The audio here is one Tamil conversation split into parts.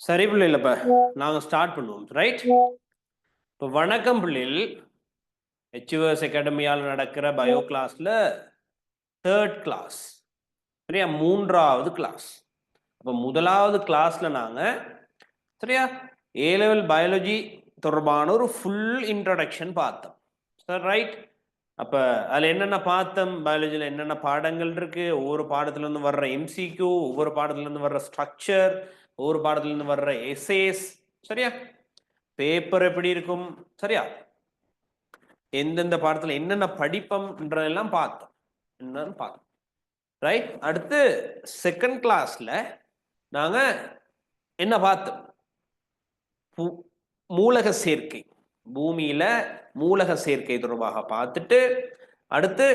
சரி பிள்ளைகள், இப்ப நாங்க ஸ்டார்ட் பண்ணுவோம். ரைட்? இப்போ வணக்கம் பிள்ளைகள். HUS அகாடமியால் நடக்கிற பயோ கிளாஸ்ல தேர்ட் கிளாஸ், சரியா? மூன்றாவது கிளாஸ். அப்போ முதலாவது கிளாஸ்ல நாங்க சரியா ஏ லெவல் பயாலஜி தொடர்பான ஒரு ஃபுல் இன்ட்ரடக்ஷன் பார்த்தோம். Sir right? அப்போ அதில் என்னென்ன பார்த்தோம், பயாலஜியில் என்னென்ன பாடங்கள் இருக்கு, ஒவ்வொரு பாடத்துலேருந்து வர்ற MCQ, ஒவ்வொரு பாடத்துலேருந்து வர்ற ஸ்ட்ரக்சர், ஒவ்வொரு பாடத்துலேருந்து வர்ற எஸ்ஏஸ், சரியா? பேப்பர் எப்படி இருக்கும், சரியா? எந்தெந்த பாடத்தில் என்னென்ன படிப்பம்ன்றதெல்லாம் பார்த்தோம். என்னன்னு பார்த்தோம். ரைட்? அடுத்து செகண்ட் கிளாஸ்ல நாங்க என்ன பார்த்தோம்? மூலக சேர்க்கை, பூமியில மூலக சேர்க்கை தொடர்பாக பார்த்துட்டு, அடுத்து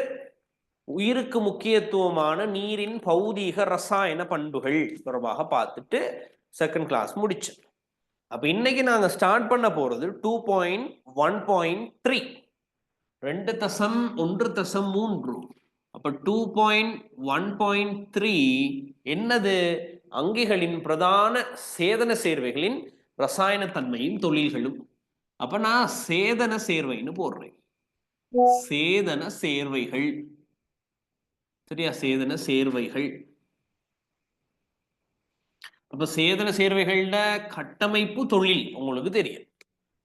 உயிருக்கு முக்கியத்துவமான நீரின் பௌதீக ரசாயன பண்புகள் தொடர்பாக பார்த்துட்டு செகண்ட் கிளாஸ் முடிச்சு. அப்ப இன்னைக்கு நாங்க ஸ்டார்ட் பண்ண போறது 2.1.3, 2.1.3. அப்ப 2.1.3 என்னது? அங்கிகளின் பிரதான சேதன சேர்வைகளின் ரசாயன தன்மையும் தொழில்களும். அப்ப நான் சேதன சேர்வைன்னு போடுறேன். சேதன சேர்வைகள், சரியா? சேதன சேர்வைகள். அப்ப சேதன சேர்வைகள கட்டமைப்பு தொழில் உங்களுக்கு தெரியும்,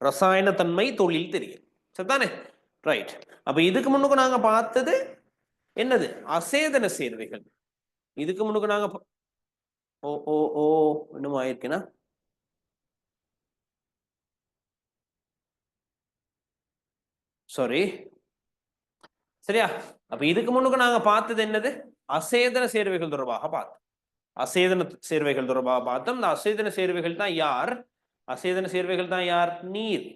ரசாயன தன்மை தொழில் தெரியும், சரிதானே? ரைட். அப்ப இதுக்கு முன்னுக்கு நாங்க பார்த்தது என்னது? அசேதன சேர்வைகள். இதுக்கு முன்னுக்கு நாங்க ஓ ஓ ஓ இன்னும் ஆயிருக்குன்னா, சாரி, சரியா? அப்ப இதுக்கு முன்னுக்கு நாங்க பார்த்தது என்னது? அசேதன சேர்வைகள் தொடர்பாக பார்த்தோம். அசேதன சேர்வைகள் தொடர்பாக பார்த்தோம். இந்த அசேதன சேர்வைகள் தான் யார்? அசேதன சேர்வைகள் தான் யார்? நீர்.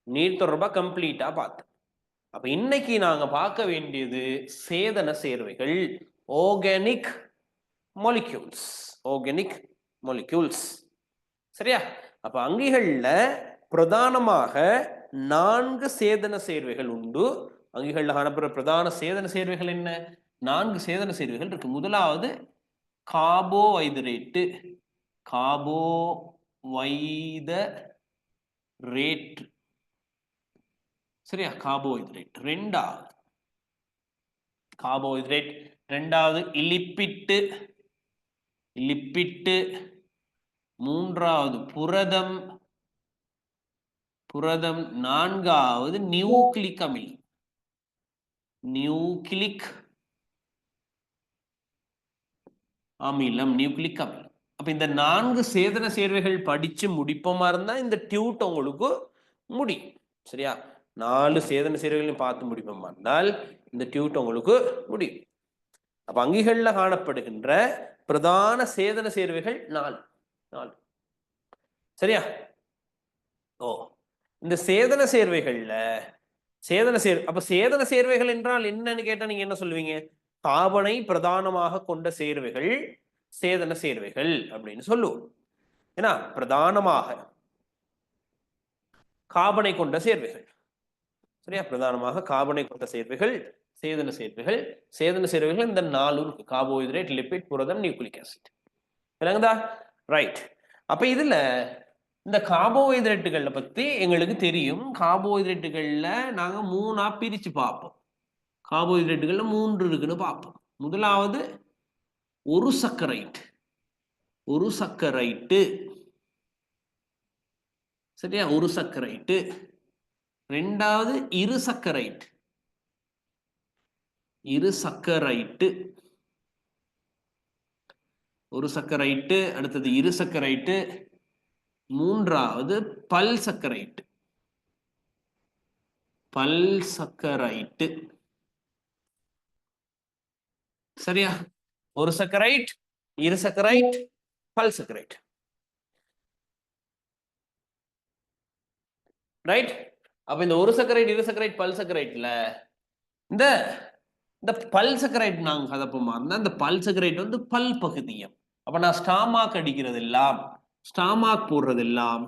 நீர் தொடர்பாக கம்ப்ளீட்டா பார்த்தோம். அப்ப இன்னைக்கு நாங்க பார்க்க வேண்டியது சேதன சேர்வைகள், ஆர்கானிக் மாலிக்யூல்ஸ். ஆர்கானிக் மாலிக்யூல்ஸ், சரியா? அப்ப அங்கிகள்ல பிரதானமாக 4 சேதன சேர்வைகள் உண்டு. அங்கிகள்ல காணப்படுற பிரதான சேதன சேர்வைகள் என்ன? 4 சேதன சேர்வைகள் இருக்கு. முதலாவது கார்போஹைட்ரேட்டு, கார்போஹைட்ரேட், சரியா? கார்போஹைட்ரேட். ரெண்டாவது கார்போஹைட்ரேட், ரெண்டாவது லிப்பிட்டு, லிப்பிட்டு. மூன்றாவது புரதம், புரதம். நான்காவது நியூக்ளிக் அமிலம், நியூக்ளிக் அமிலம், நியூக்ளிக் அமிலம். அப்ப இந்த 4 சேதன சேர்வைகள் படிச்சு முடிப்போமா இருந்தா இந்த டியூட் உங்களுக்கு முடியும், சரியா? 4 சேதன சேர்வைகளையும் பார்த்து முடிப்போமா இருந்தால் இந்த டியூட் உங்களுக்கு முடியும். அப்ப அங்கிகள்ல காணப்படுகின்ற பிரதான சேதன சேர்வைகள் 4, சரியா? ஓ, இந்த சேதன சேர்வைகள்ல அப்ப சேதன சேர்வைகள் என்றால் என்னன்னு கேட்டா நீங்க என்ன சொல்லுவீங்க? கார்பனை பிரதானமாக கொண்ட சேர்வைகள் சேதன சேர்வைகள் அப்படின்னு சொல்லுவோம். ஏன்னா பிரதானமாக கார்பனை கொண்ட சேர்வைகள், சரியா? பிரதானமாக கார்பனை கொண்ட சேர்வைகள் சேதன சேர்வைகள். சேதன சேர்வைகள் இந்த 4 இருக்கு: கார்போஹைட்ரேட், லிப்பிட், புரதம், நியூக்ளிக் ஆசிட். விளங்குதா? ரைட். அப்ப இதுல இந்த கார்போஹைட்ரேட்டுகளை பத்தி எங்களுக்கு தெரியும். கார்போஹைட்ரேட்டுகள்ல நாங்க 3ஆ பிரிச்சு பார்ப்போம். கார்போஹைட்ரேட்டுகள்ல 3 இருக்குன்னு பார்ப்போம். முதலாவது ஒரு சக்கரைட், ஒரு சக்கரைட்டு, சரியா? ஒரு சக்கரைட்டு. ரெண்டாவது இரு சக்கரைட், இரு சக்கரைட்டு, ஒரு சக்கரைட்டு. அடுத்தது இரு சக்கரைட்டு. மூன்றாவது பல் சக்கரைட்டு, பல் சக்கரைட்டு, சரியா? ஒரு சக்கரைட், இரு சக்கரைட், பல் சக்கரைட். ரைட்? அப்ப இந்த ஒரு சக்கரைட், இரு சக்கரைட், பல் சக்கரைட்ல இந்த இந்த பல் சக்கரைட் நாங்க கதப்போமா இருந்தா இந்த பல் சக்கரைட் வந்து பல் பகுதியம். அப்ப நான் ஸ்டாமாக் அடிக்கிறது எல்லாம், ஸ்டாமாக் போடுறது எல்லாம்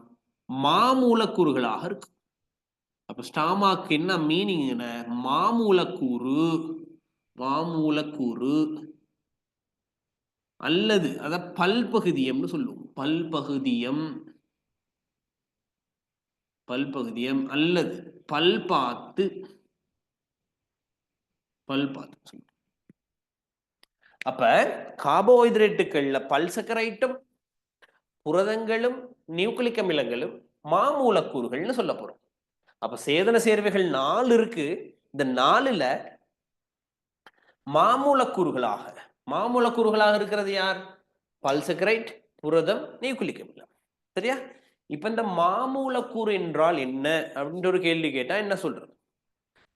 மாமூலக்கூறுகளாக இருக்கு. அப்ப ஸ்டாமாக் என்ன மீனிங்? மாமூலக்கூறு, மாமூலக்கூறு. அல்லது அத பல்பகுதியம்னு சொல்லுவோம். பல்பகுதியம் பல்பகுதியம் அல்லது பல்பாத்து பல்பாத்து. அப்ப கார்போஹைட்ரேட்டுகள்ல பல்சக்கரைட்டும் புரதங்களும் நியூக்ளிக் அமிலங்களும் மாமூலக்கூறுகள்னு சொல்ல போறோம். அப்ப சேதன சேர்வைகள் 4 இருக்கு. இந்த 4ல மாமூலக்கூறுகளாக இருக்கிறது யார்? பல்சக்கரைட், புரதம், நியூக்ளிக் அமிலம். சரியா? இப்ப இந்த மாமூலக்கூறு என்றால் என்ன அப்படின்ற ஒரு கேள்வி கேட்டா என்ன சொல்றது?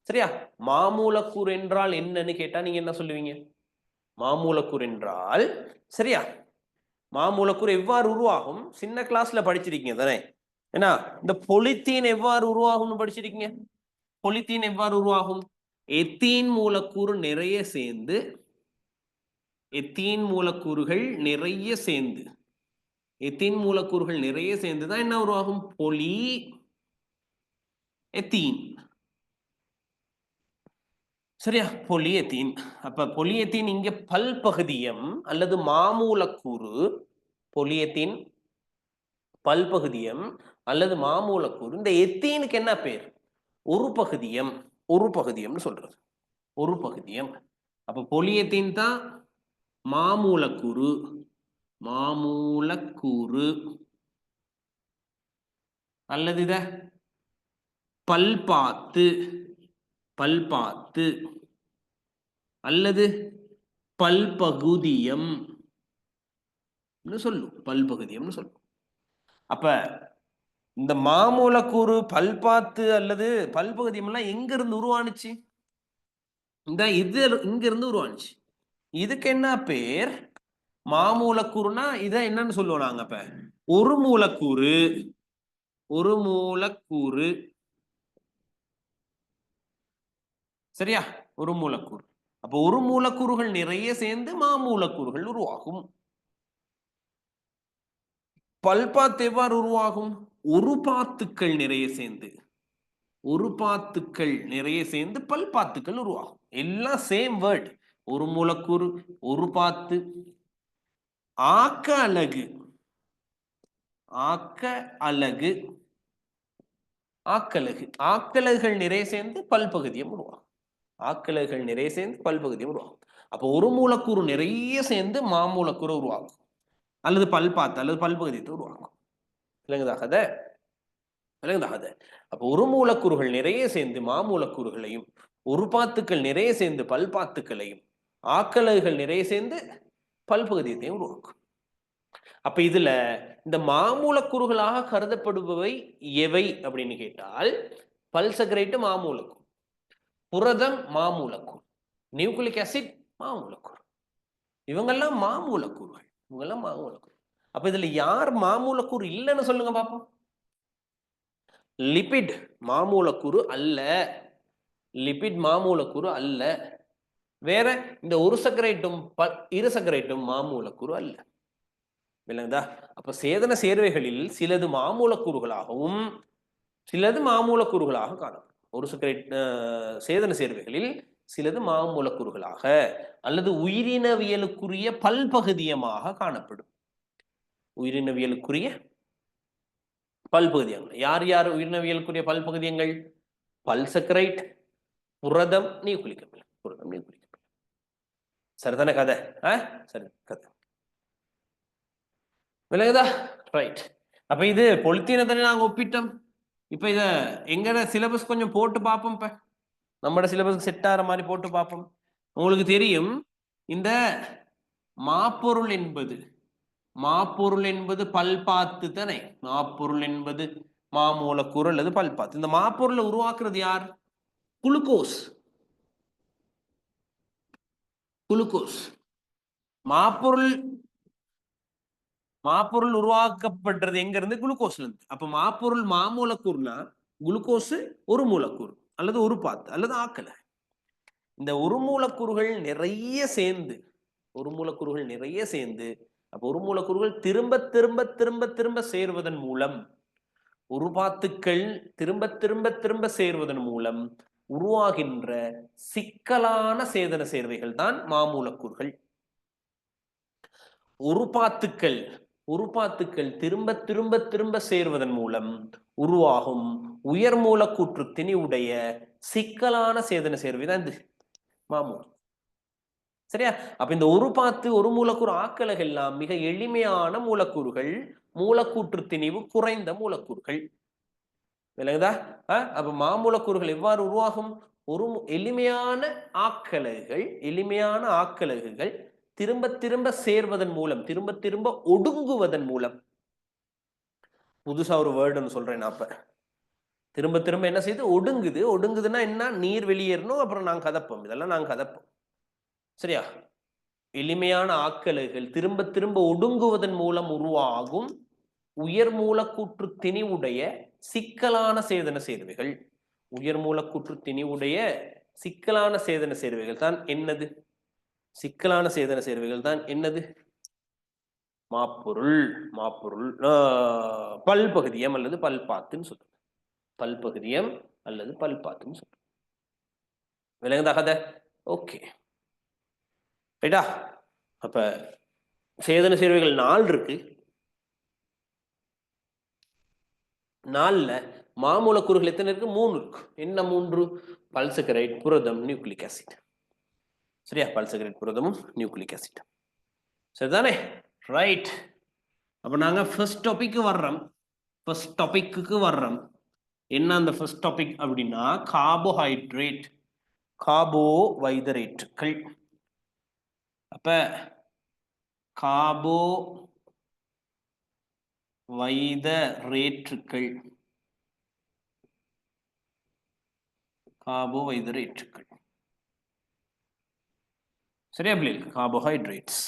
சரியா? மாமூலக்கூறு என்றால் என்னன்னு கேட்டா நீங்க என்ன சொல்லுவீங்க? மாமூலக்கூறு என்றால் சரியா? மாமூலக்கூறு எவ்வாறு உருவாகும்? சின்ன கிளாஸ்ல படிச்சிருக்கீங்க தானே? ஏன்னா இந்த பொலித்தீன் எவ்வாறு உருவாகும்னு படிச்சிருக்கீங்க. பொலித்தீன் எவ்வாறு உருவாகும்? எத்தீன் மூலக்கூறு நிறைய சேர்ந்து எத்தீன் மூலக்கூறுகள் நிறைய சேர்ந்து எத்தீன் மூலக்கூறுகள் நிறைய சேர்ந்துதான் என்ன உருவாகும்? பொலி எத்தீன். சரியா? பொலியத்தீன். அப்ப பொலியத்தீன் இங்க பல்பகுதியம் அல்லது மாமூலக்கூறு. பொலியத்தீன் பல்பகுதியம் அல்லது மாமூலக்கூறு. இந்த எத்தீனுக்கு என்ன பேர்? ஒரு பகுதியம். ஒரு பகுதியம்னு சொல்றது. ஒரு பகுதியம். அப்ப பொலியத்தீன் தான் மாமூலக்கூறு. மாமூலக்கூறு அல்லது இத பல்பாத்து பல்பாத்து அல்லது பல்பகுதியம் சொல்லும். பல்பகுதியம்னு சொல்லும். அப்ப இந்த மாமூலக்கூறு பல்பாத்து அல்லது பல்பகுதியம் எல்லாம் எங்க இருந்து உருவானுச்சு? இந்த இது இங்க இருந்து உருவானுச்சு. இதுக்கு என்ன பேர்? மாமூலக்கூறுனா இத என்னன்னு சொல்லுவோம் நாங்க. அப்ப ஒரு மூலக்கூறு ஒரு மூலக்கூறு சரியா? ஒரு மூலக்கூறு. அப்ப ஒரு மூலக்கூறுகள் நிறைய சேர்ந்து மாமூலக்கூறுகள் உருவாகும். பல்பாத்து எவ்வாறு உருவாகும்? ஒரு பாத்துக்கள் நிறைய சேர்ந்து ஒரு பாத்துக்கள் நிறைய சேர்ந்து பல்பாத்துக்கள் உருவாகும். எல்லாம் சேம் வேர்ட். ஒரு மூலக்கூறு, ஒரு பாத்து, ஆக்க அலகு ஆக்கலகு ஆக்கலகுகள் நிறைய சேர்ந்து பல்பகுதியம் உருவாகும். ஆக்கலகுகள் நிறைய சேர்ந்து பல்பகுதியம் உருவாகும். அப்போ ஒரு மூலக்கூறு நிறைய சேர்ந்து மாமூலக்கூறு உருவாகும் அல்லது பல்பாத்து அல்லது பல்பகுதியத்தை உருவாக்கும். விளங்குதாக? அப்போ ஒரு மூலக்கூறுகள் நிறைய சேர்ந்து மாமூலக்கூறுகளையும், ஒரு பாத்துக்கள் நிறைய சேர்ந்து பல்பாத்துக்களையும், ஆக்கலகுகள் நிறைய சேர்ந்து பல்பகுதியத்தையும் உருவாக்கும். அப்ப இதுல இந்த மாமூலக்கூறுகளாக கருதப்படுபவை எவை அப்படின்னு கேட்டால், பல்சக்கரைட்டு மாமூலக்கூறு, புரதம் மாமூலக்கூறு, நியூக்ளிக் ஆசிட் மாமூலக்கூறு. இவங்கெல்லாம் மாமூலக்கூறுகள். அப்ப இதுல யார் மாமூலக்கூறு இல்லைன்னு சொல்லுங்க பாப்போம். லிபிட் மாமூலக்கூறு அல்ல. லிபிட் மாமூலக்கூறு அல்ல. வேற இந்த ஒரு சக்கரைட்டும் இரு சக்கரைட்டும் மாமூலக்கூறு அல்ல. விளங்குதா? அப்ப சேதன சேர்வைகளில் சிலது மாமூலக்கூறுகளாகவும் சிலது மாமூலக்கூறுகளாக காணப்படும். ஒரு சக்கரைட் சேதன சேர்வைகளில் சிலது மாமூலக்கூறுகளாக அல்லது உயிரினவியலுக்குரிய பல்பகுதியமாக காணப்படும். உயிரினவியலுக்குரிய பல்பகுதியங்கள் யார் யார்? உயிரினவியலுக்குரிய பல்பகுதியங்கள் பல்சக்கரைட், புரதம், நியூக்ளிக் அமிலம். புரதம், நியூக்ளிக் அமிலம். சரிதான கதை? சரி கதை. விளங்குதா? ரைட். அப்ப இது பொலித்தீனை தானே நாங்க ஒப்பிட்டோம். இப்ப இத எங்கட சிலபஸ் கொஞ்சம் போட்டு பார்ப்போம். இப்ப நம்மட சிலபஸ் செட் ஆகிற மாதிரி போட்டு பார்ப்போம். உங்களுக்கு தெரியும் இந்த மாப்பொருள் என்பது பல்பாத்து தானே. மாப்பொருள் என்பது மாமூலக்கூறு அல்லது பல்பாத்து. இந்த மாப்பொருளை உருவாக்குறது யார்? குளுக்கோஸ். மாப்பொருள் உருவாக்கப்படுறது எங்க இருந்து? குளுக்கோஸ்ல இருந்து. அப்ப மாப்பொருள் மாமூலக்கூறுனா குளுக்கோஸ் ஒரு மூலக்கூறு அல்லது ஒரு பாத்து அல்லது ஆக்கல. இந்த ஒரு மூலக்கூறுகள் நிறைய சேர்ந்து அப்ப ஒரு மூலக்கூறுகள் திரும்ப திரும்ப திரும்ப திரும்ப சேர்வதன் மூலம், ஒரு பாத்துக்கள் திரும்ப திரும்ப திரும்ப சேர்வதன் மூலம் உருவாகின்ற சிக்கலான சேதன சேர்வைகள் தான் மாமூலக்கூறுகள். உருபாத்துக்கள் திரும்ப திரும்ப திரும்ப சேர்வதன் மூலம் உருவாகும் உயர் மூலக்கூற்று திணிவுடைய சிக்கலான சேதன சேர்வைதான் இது மாமூல். சரியா? அப்ப இந்த உருபாத்து ஒரு மூலக்கூறு ஆக்கலகள் எல்லாம் மிக எளிமையான மூலக்கூறுகள், மூலக்கூற்று திணிவு குறைந்த மூலக்கூறுகள். விளங்குதா? அப்ப மாமூலக்கூறுகள் எவ்வாறு உருவாகும்? ஒரு எளிமையான ஆக்கலகுகள் திரும்ப திரும்ப சேர்வதன் மூலம், திரும்ப திரும்ப ஒடுங்குவதன் மூலம். புதுசா ஒரு வேர்டுன்னு சொல்றேன் நான். அப்ப திரும்ப திரும்ப என்ன செய்யுது? ஒடுங்குதுன்னா என்ன? நீர் வெளியேறணும், அப்புறம் நாங்க கதப்போம். இதெல்லாம் நாங்க கதப்போம். சரியா? எளிமையான ஆக்கலகுகள் திரும்ப திரும்ப ஒடுங்குவதன் மூலம் உருவாகும் உயர் மூலக்கூற்று திணிவுடைய சிக்கலான சேதன சேர்வைகள். உயர் மூலக்கூற்று திணிவுடைய சிக்கலான சேதன சேர்வைகள் தான் என்னது? சிக்கலான சேதன சேர்வைகள் தான் என்னது? மாப்பொருள். பல்பகுதியம் அல்லது பல்பாத்துன்னு சொல்றோம். பல்பகுதியம் அல்லது பல்பாத்துன்னு சொல்றோம். விளங்குதா கதை? ஓகே, ரைட்டா? அப்ப சேதன சேர்வைகள் 4 இருக்கு. 4ல மாமூலக்கூறுகள் எத்தனை இருக்கு? 3 இருக்கு. என்ன 3? பல்சக்கரைட், புரதம், நியூக்ளிக் ஆசிட். சரியா? பல்சக்கரைட், புரதமும் நியூக்ளிக் ஆசிட். சரிதானே? ரைட். அப்ப நாங்க ஃபர்ஸ்ட் டாபிக்கு வர்றோம். என்ன அந்த ஃபர்ஸ்ட் டாபிக் அப்படின்னா கார்போஹைட்ரேட்டுகள். அப்ப கார்போஹைட்ரேட்டுகள். சரியா பிள்ளைகள்? கார்போஹைட்ரேட்ஸ்.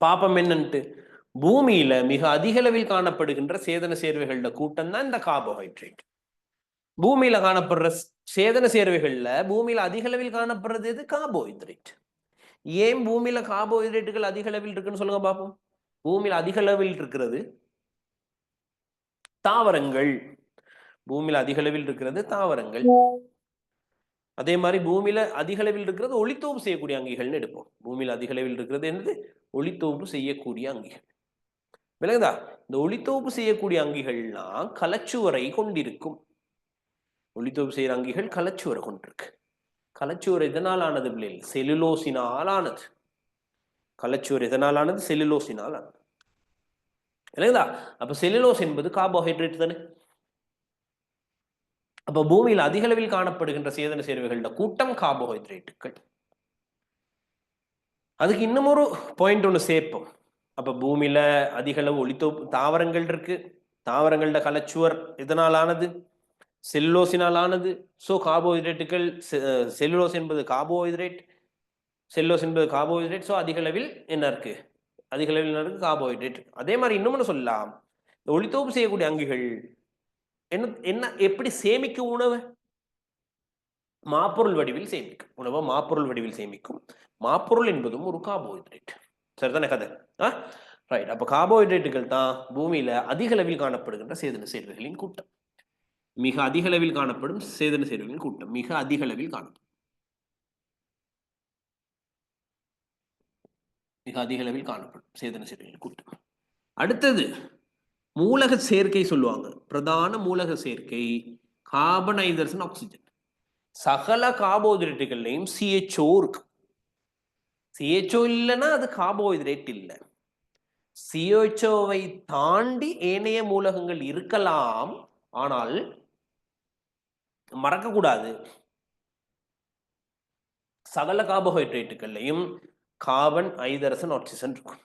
பாப்பம் என்னன்ட்டு, பூமியில மிக அதிக அளவில் காணப்படுகின்ற சேதன சேர்வைகளோட கூட்டம் தான் இந்த கார்போஹைட்ரேட். பூமியில காணப்படுற சேதன சேர்வைகள்ல பூமியில அதிக அளவில் காணப்படுறது எது? கார்போஹைட்ரேட். ஏன் பூமியில கார்போஹைட்ரேட்டுகள் அதிக அளவில் இருக்குன்னு சொல்லுங்க பாப்போம். பூமியில அதிக அளவில் இருக்கிறது தாவரங்கள். பூமியில அதிக அளவில் இருக்கிறது தாவரங்கள். அதே மாதிரி பூமியில அதிக அளவில் இருக்கிறது ஒளித்தோப்பு செய்யக்கூடிய அங்கிகள்னு எடுப்போம். பூமியில அதிக அளவில் இருக்கிறது என்னது? ஒளித்தோப்பு செய்யக்கூடிய அங்கிகள். விளங்குதா? இந்த ஒளித்தோப்பு செய்யக்கூடிய அங்கிகள்லாம் கலச்சுவரை கொண்டிருக்கும். ஒளித்தோப்பு செய்யற அங்கிகள் கலச்சுவரை கொண்டிருக்கு. கலச்சுவர் எதனால் ஆனது பிள்ளைகள்? செல்லுலோசினால் ஆனது. கலச்சுவர் எதனால் ஆனது? செல்லுலோசினால் ஆனது. இல்லைங்களா? அப்ப செல்லுலோஸ் என்பது கார்போஹைட்ரேட் தானே. அப்ப பூமியில் அதிக அளவில் காணப்படுகின்ற சேதன சேர்வைகளோட கூட்டம் கார்போஹைட்ரேட்டுகள். அதுக்கு இன்னும் ஒரு பாயிண்ட் ஒன்று சேர்ப்போம். அப்ப பூமியில அதிக அளவு ஒளித்தோப்பு தாவரங்கள் இருக்கு. தாவரங்களோட கலச்சுவர் எதனால் ஆனது? செல்லுலோசினால் ஆனது. ஸோ கார்போஹைட்ரேட்டுகள், செல்லுலோஸ் என்பது கார்போஹைட்ரேட், ஸோ அதிக அளவில் என்ன இருக்கு? அதிக அளவில் இருக்கு கார்போஹைட்ரேட். அதே மாதிரி இன்னொன்னு சொல்லலாம், ஒளித்தோப்பு செய்யக்கூடிய அங்கிகள் என்ன எப்படி சேமிக்கும் உணவை? மாப்பொருள் வடிவில் சேமிக்கும். உணவை மாப்பொருள் வடிவில் சேமிக்கும். மாப்பொருள் என்பதும் ஒரு கார்போஹைட்ரேட். சரிதானே கதை? ரைட். அப்ப கார்போஹைட்ரேட்டுகள் தான் பூமியில அதிக அளவில் காணப்படுகின்ற சேதன சேர்வைகளின் கூட்டம். மிக அதிக அளவில் காணப்படும் சேதன சேர்வைகளின் கூட்டம். மிக அதிக அளவில் காணப்படும். மிக அதிக அளவில் காணப்படும் சேதன சேர்வைகளின் கூட்டம். அடுத்தது மூலக சேர்க்கை சொல்லுவாங்க. பிரதான மூலக சேர்க்கை கார்பன், ஹைட்ரஜன், ஆக்சிஜன். சகல கார்போஹைட்ரேட்டுகள்லையும் CHO இருக்கு. CHO இல்லைன்னா அது கார்போஹைட்ரேட் இல்லை. CHOவை தாண்டி ஏனைய மூலகங்கள் இருக்கலாம். ஆனால் மறக்கக்கூடாது, சகல கார்போஹைட்ரேட்டுகள்லையும் கார்பன், ஹைட்ரஜன், ஆக்சிஜன் இருக்கும்.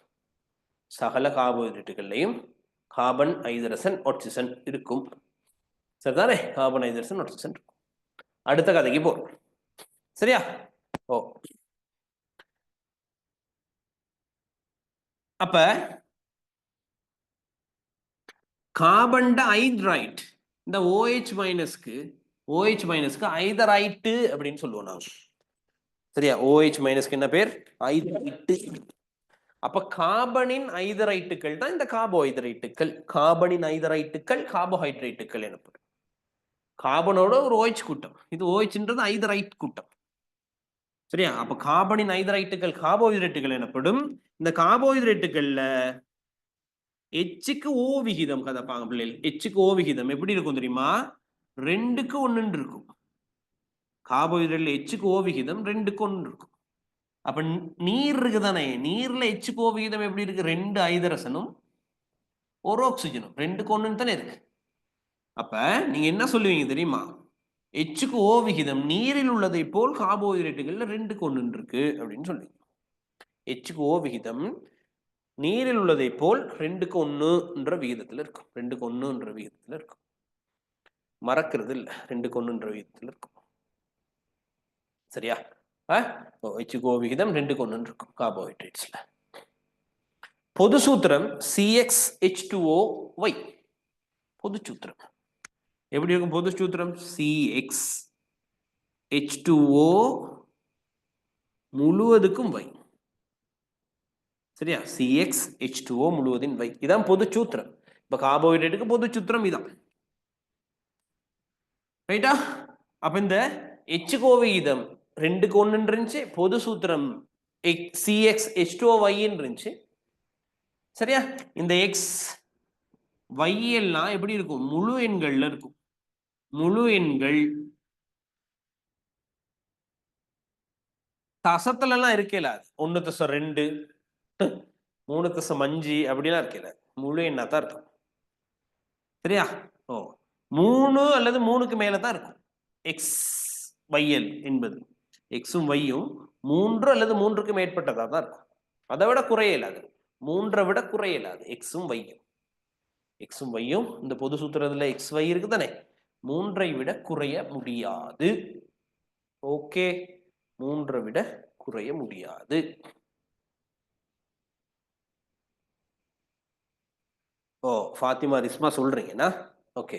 சகல கார்போஹைட்ரேட்டுகள்லையும் கார்பன், ஹைட்ரஜன், ஆக்சிஜன் இருக்கும். சரிதானே? கார்பன், ஹைட்ரஜன், ஆக்சிஜன் இருக்கும். அடுத்த கதைக்கு போறோம். சரியா? அப்ப கார்பன் ஹைட்ரைட், இந்த OH மைனஸ்க்கு ஐதரைட்டு அப்படின்னு சொல்லுவோம் நாங்க. சரியா? OH மைனஸ்க்கு என்ன பேர்? ஐதரைட்டு. அப்ப கார்பனின் ஐதரைட்டுகள் தான் இந்த கார்போஹைட்ரேட்டுகள். கார்பனின் ஐதரைட்டுகள் கார்போஹைட்ரேட்டுகள் எனப்படும். கார்பனோட ஒரு OH கூட்டம். இது OHன்றது ஐதரைட் கூட்டம். சரியா? அப்ப கார்பனின் ஐதரைட்டுகள் கார்போஹைட்ரேட்டுகள் எனப்படும். இந்த கார்போஹைட்ரேட்டுகள்ல எச்சுக்கு ஓ விகிதம் கதப்பாங்க பிள்ளைகள். எச்சுக்கு ஓ விகிதம் எப்படி இருக்கும் தெரியுமா? 2க்கு 1 இருக்கும். கார்போஹைட்ரேட்ல எச்சுக்கு ஓ விகிதம் 2க்கு 1 இருக்கும். அப்ப நீர் இருக்குதானே, நீர்ல எச்சுக்கு ஓ விகிதம் எப்படி இருக்கு? 2 ஐதரசனும் ஒரு ஆக்சிஜனும் 2க்கு 1 தானே இருக்கு. அப்ப நீங்க என்ன சொல்லுவீங்க தெரியுமா? எச்சுக்கு ஓ விகிதம் நீரில் உள்ளதை போல் கார்போஹைட்ரேட்டுகள்ல 2க்கு 1 இருக்கு அப்படின்னு சொல்லுவீங்க. எச்சுக்கு ஓ விகிதம் நீரில் உள்ளதை போல் 2க்கு 1 விகிதத்தில் இருக்கும். 2க்கு 1 விகிதத்தில் இருக்கும். மறக்கிறது இல்லை, 2க்கு 1 விகிதத்தில் இருக்கும். சரியா? எச்சுக்கு ஓ விகிதம் 2க்கு 1 இருக்கும் கார்போஹைட்ரேட்ஸ்ல. பொது சூத்திரம் CxH2OY. பொது சூத்திரம் எப்படி இருக்கும்? பொது சூத்திரம் CxH2O முழுவதுக்கும் Y. சரியா? CxH2O முழுவதின் Y. இதான் பொது சூத்திரம். இப்ப கார்போஹைட்ரேட்டுக்கு பொது சூத்திரம் இதான். ரைட்டா? அப்ப இந்த H2O விகிதம் 2க்கு 1 இருந்துச்சு. பொது சூத்திரம் CxH2OY இருந்துச்சு. சரியா? இந்த X Y எல்லாம் எப்படி இருக்கும்? முழு எண்கள்ல இருக்கும். முழு எண்கள் தசத்துல எல்லாம் இருக்கல. 1/2 3/5 அப்படிலாம் இருக்கல. முழு எண்ணா தான் இருக்கும். சரியா? 3 அல்லது 3க்கு மேல தான் இருக்கும். XYL என்பது எக்ஸும் வையும் 3 அல்லது 3க்கு மேற்பட்டதா தான் இருக்கும். அதை விட குறையலாது. 3 விட குறையலாது. எக்ஸும் வையும் இந்த பொது சூத்திரத்துல XY இருக்கு தானே, 3 விட குறைய முடியாது. ஓகே, 3 விட குறைய முடியாது. ஃபாத்திமா ரிஸ்மா சொல்றீங்கன்னா ஓகே,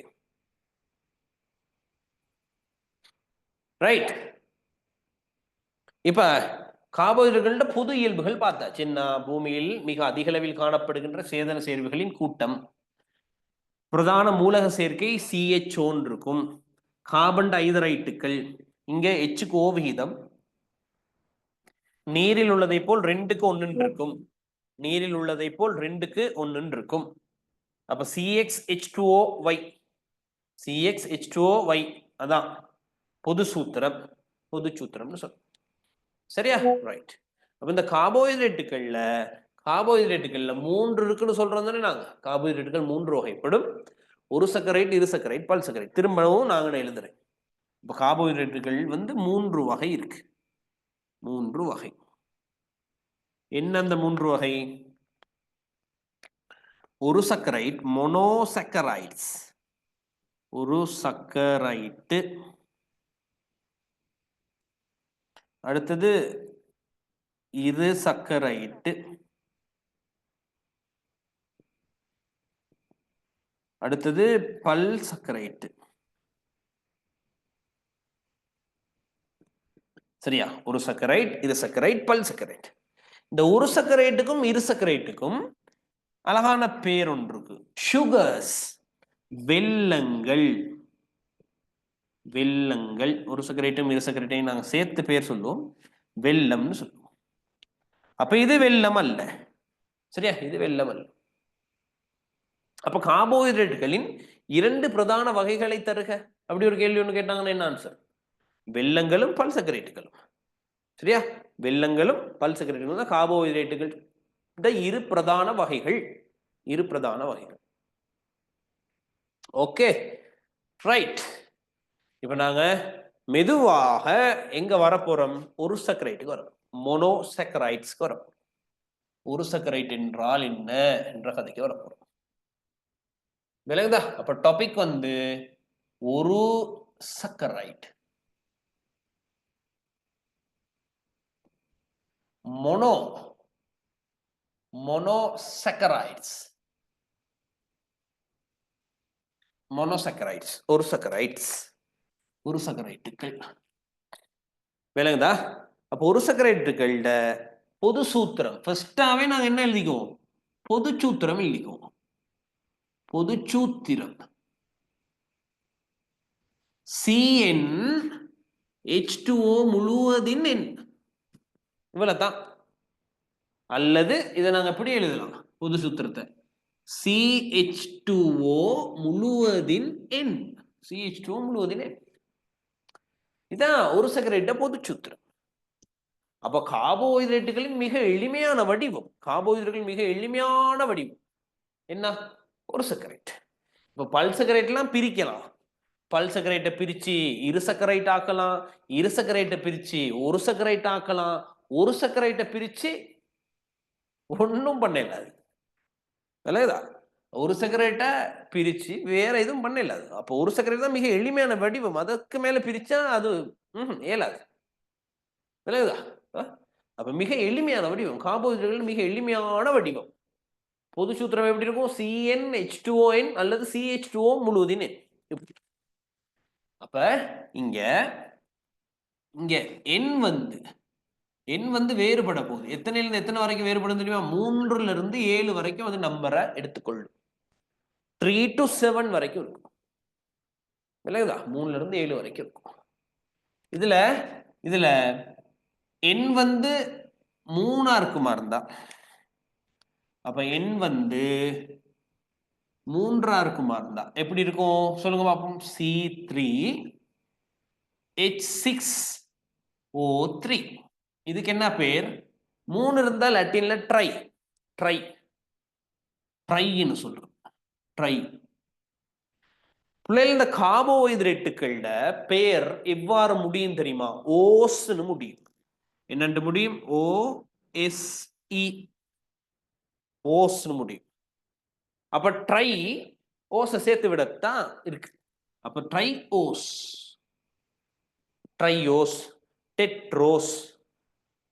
ரைட். இப்ப கார்போஹைட்ரேட்டுகளோட பொது இயல்புகள் பார்த்தாச்சு. என்ன? பூமியில் மிக அதிக அளவில் காணப்படுகின்ற சேதன சேர்வுகளின் கூட்டம். பிரதான மூலக சேர்க்கை CHO இருக்கும். கார்பன் ஐதரைட்டுகள் இங்க எச்சுக்கு ஓ விகிதம் நீரில் உள்ளதை போல் 2க்கு 1 இருக்கும். நீரில் உள்ளதை போல் 2க்கு 1 இருக்கும். அப்ப CxH2OY அதான் பொது சூத்திரம். பொது சூத்திரம்னு சொல்ல. சரியா? ரைட். அப்ப இந்த கார்போஹைட்ரேட்டுகள்ல 3 இருக்குன்னு சொல்றோம் தானே நாங்க. கார்போஹைட்ரேட்டுகள் 3 வகைப்படும். ஒரு சக்கரைட், இரு சக்கரைட், பல் சக்கரைட். திரும்பவும் நாங்க எழுதுறேன். இப்ப கார்போஹைட்ரேட்டுகள் 3 வகை இருக்கு. 3 வகை. என்ன அந்த 3 வகை? ஒரு சக்கரைட் மோனோசக்கரைட்ஸ். ஒரு சக்கரைட்டு. அடுத்தது இரு சக்கரைட்டு. அடுத்தது பல் சக்கரைட்டு. சரியா? ஒரு சக்கரைட், இரு சக்கரைட், பல் சக்கரைட். இந்த ஒரு சக்கரைட்டுக்கும் இரு சக்கரைட்டுக்கும் அழகான பேர் ஒன்று இருக்கு. சுகர்ஸ், வெல்லங்கள். வெல்லங்கள். ஒரு சக்கரைட்டும் இரு சக்கரைட்டையும் நாங்க சேர்த்து பேர் சொல்லுவோம், வெல்லம்னு சொல்லுவோம். அப்ப இது வெல்லம் அல்ல. சரியா? இது வெல்லம் அல்ல. அப்ப கார்போஹைட்ரேட்டுகளின் 2 பிரதான வகைகளை தருக. அப்படி ஒரு கேள்வி ஒன்று கேட்டாங்கன்னா என்ன ஆன்சர்? வெல்லங்களும் பல் சக்கரைட்டுகளும். சரியா? வெல்லங்களும் பல் சக்கரைட்டுகளும் தான் கார்போஹைட்ரேட்டுகள் இரு பிரதான வகைகள். இரு பிரதான வகைகள். Okay, right. இப்ப நாங்க மெதுவாக எங்க வரப்போறோம்? ஒரு சக்கரைட்டுக்கு வரோம். மோனோசக்கரைட்ஸ்க்கு வரோம். ஒரு சக்கரைட் என்றால் என்ன என்ற கதைக்கு வரப்போறோம். விளங்குதா? அப்ப டாபிக் வந்து ஒரு சக்கரைட். மோனோசக்கரைட்ஸ். மோனோசக்கரைட்ஸ் ஒரு சக்கரைட்ஸ். ஒரு சக்கரைட்டுகள். விளங்குதா? அப்ப ஒரு சக்கரைட்டுகளோட பொது சூத்திரம் ஃபர்ஸ்டாவே நாங்க என்ன எழுதிக்குவோம்? பொது சூத்திரம் எழுதிக்குவோம். பொது சூத்திரம் CnH2O முழுவதின் எண். இவ்வளவுதான். அல்லது இதை நாங்க எப்படி எழுதலாம் பொது சூத்திரத்தை, CH2O முழுவதின் எண். CH2O முழுவதின் எண் இதான் ஒரு சர்க்கரைட்ட பொது சூத்திரம். அப்ப கார்போஹைட்ரேட்டுகளின் மிக எளிமையான வடிவம், கார்போஹைட்ரேட்டுகளின் மிக எளிமையான வடிவம் என்ன? ஒரு சர்க்கரைட். இப்ப பல்சர்க்கரைட்லாம் பிரிக்கலாம். பல்சர்க்கரைட்டை பிரிச்சு இரு சர்க்கரைட் ஆக்கலாம், இரு சர்க்கரைட்டை பிரிச்சு ஒரு சர்க்கரைட் ஆக்கலாம், ஒரு சர்க்கரைட்டை பிரிச்சு ஒன்றும் பண்ணல. விளங்குதா? ஒரு சர்க்கரைட்டை பிரிச்சு வேற எதுவும் பண்ணல. அப்போ ஒரு சர்க்கரைட் தான் மிக எளிமையான வடிவம். அதற்கு மேல பிரிச்சா அது இயலாது. விளங்குதா? அப்ப மிக எளிமையான வடிவம், கார்போஹைட்ரேட்டுகள் மிக எளிமையான வடிவம். பொது சூத்திரம் எப்படி இருக்கும்? CnH2ON அல்லது CH2O முழுவதின் எண். அப்ப இங்க இங்க எண் வந்து வேறுபட போகுது. எத்தனைல இருந்து எத்தனை வரைக்கும் வேறுபடும் தெரியுமா? 3ல இருந்து 7 வரைக்கும் வந்து நம்பரை எடுத்துக்கொள்ளும். 3 to 7 வரைக்கும் இருக்கும். விளங்குதா? 3ல இருந்து 7 வரைக்கும் இருக்கும். இதுல எண் வந்து 3ஆ இருக்குமா இருந்தா, அப்ப எண் வந்து 3ஆ இருக்குமா இருந்தா எப்படி இருக்கும் சொல்லுங்க பாப்போம். C3H6O3. இதுக்கு என்ன பேர்? 3 இருந்தா லத்தீன்ல ட்ரைன்னு சொல்றோம். ட்ரை. பிள்ளைகள், இந்த கார்போஹைட்ரேட்டுகளோட பெயர் எவ்வாறு முடியும் தெரியுமா? ஓஸ்ன்னு முடியும். என்னன்னு முடியும்? OSE, ஓஸ்ன்னு முடியும். அப்ப ட்ரை ஓஸை சேர்த்து விடத்தான் இருக்கு. அப்ப triose, tetrose,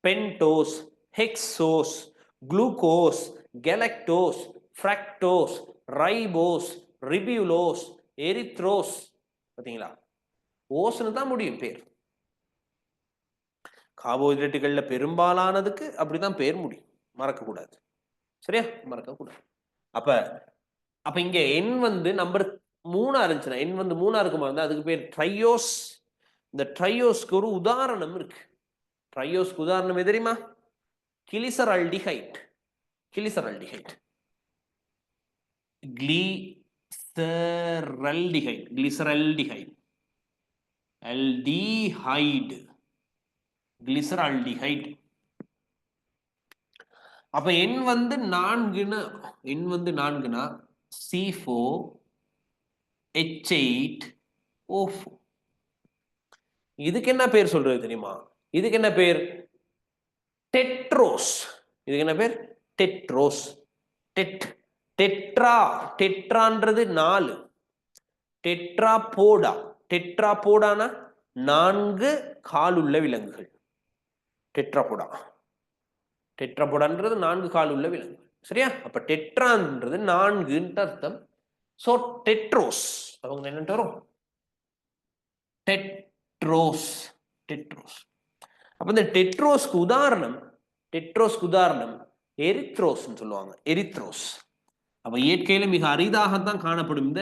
pentose, hexose, glucose, galactose, fructose, ribose, ribulose, erythrose. பாத்தீங்களா? ஓஸ்ன்னு தான் முடியும் பேர். கார்போஹைட்ரேட்டுகள்ல பெரும்பாலானதுக்கு அப்படிதான் பேர் முடியும். மறக்கக்கூடாது. சரியா? மறக்கக்கூடாது. அப்ப இங்க எண் வந்து நம்பர் 3ஆ இருந்துச்சுன்னா, எண் வந்து 3ஆ இருக்குமா இருந்தா அதுக்கு பேர் ட்ரையோஸ். இந்த ட்ரையோஸ்க்கு ஒரு உதாரணம் இருக்கு. ட்ரையோஸ்க்கு உதாரணம் எது தெரியுமா? கிளிசரல்டிஹைட். கிளிசரல்டிஹைட் அப்ப எண் வந்து 4னா C4H8O4. இதுக்கு என்ன பேர் சொல்றது தெரியுமா? இதுக்கு என்ன பேர்? டெட்ரோஸ். இதுக்கு என்ன பேர்? டெட்ரோஸ். டெட்ரான்றது 4. டெட்ராபோடானா 4 காலுள்ள விலங்குகள். டெட்ராபோடான்றது 4 காலுள்ள விலங்கு. சரியா? அப்ப டெட்ரான்றது 4ன்னு அர்த்தம். சோ டெட்ரோஸ் அவங்க என்ன வரும்? டெட்ரோஸ். அப்ப இந்த டெட்ரோஸ்க்கு உதாரணம் எரித்ரோஸ்ன்னு சொல்லுவாங்க. எரித்ரோஸ். அப்ப இயற்கையில மிக அரிதாகத்தான் காணப்படும் இந்த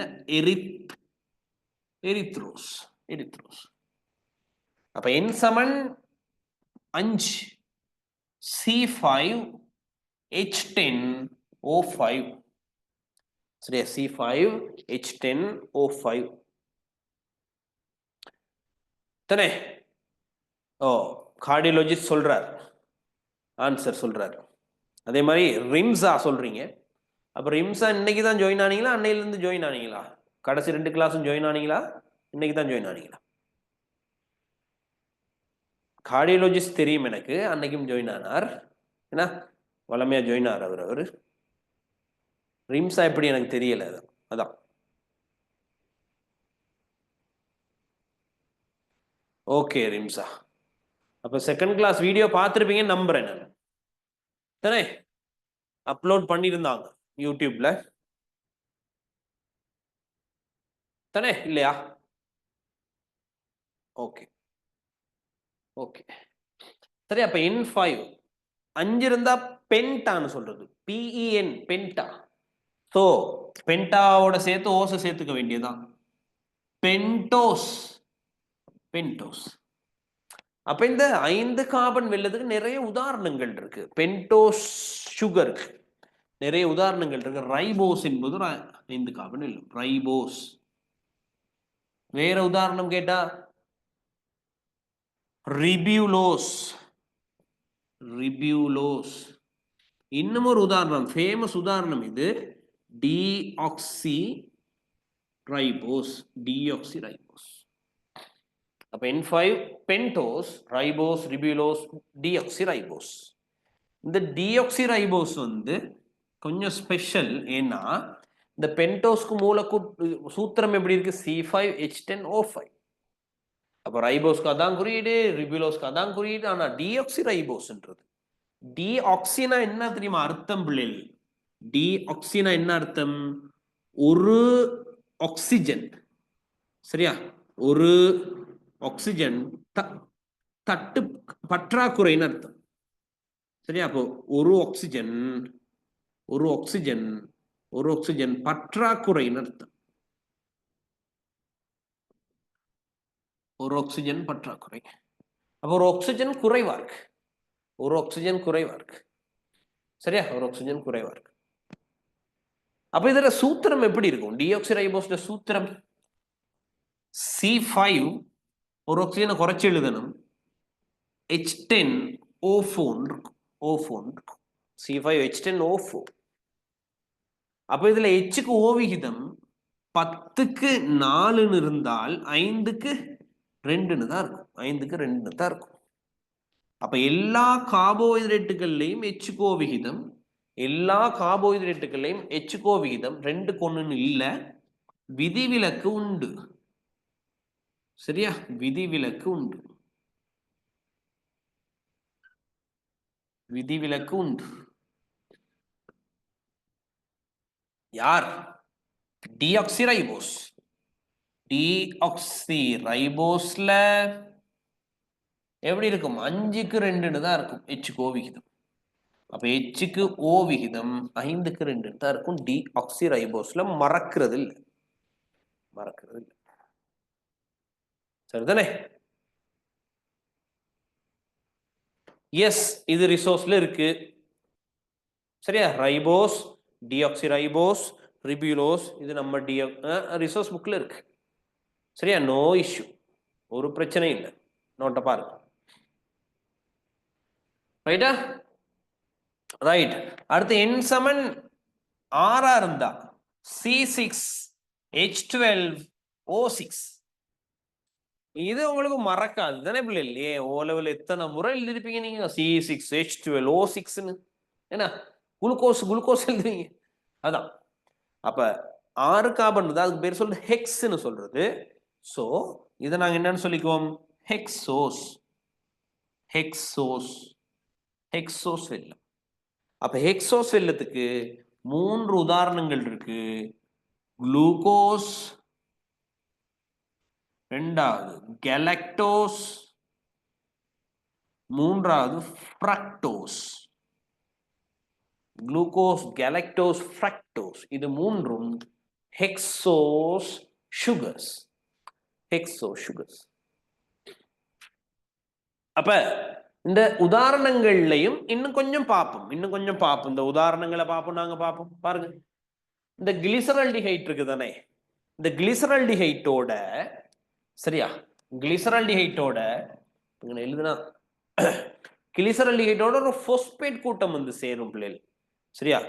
எரித்ரோஸ். அப்ப என் சமன் 5 C5H10O5. சரியா? C5H10O5 தானே? கார்டியோலஜிஸ்ட் சொல்றார், ஆன்சர் சொல்றார். அதே மாதிரி ரிம்ஸா சொல்றீங்க. அப்ப ரிம்ஸா இன்னைக்கு தான் ஜாயின் ஆனீங்களா, அன்னையில இருந்து ஜாயின் ஆனீங்களா? கடைசி 2 கிளாஸும் ஜாயின் ஆனீங்களா, இன்னைக்கு தான் ஜாயின் ஆனீங்களா? கார்டியோலஜிஸ்ட் தெரியும் எனக்கு, அன்னைக்கும் ஜாயின் ஆனார். என்ன வளமையா ஜாயின் ஆனார் அவரு. ரிம்ஸா எப்படி எனக்கு தெரியல. அதான் ஓகே ரிம்ஸா. அப்ப செகண்ட் கிளாஸ் வீடியோ பார்த்துருப்பீங்க நம்புறேன் நான். தானே? அப்லோட் பண்ணியிருந்தாங்க யூடியூப்ல தானே? இல்லையா? ஓகே சரி. அப்ப N5 5 இருந்தா பென்டான்னு சொல்றது. PEN பென்டா. சோ பென்டாவோட சேர்த்து ஓச சேர்த்துக்க வேண்டியதுதான். பென்டோஸ். அப்ப இந்த 5 கார்பன் வெல்லத்துக்கு நிறைய உதாரணங்கள் இருக்கு. பென்டோஸ் சுகருக்கு நிறைய உதாரணங்கள் இருக்கு. ரைபோஸ் என்பது 5 கார்பன் வெல்லம். ரைபோஸ். வேற உதாரணம் கேட்டா ரிபியூலோஸ். ரிபியூலோஸ். இன்னும் ஒரு உதாரணம், ஃபேமஸ் உதாரணம் இது, டிஆக்சி ரைபோஸ். Deoxy ribose. அப்ப N5 pentose, ribose, ribulose, deoxyribose. இந்த டிஆக்சி ரைபோஸ் வந்து கொஞ்சம் ஸ்பெஷல். ஏன்னா இந்த பென்டோஸ்க்கு மூலக்கூறு சூத்திரம் எப்படி இருக்கு? C5H10O5. அப்ப ரைபோஸ்க்கு அதான் குறியீடு, ரிபியூலோஸ்க்கு அதான் குறியீடு. ஆனா டிஆக்சி ரைபோஸ்ன்றது, டிஆக்சினா என்ன தெரியுமா அர்த்தம் பிள்ளைகள்? டிஆக்சினா என்ன அர்த்தம்? ஒரு ஆக்சிஜன், சரியா, ஒரு ஆக்சிஜன் தட்டு பற்றாக்குறைன்னு அர்த்தம். சரியா? அப்போ ஒரு ஆக்சிஜன் பற்றாக்குறைன்னு அர்த்தம். ஒரு ஆக்சிஜன் பற்றாக்குறை. அப்போ ஒரு ஆக்சிஜன் குறைவா இருக்கு. ஒரு ஆக்சிஜன் குறைவா இருக்கு. சரியா? ஒரு ஆக்சிஜன் குறைவா இருக்கு. அப்ப இதுல சூத்திரம் எப்படி இருக்கும்? டிஆக்சி ரைபோஸ்ல சூத்திரம் C5, ஒரு ஆக்சிஜனை குறைச்சு எழுதணும், H10O4 இருக்கும். O4 இருக்கும். C5H10O4. அப்ப இதுல Hக்கு O விகிதம் 10க்கு 4ன்னு இருந்தால் 5க்கு 2ன்னு தான் இருக்கும். 5க்கு 2ன்னு தான் இருக்கும். அப்ப எல்லா கார்போஹைட்ரேட்டுகள்லையும் Hக்கு O விகிதம், எல்லா கார்போஹைட்ரேட்டுகள்லையும் Hக்கு O விகிதம் 2க்கு 1ன்னு இல்ல, விதிவிலக்கு உண்டு. சரியா? விதிவிலக்கு உண்டு. விதிவிலக்கு உண்டு. யார்? Deoxy ribose. டிஆக்சி ரைபோஸ்ல எப்படி இருக்கும்? 5க்கு 2ன்னு தான் இருக்கும் Hக்கு O விகிதம். அப்ப Hக்கு O விகிதம் 5க்கு 2ன்னு தான் இருக்கும் டிஆக்சி ரைபோஸ்ல. மறக்கிறது இல்லை, மறக்கிறது இல்லை. சரிதானே? எஸ், இது ரிசோர்ஸ்ல இருக்கு. சரியா? ரைபோஸ், டிஆக்சி ரைபோஸ், ரிபியூலோஸ், இது நம்ம ரிசோர்ஸ் புக்ல இருக்கு. சரியா? நோ இஷ்யூ, ஒரு பிரச்சனை இல்லை. நோட்ட பாருங்க. ரைட்டா? ரைட். அடுத்து N7 ஆறா இருந்தா C6H12O6. இது உங்களுக்கு மறக்காது தானே பிள்ளைகள்? ஓ லெவல் எத்தனை முறை எழுதிருப்பீங்க நீங்க C6H12O6ன்னு. என்ன குளுக்கோஸ் எழுதுவீங்க. அதான். அப்ப 6 கார்பன் தான், அதுக்கு பேர் சொல்றது ஹெக்ஸ்ன்னு சொல்றது. சோ இதை நாங்க என்னன்னு சொல்லிக்குவோம்? ஹெக்ஸோஸ். ஹெக்ஸோஸ். ஹெக்ஸோஸ் வெல்லம். அப்ப ஹெக்ஸோஸ் வெல்லத்துக்கு 3 உதாரணங்கள் இருக்கு. குளுக்கோஸ், ரெண்டாவது கெலக்டோஸ், மூன்றாவது ஃப்ரக்டோஸ். குளுக்கோஸ், கெலக்டோஸ், ஃப்ரக்டோஸ், இது மூன்றும் ஹெக்ஸோஸ் சுகர்ஸ். Hexose sugars. அப்ப இந்த உதாரணங்கள்லையும் இன்னும் கொஞ்சம் பார்ப்போம். இந்த உதாரணங்களை பார்ப்போம். நாங்க பார்ப்போம். பாருங்க, இந்த கிளிசரல்டிஹைட் இருக்கு தானே, இந்த கிளிசரல்டிஹைட்டோட, சரியா, கிளிசரல்டிஹைட்டோட எழுதுனா கிளிசரல்டிஹைட்டோட ஒரு போஸ்பேட் கூட்டம் வந்து சேரும் பிள்ளைகள். சரியா?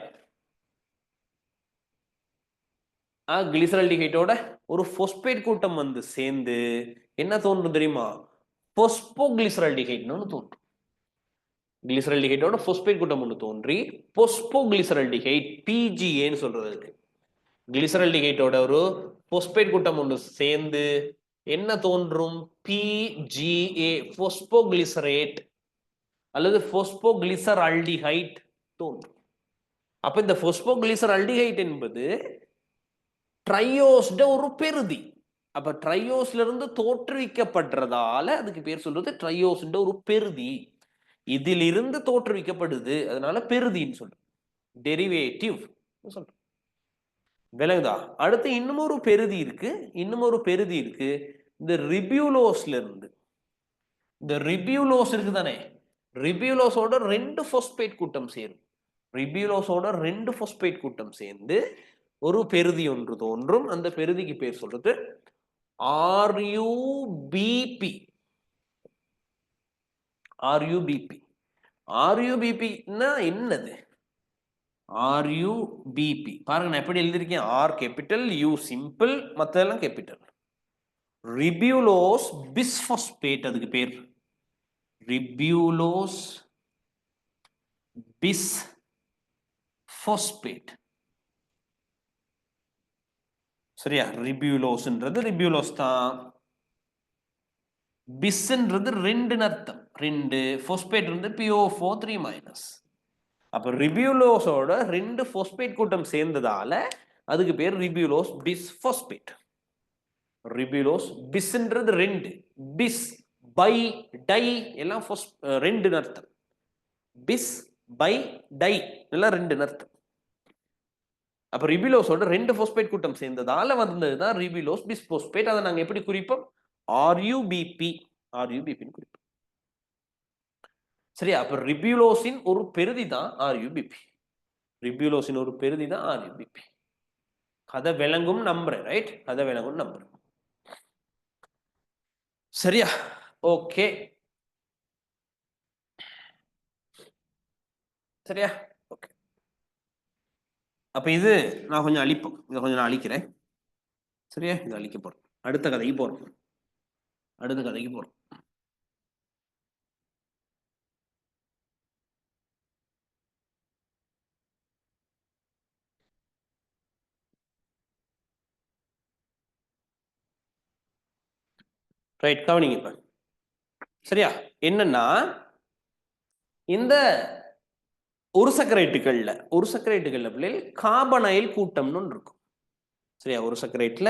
கிளிசரல்டிஹைட்டோட ஒரு போஸ்பேட் கூட்டம் வந்து சேர்ந்து என்ன தோன்றும் தெரியுமா? போஸ்போகிளிசரல்டிஹைட்னு தோன்றும். கிளிசரல்டிஹைட்டோட போஸ்பேட் கூட்டம் ஒன்று தோன்றி போஸ்போகிளிசரல்டிஹைட், பிஜிஏன்னு சொல்றது இருக்கு. கிளிசரல்டிஹைட்டோட ஒரு போஸ்பேட் கூட்டம் ஒன்று சேர்ந்து என்ன தோன்றும்? பிஜிஏ, போஸ்போகிளிசரேட் அல்லது போஸ்போகிளிசரல்டிஹைட் தோன்றும். அப்ப இந்த போஸ்போகிளிசரல்டிஹைட் என்பது ட்ரையோஸ்ட ஒரு பெருதி. அப்ப ட்ரையோஸ்ல இருந்து தோற்றுவிக்கப்படுறதால அதுக்கு பேர் சொல்றது ட்ரையோஸ்ட ஒரு பெருதி. இதிலிருந்து தோற்றுவிக்கப்படுது, அதனால பெருதின்னு சொல்றோம். டெரிவேட்டிவ் சொல்றோம். விளங்குதா? அடுத்து இன்னும் ஒரு பெருதி இருக்கு. இந்த ரிபியூலோஸ்ல இருந்து, இந்த ரிபியூலோஸ் இருக்குதானே, ரிபியூலோஸோட 2 பாஸ்பேட் கூட்டம் சேரும். ரிபியூலோஸோட 2 பாஸ்பேட் கூட்டம் சேர்ந்து ஒரு பெருதி ஒன்று தோன்றும். அந்த பெருதிக்கு பேர் சொல்றது ஆர்யூபிபி. ஆர்யூபிபி. ஆர்யூபிபின்னா என்னது? ஆர்யூபிபி பாருங்க, நான் எப்படி எழுதிருக்கேன். ஆர் கேபிட்டல், யூ சிம்பிள், மற்றெல்லாம் கேபிட்டல். ரிபியூலோஸ் பிஸ்பாஸ்பேட் அதுக்கு பேர். ரிபியூலோஸ் பிஸ்பாஸ்பேட். சரியா? ரிபியூலோஸ்ன்றது ரிபியூலோஸ் தான். பிஸ்ன்றது 2 அர்த்தம். 2 பாஸ்பேட் இருந்து PO4 3-. அப்ப ரிபியூலோஸோட 2 பாஸ்பேட் கூட்டம் சேர்ந்ததால அதுக்கு பேர் ரிபியூலோஸ் பிஸ்பாஸ்பேட். ரிபியூலோஸ் பிஸ்ன்றது 2, பிஸ் பை டை எல்லாம் 2 அர்த்தம். பிஸ் பை டை எல்லாம் 2 அர்த்தம். அப்ப ரிபியூலோஸோட 2 பாஸ்பேட் கூட்டம் சேர்ந்ததால வந்ததுதான் ரிபியூலோஸ் பிஸ்பாஸ்பேட். அதை நாங்க எப்படி குறிப்போம்? ஆர்யூபிபி. ஆர்யூபிபின்னு குறிப்போம். சரியா? அப்ப ரிபியூலோஸின் ஒரு பெருதி தான் ஆர்யூபிபி. ரிபியூலோஸின் ஒரு பெருதி தான் ஆர்யூபிபி. கதை விளங்கும் நம்புறேன். ரைட்? கதை விளங்கும் நம்புறேன். சரியா? ஓகே. சரியா? ஓகே. அப்ப இது நான் கொஞ்சம் அழிப்போம். இதை கொஞ்சம் நான் அழிக்கிறேன். சரியா? இதை அழிக்க போறோம். அடுத்த கதைக்கு போறோம். அடுத்த கதைக்கு போறோம். ரைட், கவனிங்க இப்ப. சரியா? என்னன்னா, இந்த ஒரு சக்கரைட்டுகள்ல பிள்ளைகள் கார்பனைல் கூட்டம்னு ஒன்று இருக்கும். சரியா? ஒரு சக்கரைட்ல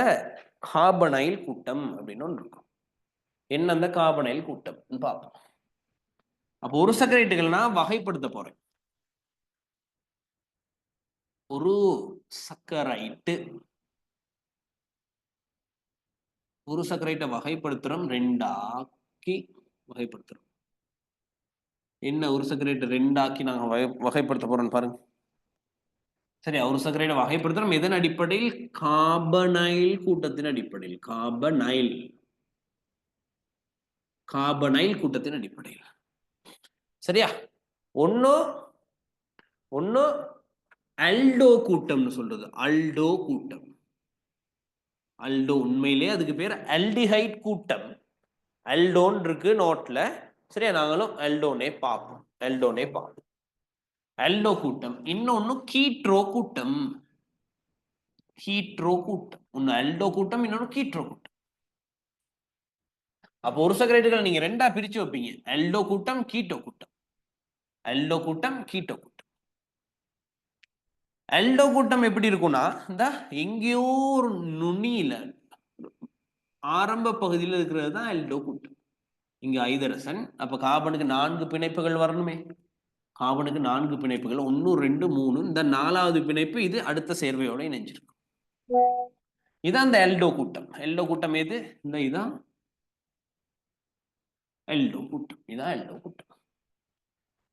கார்பனைல் கூட்டம் அப்படின்னு ஒன்று இருக்கும். என்ன அந்த கார்பனைல் கூட்டம் பார்ப்போம். அப்போ ஒரு சக்கரைட்டுகள்னா வகைப்படுத்த போறேன். ஒரு சக்கரைட்டு, ஒரு சக்கரைட்டை வகைப்படுத்துறோம், 2ஆக்கி வகைப்படுத்துறோம். என்ன ஒரு சக்கரைட்டை 2ஆக்கி நாங்க வகைப்படுத்த போறோம் பாருங்க. சரியா? ஒரு சக்கரைட்டை வகைப்படுத்துறோம் எதன் அடிப்படையில்? கார்பனைல் கூட்டத்தின் அடிப்படையில். கார்பனைல் கூட்டத்தின் அடிப்படையில். சரியா? ஒன்னு அல்டோ கூட்டம்னு சொல்றது. அல்டோ கூட்டம். அல்டோ உண்மையிலே அதுக்கு பேர் அல்டிஹைட் கூட்டம். அல்டோன் இருக்கு நோட்ல. சரியா? நாங்களும் அல்டோனே பார்ப்போம். அல்டோ கூட்டம். இன்னொன்னு கீட்ரோ கூட்டம். ஒன்னு அல்டோ கூட்டம், இன்னொன்னு கீட்ரோ கூட்டம். அப்போ ஒரு சக்கரைட்டுகள் நீங்க 2ஆ பிரிச்சு வைப்பீங்க. அல்டோ கூட்டம், கீட்டோ கூட்டம். அல்டோ கூட்டம் எப்படி இருக்கும்னா, இந்த எங்கேயோ ஒரு நுனியில ஆரம்ப பகுதியில் இருக்கிறது தான் அல்டோ கூட்டம். இங்க ஐதரசன். அப்ப கார்பனுக்கு 4 பிணைப்புகள் வரணுமே. கார்பனுக்கு 4 பிணைப்புகள், 1 2 3. இந்த 4வது பிணைப்பு இது அடுத்த சேர்வையோட இணைஞ்சிருக்கும். இதான் இந்த அல்டோ கூட்டம். அல்டோ கூட்டம் எது? இதான் அல்டோ கூட்டம்.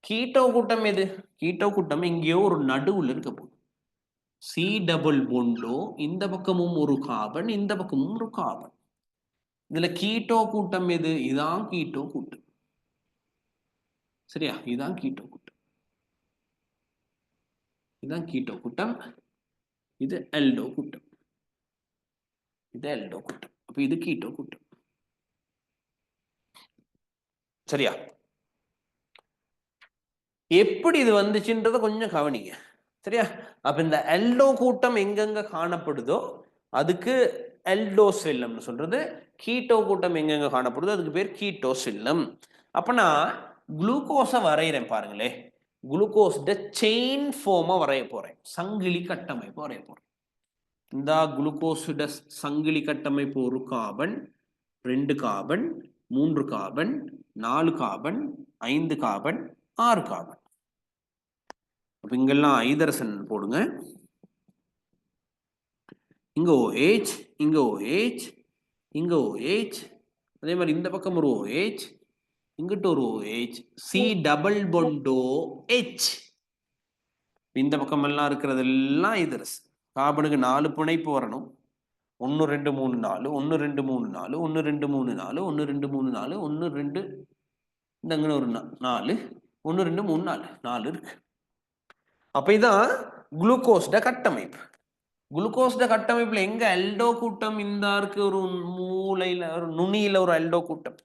கீட்டோ கூட்டம் எது? கீட்டோ கூட்டம் எங்கேயோ ஒரு நடுவுல இருக்க போகுது. C டபுள் பொண்டோ, இந்த பக்கமும் ஒரு கார்பன், இந்த பக்கமும் ஒரு கார்பன். இதுல கீட்டோ கூட்டம் எது? இதான் கீட்டோ கூட்டம். சரியா? இதான் கீட்டோ கூட்டம். இது அல்டோ கூட்டம். அப்ப இது கீட்டோ கூட்டம். சரியா? எப்படி இது வந்துச்சுன்றத கொஞ்சம் கவனிங்க. சரியா? அப்ப இந்த அல்டோ கூட்டம் எங்கெங்க காணப்படுதோ அதுக்கு அல்டோசில்லம் சொல்றது. கீட்டோ கூட்டம் எங்கெங்க காணப்படுதோ அதுக்கு பேர் கீட்டோசில்லம். அப்ப நான் குளுக்கோஸை வரைகிறேன் பாருங்களே. குளுக்கோஸ் செயின் ஃபார்மா வரைய போறேன். சங்கிலி கட்டமைப்பு வரைய போறேன். இந்த குளுக்கோஸோட சங்கிலி கட்டமைப்பு ஒரு carbon, 2 carbon, 3 carbon, 4 carbon, 5 carbon, 6 carbon. அப்ப இங்கெல்லாம் ஐதரசன் போடுங்க. இங்க OH, இங்க OH, இங்க OH. அதே மாதிரி இந்த பக்கம் ஒரு OH, இங்கிட்ட ஒரு OH, C டபுள் பொண்டோ H. இந்த பக்கம் எல்லாம் இருக்கிறது எல்லாம் ஐதரஸ். கார்பனுக்கு 4 பிணைப்பு வரணும். 1 2 3 4 1 2 3 4 1 2 3 4 1 2 3 4 1 2 இந்தங்க ஒரு 4 1 2 3 4 4 இருக்கு. அப்ப இதான் குளுக்கோஸ்ட கட்டமைப்பு. குளுக்கோஸ்ட கட்டமைப்புல எங்க அல்டோ கூட்டம் இந்த இருக்கு, ஒரு மூலையில ஒரு நுனியில ஒரு அல்டோ கூட்டம்.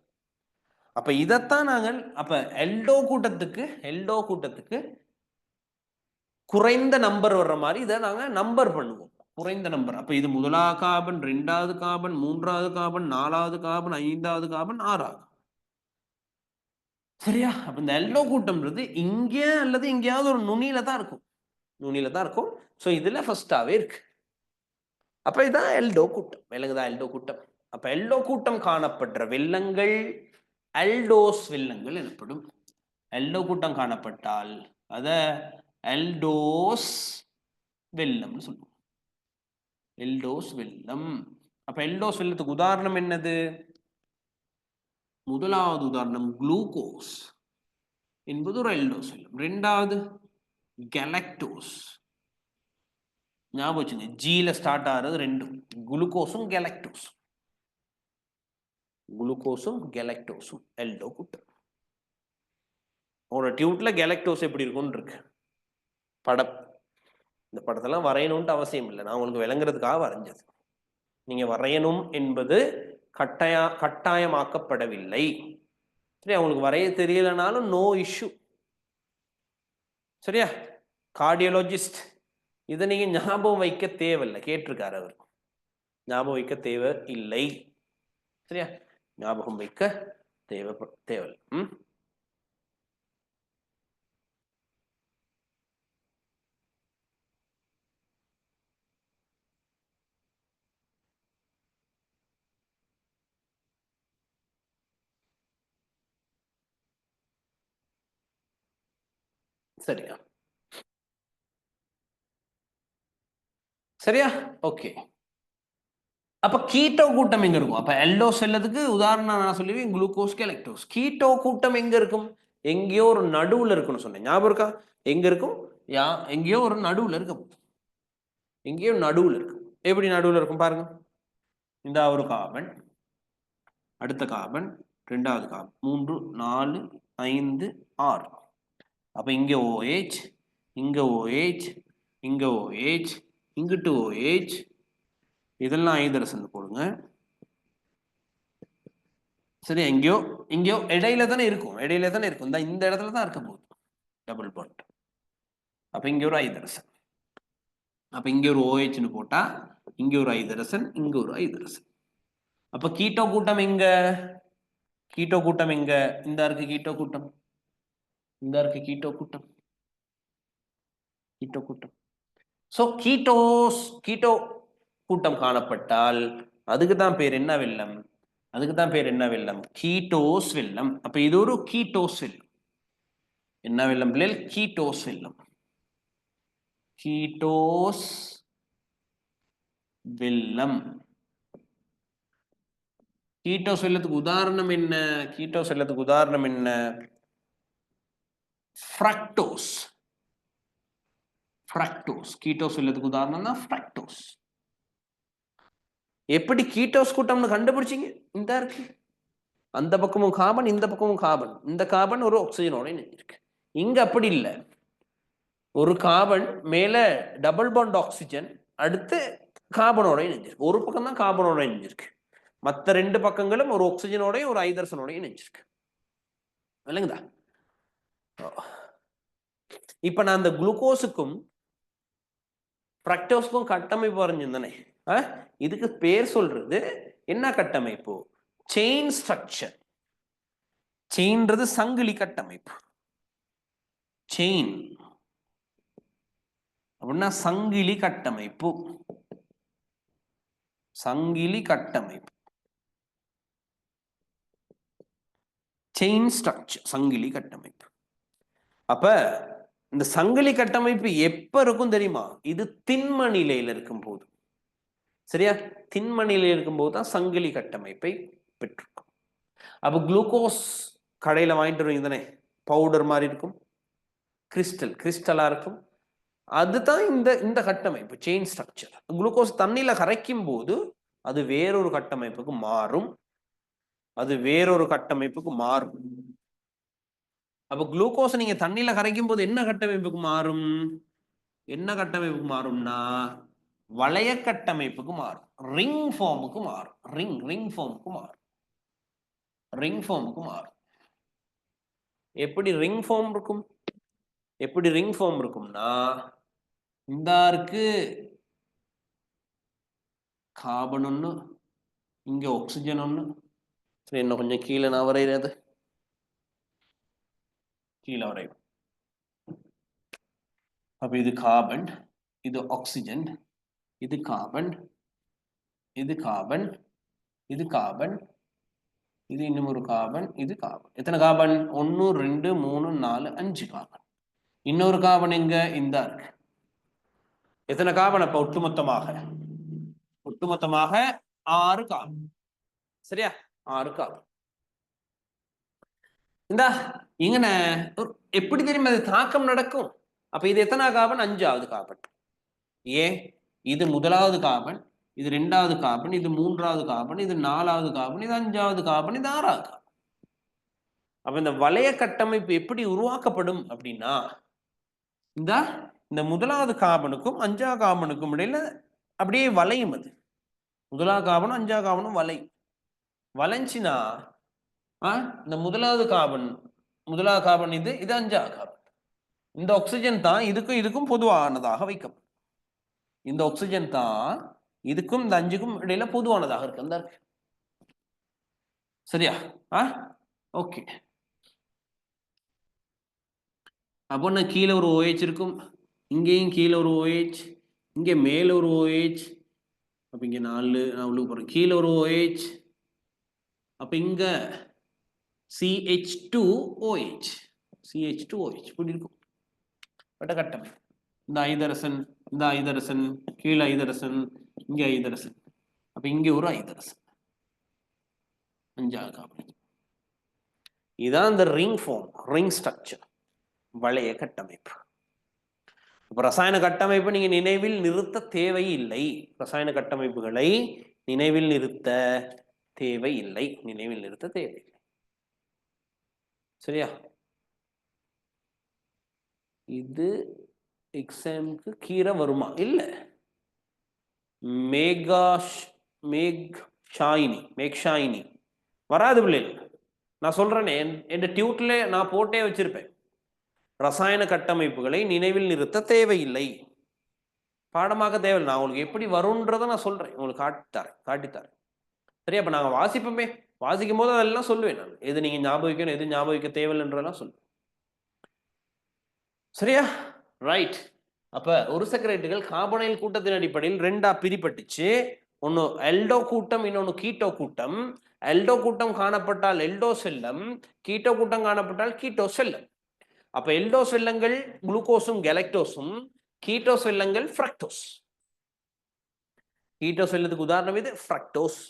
அப்ப இதைத்தான் நாங்கள் அப்ப எல்டோ கூட்டத்துக்கு குறைந்த நம்பர் வர்ற மாதிரி இதை நாங்க நம்பர் பண்ணுவோம். குறைந்த நம்பர். அப்ப இது முதலாவது கார்பன், 2வது கார்பன், 3வது கார்பன், 4வது கார்பன், 5வது கார்பன், 6வது. சரியா? அப்ப இந்த எல்டோ கூட்டம்ன்றது இங்க அல்லது எங்கேயாவது ஒரு நுனியில தான் இருக்கும். சோ இதுல ஃபர்ஸ்டாவே இருக்கு. அப்ப இதான் எல்டோ கூட்டம். விலங்குதான் எல்டோ கூட்டம். அப்ப எல்டோ கூட்டம் காணப்படுற வெள்ளங்கள் அல்டோஸ் வெள்ளங்கள் எனப்படும். எல்டோ கூட்டம் காணப்பட்டால் அத எல்டோஸ் வெள்ளம்னு சொல்லுவோம். எல்டோஸ் வெள்ளம். அப்ப எல்டோஸ் வெள்ளத்துக்கு உதாரணம் என்னது? முதலாவது உதாரணம் குளுக்கோஸ் என்பது ஒரு எல்டோஸ் வெள்ளம். 2வது கேலக்டோஸ். ஞாபகம் வச்சுங்க, ஜில ஸ்டார்ட் ஆகிறது 2, குளுக்கோஸும் கேலக்டோஸும் எல்டோ கூட்டம். ஒரு டியூட்ல கேலக்டோஸ் எப்படி இருக்கும்னு இருக்கு படம். இந்த படத்தெல்லாம் வரையணும்ட்டு அவசியம் இல்லை, நான் உங்களுக்கு விளங்குறதுக்காக வரைஞ்சது. நீங்க வரையணும் என்பது கட்டாயமாக்கப்படவில்லை. சரி, அவங்களுக்கு வரைய தெரியலனாலும் நோ இஷ்யூ. சரியா? கார்டியோலஜிஸ்ட் இதை நீங்க ஞாபகம் வைக்க தேவையில்லை, கேட்டிருக்காரு அவர். ஞாபகம் வைக்க தேவை இல்லை. சரியா? ஞாபகம் வைக்க தேவையில்லை. சரியா? ஓகே. அப்ப கீட்டோ கூட்டம் எங்க இருக்கும்? அப்ப எல்டோஸ் செல்லதுக்கு உதாரணம் நான் சொல்லுவேன் குளுக்கோஸ், கேலக்டோஸ். கீட்டோ கூட்டம் எங்க இருக்கும்? எங்கேயோ ஒரு நடுவுல இருக்குன்னு சொன்னேன், ஞாபகம் இருக்கா? எங்க இருக்கும்? எங்கேயோ ஒரு நடுவுல இருக்கும். எங்கேயோ நடுவுல இருக்கு. எப்படி நடுவுல இருக்கும் பாருங்க. இந்த ஒரு கார்பன், அடுத்த கார்பன், 2வது கார்பன், 3 4 5 6. அப்ப இங்க OH, இங்க OH, இங்க OH, இங்கிட்டு OH, இதெல்லாம் ஐதரசன் போடுங்க. சரி, எங்கேயோ இடையில தானே இருக்கும். இந்த இடத்துல தான் இருக்க போகுது டபுள் பாண்ட். அப்ப இங்க ஒரு ஐதரசன். அப்ப இங்க ஒரு OH போட்டா இங்க ஒரு ஐதரசன், இங்க ஒரு ஐதரசன். அப்ப கீட்டோ கூட்டம் எங்க? இந்த இருக்கு கீட்டோ கூட்டம். சோ கீட்டோ கூட்டம் காணப்பட்டால் அதுக்கு தான் பேர் என்ன வெள்ளம்? கீட்டோஸ் வெள்ளம். அப்ப இது ஒரு கீட்டோஸ் வெள்ளம். என்ன வெள்ளம் பிள்ளைகள்? கீட்டோஸ் வெள்ளம். கீட்டோஸ் வெள்ளத்துக்கு உதாரணம் என்ன? ஃப்ரக்டோஸ். கீட்டோஸ் வெள்ளத்துக்கு உதாரணம் தான் ஃப்ரக்டோஸ். எப்படி கீட்டோஸ் கூட்டம்னு கண்டுபிடிச்சீங்க? இந்த இருக்கு, அந்த பக்கமும் கார்பன், இந்த பக்கமும் கார்பன். இந்த கார்பன் ஒரு ஆக்சிஜனோட இணைஞ்சிருக்கு. இங்க அப்படி இல்லை, ஒரு கார்பன் மேல டபுள் பாண்ட் ஆக்சிஜன், அடுத்து கார்பனோட இணைஞ்சிருக்கு. ஒரு பக்கம் தான் கார்பனோட இணைஞ்சிருக்கு, மற்ற 2 பக்கங்களும் ஒரு ஆக்சிஜனோடையும் ஒரு ஐதரசனோடையும் இணைஞ்சிருக்கு. இல்லைங்களா? இப்ப நான் அந்த குளுக்கோஸுக்கும் ஃப்ரக்டோஸுக்கும் கட்டமைப்பு வரைஞ்சிருந்தேனே, இதுக்கு பேர் சொல்றது என்ன கட்டமைப்பு? Chain structure. செயின்றது சங்கிலி கட்டமைப்பு. செயின் அப்படின்னா சங்கிலி கட்டமைப்பு. செயின் ஸ்ட்ரக்சர், சங்கிலி கட்டமைப்பு. அப்ப இந்த சங்கிலி கட்டமைப்பு எப்ப இருக்கும் தெரியுமா? இது திண்ம நிலையில இருக்கும் போது. சரியா? திண்ம நிலையில் இருக்கும்போது தான் சங்கிலி கட்டமைப்பை பெற்றிருக்கும். அப்ப குளுக்கோஸ் கடையில் வாங்கிட்டு வருவீங்க தானே, பவுடர் மாதிரி இருக்கும், கிறிஸ்டலா இருக்கும். அதுதான் இந்த கட்டமைப்பு, செயின் ஸ்ட்ரக்சர். குளுக்கோஸ் தண்ணியில கரைக்கும் போது அது வேறொரு கட்டமைப்புக்கு மாறும். அப்ப குளுக்கோஸ் நீங்க தண்ணியில கரைக்கும் போது என்ன கட்டமைப்புக்கு மாறும்? மாறும்னா வளைய கட்டமைப்புக்கு மாறும், ரிங் ஃபார்முக்கு மாறும். எப்படி ரிங் ஃபார்ம் இருக்கும்னா, இந்த இருக்கு கார்பன் ஒன்று, இங்க ஆக்சிஜன் ஒன்று. சரி, இன்னும் கொஞ்சம் கீழே நான் வரைகிறது, கீழே வரையும். அப்ப இது கார்பன், இது ஆக்சிஜன், இது கார்பன், இது கார்பன், இது கார்பன், இது இன்னும் ஒரு கார்பன், இது கார்பன். எத்தனை கார்பன்? 1 2 3 4 5 கார்பன். இன்னொரு கார்பன் எங்க? இந்த இருக்கு. எத்தனை கார்பன்? அப்ப ஒட்டுமொத்தமாக 6 கார்பன். சரியா? 6 கார்பன். இந்த இங்கன எப்படி தெரியும் அது தாக்கம் நடக்கும்? அப்ப இது எத்தனை கார்பன்? 5வது கார்பன். ஏன்? இது முதலாவது கார்பன், இது 2வது கார்பன், இது 3வது கார்பன், இது 4வது கார்பன், இது 5வது கார்பன், இது 6வது கார்பன். அப்ப இந்த வளைய கட்டமைப்பு எப்படி உருவாக்கப்படும் அப்படின்னா, இந்த முதலாவது கார்பனுக்கும் 5வது கார்பனுக்கும் இடையில அப்படியே வளையும். அது முதலாவது கார்பனும் 5வது கார்பனும் வளைஞ்சினா இந்த முதலாவது கார்பன் இது 5வது கார்பன். இந்த ஆக்சிஜன் தான் இதுக்கும் பொதுவானதாக வைக்கப்படும். இந்த ஆக்சிஜன் தான் இதுக்கும் இந்த 5க்கும் இடையில பொதுவானதாக இருக்கு. அந்த சரியா? ஓகே. அப்போ நான் கீழே ஒரு OH இருக்கும், இங்கேயும் கீழே ஒரு OH, இங்கே மேலே ஒரு OH. அப்போ இங்கே 4 நான் உள்ளுக்கு போகிறேன். கீழே ஒரு OH, அப்போ இங்க CH2OH இப்படி இருக்கும் வட்ட கட்டம். இந்த ஐதரசன், இந்த ஐதரசன், கீழே ஐதரசன், இங்கே ஐதரசன். அப்போ இங்கே ஒரு ஐதரசன், 5வது கார்பன். இதுதான் இந்த ரிங் ஸ்ட்ரக்சர், வளைய கட்டமைப்பு. இப்ப ரசாயன கட்டமைப்பு நீங்க நினைவில் நிறுத்த தேவையில்லை. ரசாயன கட்டமைப்புகளை நினைவில் நிறுத்த தேவையில்லை. சரியா? இது எக்ஸாமுக்கு கீரை வருமா? இல்ல. மேக்ஷாயினி வராது பிள்ளைகள். நான் சொல்றேனே, என் டியூட்ல நான் போட்டே வச்சிருப்பேன், ரசாயன கட்டமைப்புகளை நினைவில் நிறுத்த தேவையில்லை, பாடமாக தேவையில்லை. நான் உங்களுக்கு எப்படி வரும்ன்றதை நான் சொல்றேன், உங்களுக்கு காட்டித்தாரேன். சரியா? அப்ப நாங்க வாசிக்கும் போது அதெல்லாம் சொல்லுவேன். நான் எது நீங்க ஞாபகிக்கணும், எது ஞாபகிக்க தேவையில்லைன்றதெல்லாம் சொல்லுவேன். சரியா? ரைட். அப்ப ஒரு சக்கரைட்டுகள் கார்பனைல் கூட்டத்தின் அடிப்படையில் 2ஆ பிரிப்பட்டுச்சு. ஒன்னு எல்டோ கூட்டம், இன்னொன்னு கீட்டோ கூட்டம். எல்டோ கூட்டம் காணப்பட்டால் எல்டோ செல்லம், கீட்டோ கூட்டம் காணப்பட்டால் கீட்டோ செல்லம். அப்ப எல்டோ செல்லங்கள் குளுக்கோஸும் கெலக்டோஸும், கீட்டோ செல்லங்கள் ஃப்ரக்டோஸ். கீட்டோ செல்லத்துக்கு உதாரணம் இது ஃப்ரக்டோஸ்.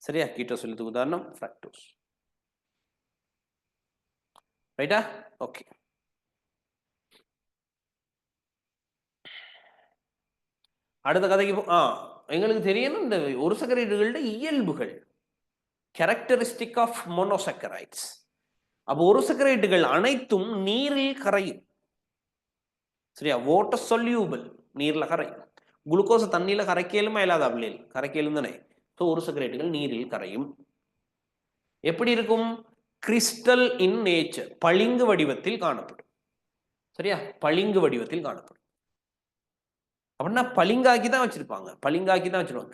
சரியா? கீட்டோ செல்லத்துக்கு உதாரணம் ஃப்ரக்டோஸ். ரைட்டா? ஓகே. அடுத்த கதைக்கு எங்களுக்கு தெரியணும் இந்த ஒரு சக்கரைட்டுகளோட இயல்புகள், கேரக்டரிஸ்டிக் ஆஃப் மோனோசக்கரைட்ஸ். அப்போ ஒரு சக்கரைட்டுகள் அனைத்தும் நீரில் கரையும். சரியா? வாட்டர் சொல்யூபிள், நீர்ல கரையும். குளுக்கோஸ் தண்ணியில கரைக்கலுமா இல்லாத பிள்ளைகள்? கரைக்கலும் தானே. ஸோ ஒரு சக்கரைட்டுகள் நீரில் கரையும். எப்படி இருக்கும்? கிறிஸ்டல் இன் நேச்சர், பளிங்கு வடிவத்தில் காணப்படும். சரியா? பளிங்கு வடிவத்தில் காணப்படும். அப்படின்னா பளிங்காக்கி தான் வச்சிருப்பாங்க,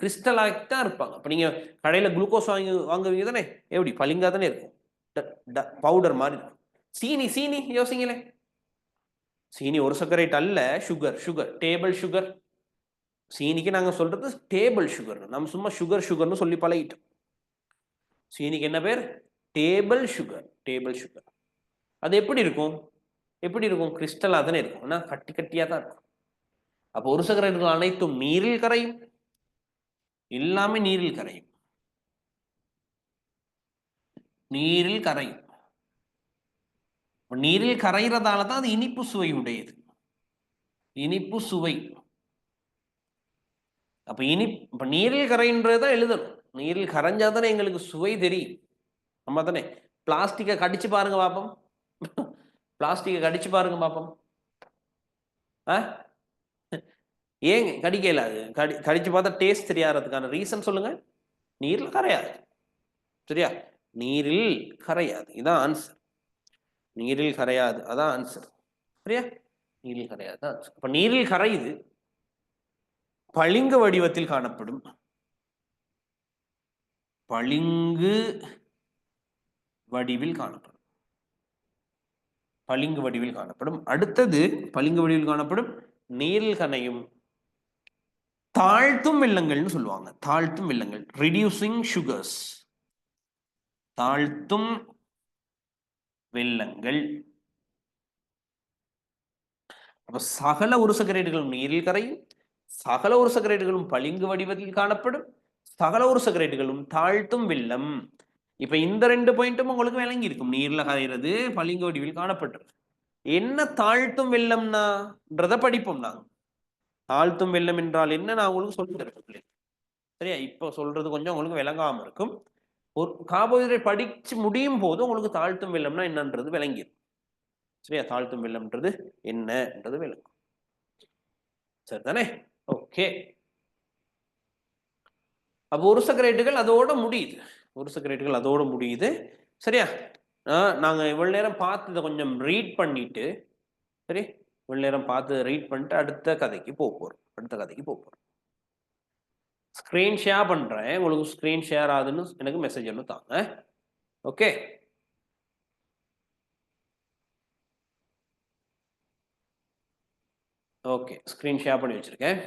கிறிஸ்டல் ஆக்கி தான் இருப்பாங்க. அப்ப நீங்க கடையில குளுக்கோஸ் வாங்குவீங்க தானே, எப்படி பளிங்கா தானே இருக்கும், பவுடர் மாதிரி இருக்கும். சீனி யோசிங்களே, சீனி ஒரு சக்கரைட் அல்ல, சுகர், டேபிள் சுகர். சீனிக்கு நாங்க சொல்றது டேபிள் சுகர், நம்ம சும்மா சுகர்னு சொல்லி பழகிட்டோம். சீனிக்கு என்ன பேர்? Table sugar. அது எப்படி இருக்கும்? கிறிஸ்டலா தானே இருக்கும், ஆனா கட்டியா தான் இருக்கும். அப்போ ஒரு சக்கரைட்டுகள் அனைத்தும் நீரில் கரையும், எல்லாமே நீரில் கரையும். நீரில் கரையும். நீரில் கரைகிறதால தான் அது இனிப்பு சுவை உடையது. இனிப்பு சுவை. அப்ப இப்ப நீரில் கரைன்றதான் எழுதணும். நீரில் கரைஞ்சாதானே எங்களுக்கு சுவை தெரியும். ஆமா தானே? பிளாஸ்டிக்கை கடிச்சு பாருங்க பாப்போம். பிளாஸ்டிக்கை கடிச்சு பாருங்க பாப்போம். ஏங்க கடிக்கல? அது கடிச்சு பார்த்தா டேஸ்ட் தெரியாததுக்கான ரீசன் சொல்லுங்க. நீரில் கரையாது. சரியா? நீரில் கரையாது. இதான் ஆன்சர். நீரில் கரையாது. அதான் ஆன்சர். சரியா? நீரில் கரையாது தான் ஆன்சர். அப்ப நீரில் கரையுது. பளிங்கு வடிவத்தில் காணப்படும். பளிங்கு வடிவில் காணப்படும். பளிங்கு வடிவில் காணப்படும். அடுத்தது பளிங்கு வடிவில் காணப்படும் நீரில் கனையும் தாழ்த்தும் வெள்ளங்கள்னு சொல்லுவாங்க. தாழ்த்தும் வெள்ளங்கள், ரிடியூசிங் சுகர்ஸ். தாழ்த்தும் வெள்ளங்கள். அப்ப சகல உருசக்கரேடுகளும் நீரில் கரையும், சகல உருசக்கரேடுகளும் பளிங்கு வடிவத்தில் காணப்படும், சகல உருசக்கரேடுகளும் தாழ்த்தும் வெள்ளம். இப்ப இந்த 2 பாயிண்ட்டும் உங்களுக்கு விளங்கி இருக்கும். நீர்ல கரைகிறது, பளிங்கு வடிவில் காணப்பட்டது. என்ன தாழ்த்தும் வெள்ளம்னான்றத படிப்போம் நாங்க. தாழ்த்தும் வெள்ளம் என்றால் என்ன நான் உங்களுக்கு சொல்லி தரேன். சரியா? இப்போ சொல்றது கொஞ்சம் உங்களுக்கு விளங்காம இருக்கும். ஒரு கார்போஹைட்ரேட் படிச்சு முடியும் போது உங்களுக்கு தாழ்த்தும் வெள்ளம்னா என்னன்றது விளங்கிடும். சரியா? தாழ்த்தும் வெள்ளம்ன்றது என்னன்றது விளங்கும். சரிதானே? ஓகே. அப்போ உருசக்கரேட்டுகள் அதோட முடியுது. உருசக்கரேட்டுகள் அதோட முடியுது. சரியா? நாங்க இவ்வளவு நேரம் பார்த்து கொஞ்சம் ரீட் பண்ணிட்டு, சரி, இவ்வளவு நேரம் பார்த்து ரீட் பண்ணிட்டு அடுத்த கதைக்கு போறோம். அடுத்த கதைக்கு போறோம். ஸ்கிரீன் ஷேர் பண்றேன். உங்களுக்கு ஸ்கிரீன் ஷேர் ஆகுதுன்னு எனக்கு மெசேஜ் ஒன்று தாங்க. ஓகே. ஓகே, ஸ்கிரீன் ஷேர் பண்ணி வச்சிருக்கேன்.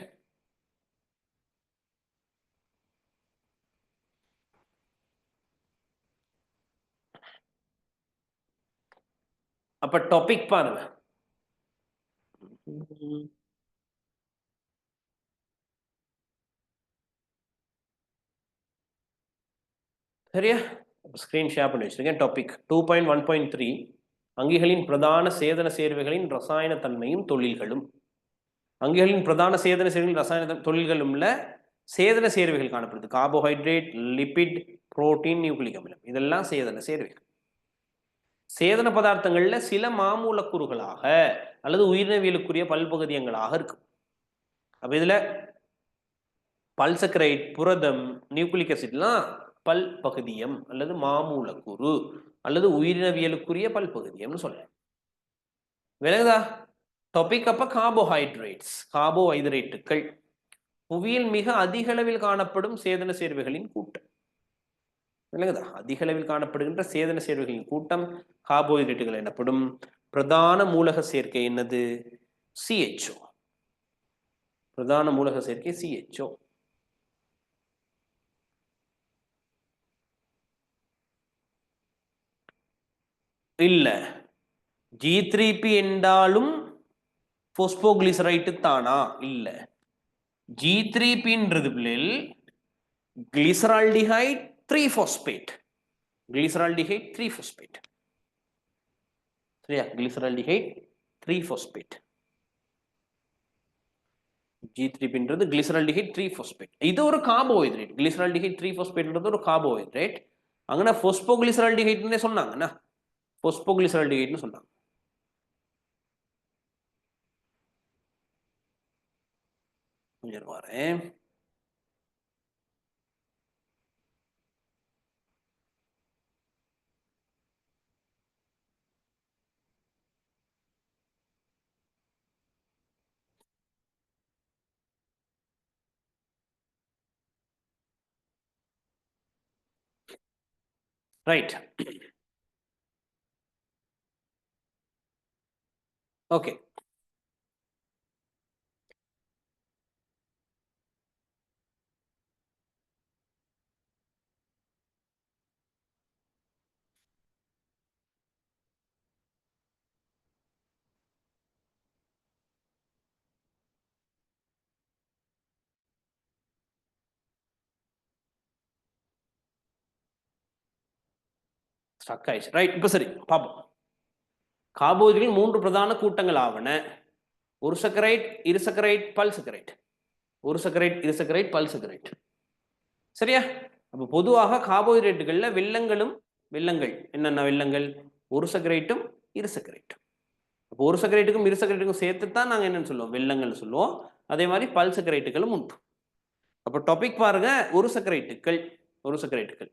அப்ப டாபிக் பாருங்க. சரியா? ஸ்கிரீன் ஷேர் பண்ணி வச்சிருக்கேன். டாபிக் 2.1.3 அங்கிகளின் பிரதான சேதன சேர்வைகளின் ரசாயன தன்மையும் தொழில்களும். அங்கிகளின் பிரதான சேதன சேர்வைகளின் ரசாயன தொழில்களும்ல சேதன சேர்வைகள் காணப்படுது. கார்போஹைட்ரேட், லிபிட், புரோட்டீன், நியூக்ளிக் அமிலம், இதெல்லாம் சேதன சேர்வைகள். சேதன பதார்த்தங்கள்ல சில மாமூலக்கூறுகளாக அல்லது உயிரினவியலுக்குரிய பல்பகுதியங்களாக இருக்கும். அப்ப இதுல பல்சக்கரைட், புரதம், நியூக்ளிக் அசிட்லாம் பல்பகுதியம் அல்லது மாமூலக்கூறு அல்லது உயிரினவியலுக்குரிய பல்பகுதியம்னு சொல்றேன். விளங்குதா? டாபிக் அப்ப கார்போஹைட்ரேட்ஸ், கார்போஹைட்ரேட்டுகள் புவியில் மிக அதிக அளவில் காணப்படும் சேதன சேர்வைகளின் கூட்டம். விளங்குதா? அதிக அளவில் காணப்படுகின்ற சேதன சேர்வைகளின் கூட்டம் கார்போஹைட்ரேட்டுகள் எனப்படும். பிரதான மூலக சேர்க்கை என்னது? CHO. பிரதான மூலக சேர்க்கை CHO. இல்ல, G3P என்றாலும் போஸ்போகிளிசரைட்டு தானா? இல்ல. G3Pன்றது கிளிசரால்டிஹைட் 3-phosphate. Glyceraldehyde 3-phosphate. சரியா? Glyceraldehyde 3-phosphate. G3Pன்றது கிளிசரால்டிஹைட் 3-phosphate. இது ஒரு கார்போஹைட்ரேட். கிளிசரால்டிஹைட் 3-phosphateன்றது ஒரு கார்போஹைட்ரேட். அங்கன போஸ்போகிளிசரால்டிஹைட்னே சொன்னாங்கண்ணா. போஸ்போகிளிசரால்டிஹைட்னு சொன்னாங்க. கொஞ்சம் வரேன். ரைட். ஓகே. ஸ்டக் ஆயிடுச்சு. ரைட், இப்போ சரி பார்ப்போம். கார்போஹைட்ரேட்டுகள் 3 பிரதான கூட்டங்கள் ஆவன. ஒரு சக்கரைட், இரு சக்கரைட், பல் சக்கரைட். ஒரு சக்கரைட், இரு சக்கரைட், பல் சக்கரைட். சரியா? அப்போ பொதுவாக கார்போஹைட்ரேட்டுகள்ல வெல்லங்கள் என்னென்ன வெல்லங்கள்? ஒரு சக்கரைட்டும் இரு சக்கரைட்டும். அப்போ ஒரு சக்கரைட்டுக்கும் இரு சக்கரைட்டுக்கும் சேர்த்து தான் நாங்கள் என்னன்னு சொல்லுவோம்? வெல்லங்கள் சொல்லுவோம். அதே மாதிரி பல் சக்கரைட்டுகளும் உண்டு. அப்போ டாபிக் பாருங்க, ஒரு சக்கரைட்டுகள்.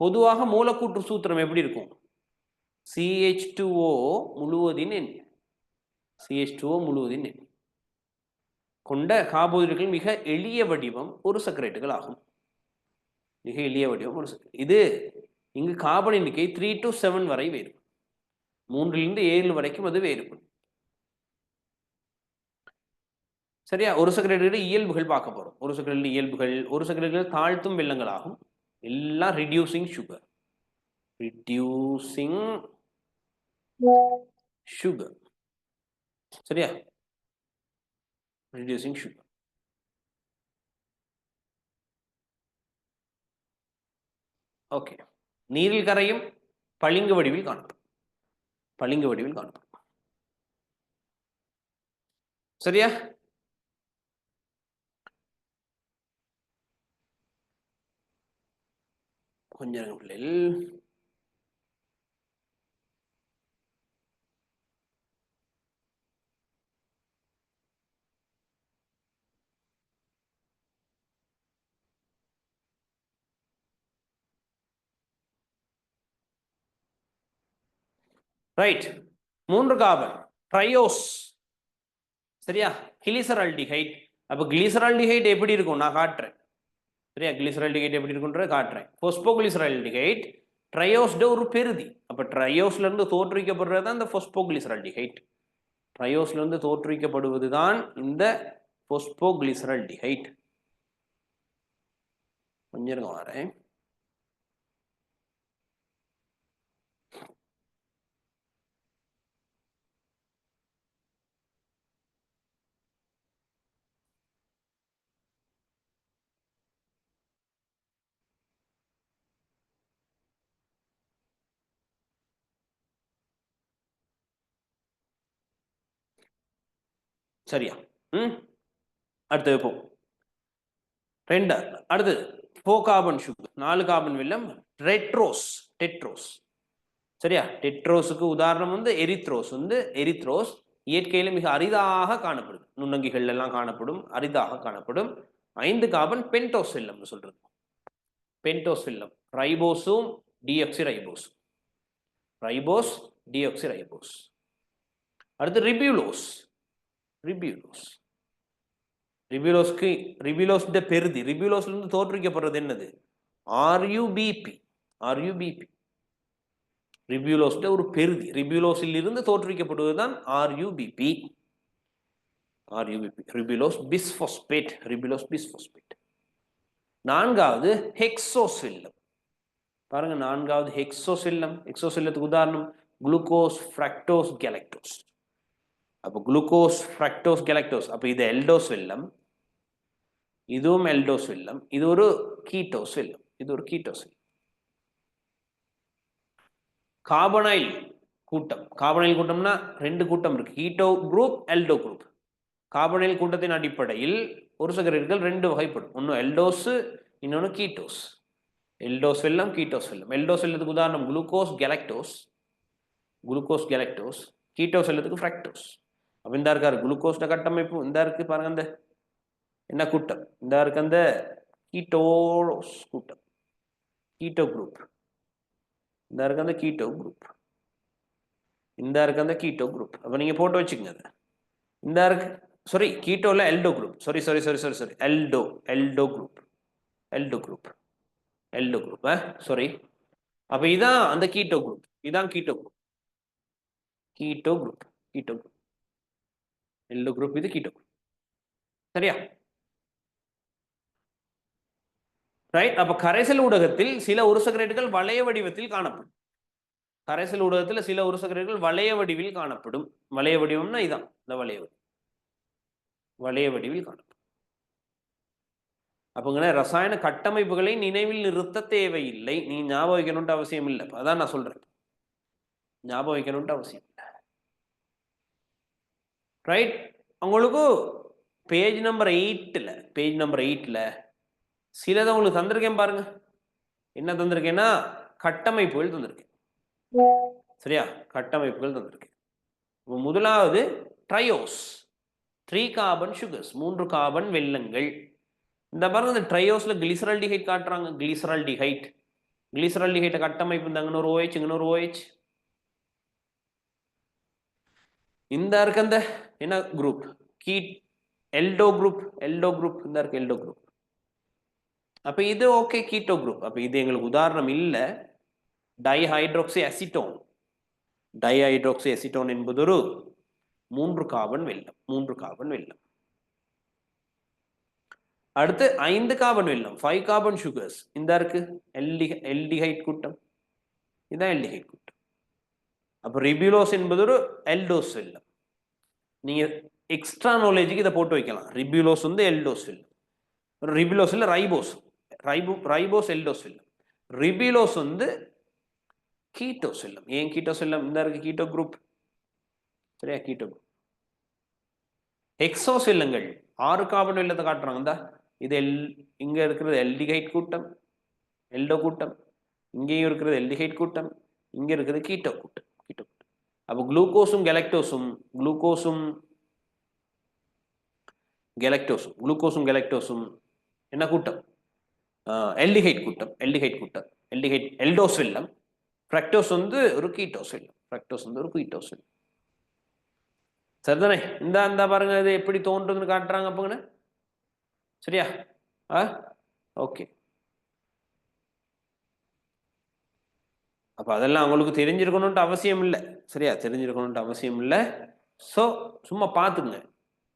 பொதுவாக மூலக்கூற்று சூத்திரம் எப்படி இருக்கும்? CH2O முழுவதின் எண். CH2O முழுவதின் எண் கொண்ட கார்போஹைட்ரேட்டுகள் மிக எளிய வடிவம் ஒரு சக்கரைட்டுகள் ஆகும். மிக எளிய வடிவம் ஒரு சக்கரை. இது இங்கு கார்பன் எண்ணிக்கை 3 to 7 வரை வேறுபடும். 3 to 7 வரைக்கும் அது வேறுபடும். சரியா? ஒரு சக்கரைட்டுகளின் இயல்புகள் பார்க்க போறோம். ஒரு சக்கரைட்டுகளின் இயல்புகள், ஒரு சக்கரைட்டுகள் தாழ்த்தும் வெல்லங்கள் ஆகும். எல்லாம் reducing sugar. சரியா? reducing sugar. ஓகே. நீரில் கரையும் பளிங்கு வடிவில் காணப்படும். சரியா? கொஞ்சம் ரைட். 3 carbon triose. சரியா? கிளிசரால்டிஹைட். அப்போ கிளிசரால்டிஹைட் எப்படி இருக்கும் நான் காட்டுறேன். சரியா? கிளிசரால்டிஹைட் எப்படி இருக்கும்ன்ற காட்டுறேன். பாஸ்போகிளிசரால்டிஹைட் ட்ரையோஸ்ட ஒரு பெருதி. அப்போ ட்ரையோஸ்ல இருந்து தோற்றுவிக்கப்படுறது தான் இந்த பாஸ்போகிளிசரால்டிஹைட். ட்ரையோஸ்ல இருந்து தோற்றுவிக்கப்படுவது தான் இந்த பாஸ்போகிளிசரால்டிஹைட். கொஞ்சம் வரேன். சரியா? அடுத்து வைப்போம். அடுத்து 4 கார்பன் சுகர், 4 கார்பன் வெல்லம் டெட்ரோஸ். சரியா? டெட்ரோஸுக்கு உதாரணம் வந்து எரித்ரோஸ் இயற்கையில மிக அரிதாக காணப்படும். நுண்ணங்கிகள் எல்லாம் காணப்படும், அரிதாக காணப்படும். 5 கார்பன் பென்டோஸ் வெல்லம் சொல்றது. பென்டோஸ் வெல்லம் ரைபோஸும் டிஆக்சிரைபோஸ். அடுத்து ரிபியூலோஸ் பெருதி. ரிபியூலோஸ்ல இருந்து தோற்றுவிக்கப்படுறது என்னது? RUBP. ரிபியூலோஸ் ஒரு பெருதி. ரிபியூலோஸில் இருந்து தோற்றுவிக்கப்படுவதுதான் RUBP. ரிபியூலோஸ் பிஸ்பாஸ்பேட். நான்காவது ஹெக்ஸோஸ் வெல்லம். பாருங்க, நான்காவது ஹெக்ஸோஸ் வெல்லத்துக்கு உதாரணம் குளுக்கோஸ், ஃப்ரக்டோஸ், கேலக்டோஸ். அப்போ குளுக்கோஸ், ஃப்ரக்டோஸ், கேலக்டோஸ். அப்போ இது எல்டோஸ் வெல்லம், இதுவும் எல்டோஸ் வெல்லம். இது ஒரு கீட்டோஸ் வெல்லம். கார்பனைல் கூட்டம்னா 2 கூட்டம் இருக்கு. Keto group, aldo group. Carbonyl கூட்டத்தின் அடிப்படையில் ஒரு சக்கரைட்டுகள் 2 வகைப்படும். ஒன்று எல்டோஸ், இன்னொன்று கீட்டோஸ். எல்டோஸ் வெல்லம், கீட்டோஸ் வெல்லம். எல்டோஸ் வெல்லத்துக்கு உதாரணம் குளுக்கோஸ், கேலக்டோஸ். கீட்டோஸ் வெல்லத்துக்கு ஃப்ரக்டோஸ். அப்போ இந்த இருக்காரு குளுக்கோஸ் கட்டமைப்பு. இந்த இருக்கு பாருங்க, அந்த என்ன கூட்டம்? இந்த இருக்கு அந்த கீட்டோஸ் கூட்டம், கீட்டோ குரூப். இந்த இருக்கு அந்த கீட்டோ குரூப். அப்போ நீங்க போட்டு வச்சுக்கோங்க. இந்த இருக்கு சாரி கீட்டோல aldo group. Sorry aldo group. Sorry. அப்போ இதான் அந்த கீட்டோ குரூப். எல்டோ குரூப், இது கீட்டோ குரூப். சரியா? ரைட். அப்ப கரைசல் ஊடகத்தில் சில உருசக்கரைட்டுகள் வளைய வடிவத்தில் காணப்படும். வளைய வடிவம்னா இதான், இந்த வளைய வடிவில் காணப்படும். வளைய வடிவில் காணப்படும். அப்போங்க ரசாயன கட்டமைப்புகளை நினைவில் நிறுத்த தேவையில்லை. நீ ஞாபகம் வைக்கணும்ட்டு அவசியம் இல்லை. அதான் நான் சொல்றேன், ஞாபகம் வைக்கணும்ட்டு அவசியம் இல்லை. ரைட்? உங்களுக்கு பேஜ் நம்பர் 8ல சிலதை உங்களுக்கு தந்திருக்கேன் பாருங்க. என்ன தந்திருக்கேன்னா கட்டமைப்புகள் தந்திருக்கேன். சரியா? கட்டமைப்புகள் தந்திருக்கேன். முதலாவது ட்ரையோஸ், 3 கார்பன் சுகர்ஸ், 3 கார்பன் வெல்லங்கள். இந்த பாருங்க, இந்த ட்ரையோஸ்ல கிளிசரால்டிஹைட் காட்டுறாங்க. கிளிசரால்டிஹைட் கட்டமைப்பு இந்தாங்க ஒரு OH, இங்க ஒரு OH. இந்த இருக்கு அந்த என்ன குரூப், எல்டோ குரூப் இந்த இருக்கு எல்டோ குரூப். அப்ப இது ஓகே, கீட்டோ குரூப். அப்ப இது எங்களுக்கு உதாரணம் இல்ல. டைஹைட்ராக்சி அசிட்டோன் என்பது ஒரு 3 கார்பன் வெல்லம். அடுத்து 5 கார்பன் வெல்லம், 5 கார்பன் சுகர்ஸ். இந்த இருக்கு எல்டிஹைட் கூட்டம், இதான் எல்டிஹைட் கூட்டம். அப்ப ரிபியூலோஸ் என்பது ஒரு எல்டோஸ் வெல்லம். நீங்க எக்ஸ்ட்ரா நாலேஜுக்கு இதை போட்டு வைக்கலாம். ரிபியூலோஸ் வந்து எல்டோஸ் வெல்லம். ரிபியூலோஸ் இல்ல ரைபோஸ் எல்டோஸ் வெல்லம். ரிபியூலோஸ் வந்து கீட்டோஸ் வெல்லம். ஏன் கீட்டோஸ் வெல்லம்? இந்த இருக்கு கீட்டோ குரூப். சரியா? Keto group. எக்ஸோஸ் வெல்லங்கள் 6 கார்பன் வெல்லத்தை காட்டுறாங்க. இந்த இது இங்க இருக்கிறது எல்டிஹைட் கூட்டம், எல்டோ கூட்டம். இங்கேயும் இருக்கிறது எல்டிஹைட் கூட்டம், இங்க இருக்குது கீட்டோ கூட்டம். அப்போ குளுக்கோஸும் கெலக்டோஸும் என்ன கூட்டம்? எல்டிஹைட் கூட்டம். எல்டோஸ் வெல்லம். ஃப்ரக்டோஸ் வந்து ஒரு கீட்டோஸ் வெல்லம். சரிதானே? இந்த பாருங்க, இது எப்படி தோன்றுதுன்னு காட்டுறாங்க. அப்போங்கண்ணே சரியா? ஓகே. அப்ப அதெல்லாம் உங்களுக்கு தெரிஞ்சிருக்கணும்ட்டு அவசியம் இல்லை. சரியா? தெரிஞ்சிருக்கணும்ட்டு அவசியம் இல்லை. ஸோ சும்மா பார்த்துங்க,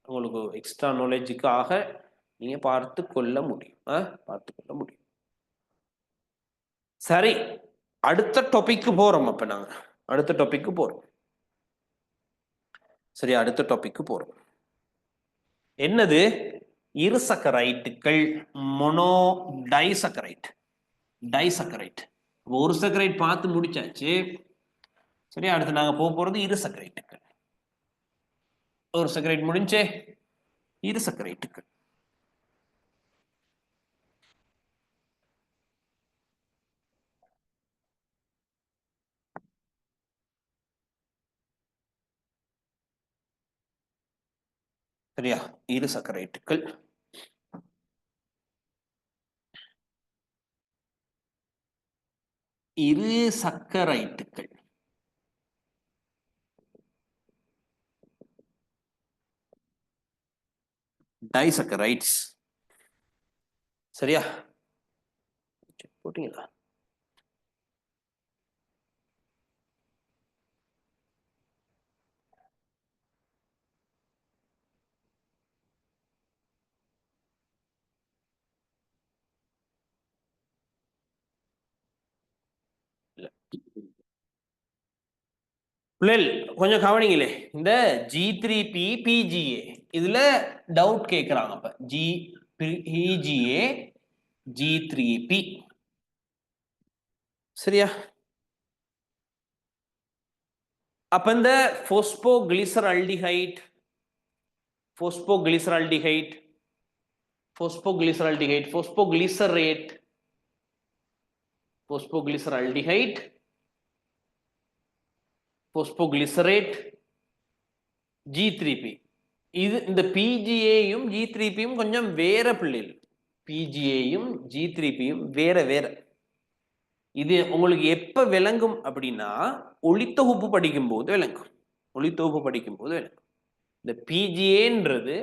உங்களுக்கு எக்ஸ்ட்ரா நாலேஜுக்காக நீங்க பார்த்து கொள்ள முடியும். சரி, அடுத்த டாபிக் போறோம். அப்ப நாங்க அடுத்த டாபிக் போறோம். சரி, அடுத்த டாபிக் போறோம். என்னது? இருசக்கரைட்டுகள், மொனோ டைசக்கரைட். ஒரு சக்கரைட் பார்த்து முடிச்சாச்சு. சரி, அடுத்து நாங்க போறது இருசக்கரைட்டுகள். ஒரு சக்கரைட் முடிஞ்சே, இருசக்கரைட்டுகள். சரியா? இருசக்கரைட்டுகள். டைசக்கரைட்ஸ். சரியா? போட்டீங்களா? கொஞ்சம் கவனிங்களே. இந்த G3P PGA இதுல டவுட் கேட்கிறாங்க. அப்ப PGA G3P. சரியா? அப்ப இந்த போஸ்போகிளிசரால்டிஹைட் G3P. இது இந்த PGAயும் G3Pயும் கொஞ்சம் வேற பிள்ளைகள். PGAயும் G3Pயும் வேற. இது உங்களுக்கு எப்ப விளங்கும் அப்படின்னா ஒளித்தொகுப்பு படிக்கும் போது விளங்கும். இந்த PGAன்றது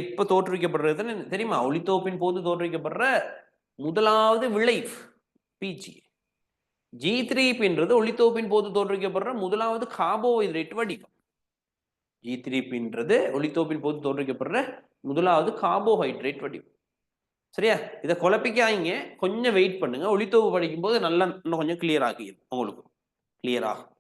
எப்ப தோற்றுவிக்கப்படுறது தெரியுமா? ஒளித்தொகுப்பின் போது தோற்றுவிக்கப்படுற முதலாவது விளைவு PGA. G3Pன்றது ஒளித்தொகுப்பின் போது தோற்றுவிக்கப்படுற முதலாவது கார்போஹைட்ரேட் வடிவம். G3Pன்றது ஒளித்தொகுப்பின் போது தோற்றுவிக்கப்படுற முதலாவது கார்போஹைட்ரேட் வடிவம். சரியா? இதை குழப்பிக்காதீங்க, கொஞ்சம் வெயிட் பண்ணுங்க. ஒளித்தொகுப்பு படிக்கும் போது நல்லா இன்னும் கொஞ்சம் கிளியர் ஆகிடும். உங்களுக்கு கிளியர் ஆகும்.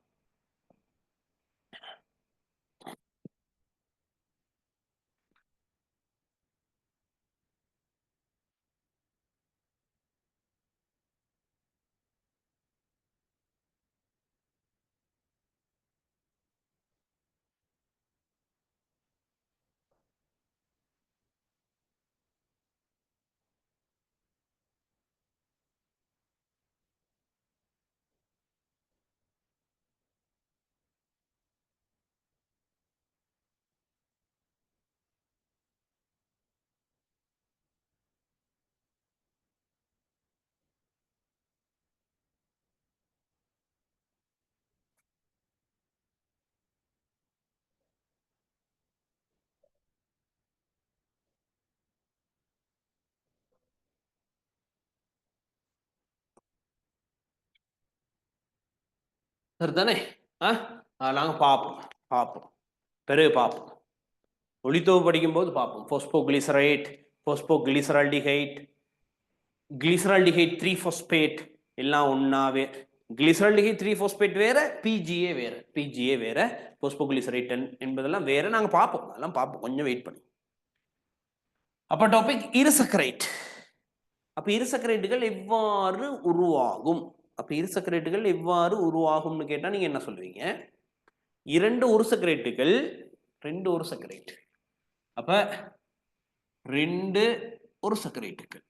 சரிதானே? நாங்கள் பார்ப்போம் பிறகு பார்ப்போம். ஒளித்தொகுப்பு படிக்கும்போது பார்ப்போம். போஸ்போகிளிசரைட், போஸ்போகிளிசரால்டிஹைட், கிளிசரால்டிஹைட் 3-phosphate எல்லாம் ஒன்னாவே. கிளிசரால்டிஹைட் 3-phosphate வேற, பிஜிஏ வேற, போஸ்போகிளிசரைட் என்பதெல்லாம் வேற. நாங்கள் பார்ப்போம், அதெல்லாம் பார்ப்போம், கொஞ்சம் வெயிட் பண்ணி. அப்போ டாபிக் இருசக்கரைட். அப்போ இருசக்கரைட்டுகள் எவ்வாறு உருவாகும்? அப்போ இருசக்கரைட்டுகள் எவ்வாறு உருவாகும்னு கேட்டால் நீங்கள் என்ன சொல்லுவீங்க? ரெண்டு ஒரு சக்கரைட். அப்ப ரெண்டு ஒரு சக்கரைட்டுகள்,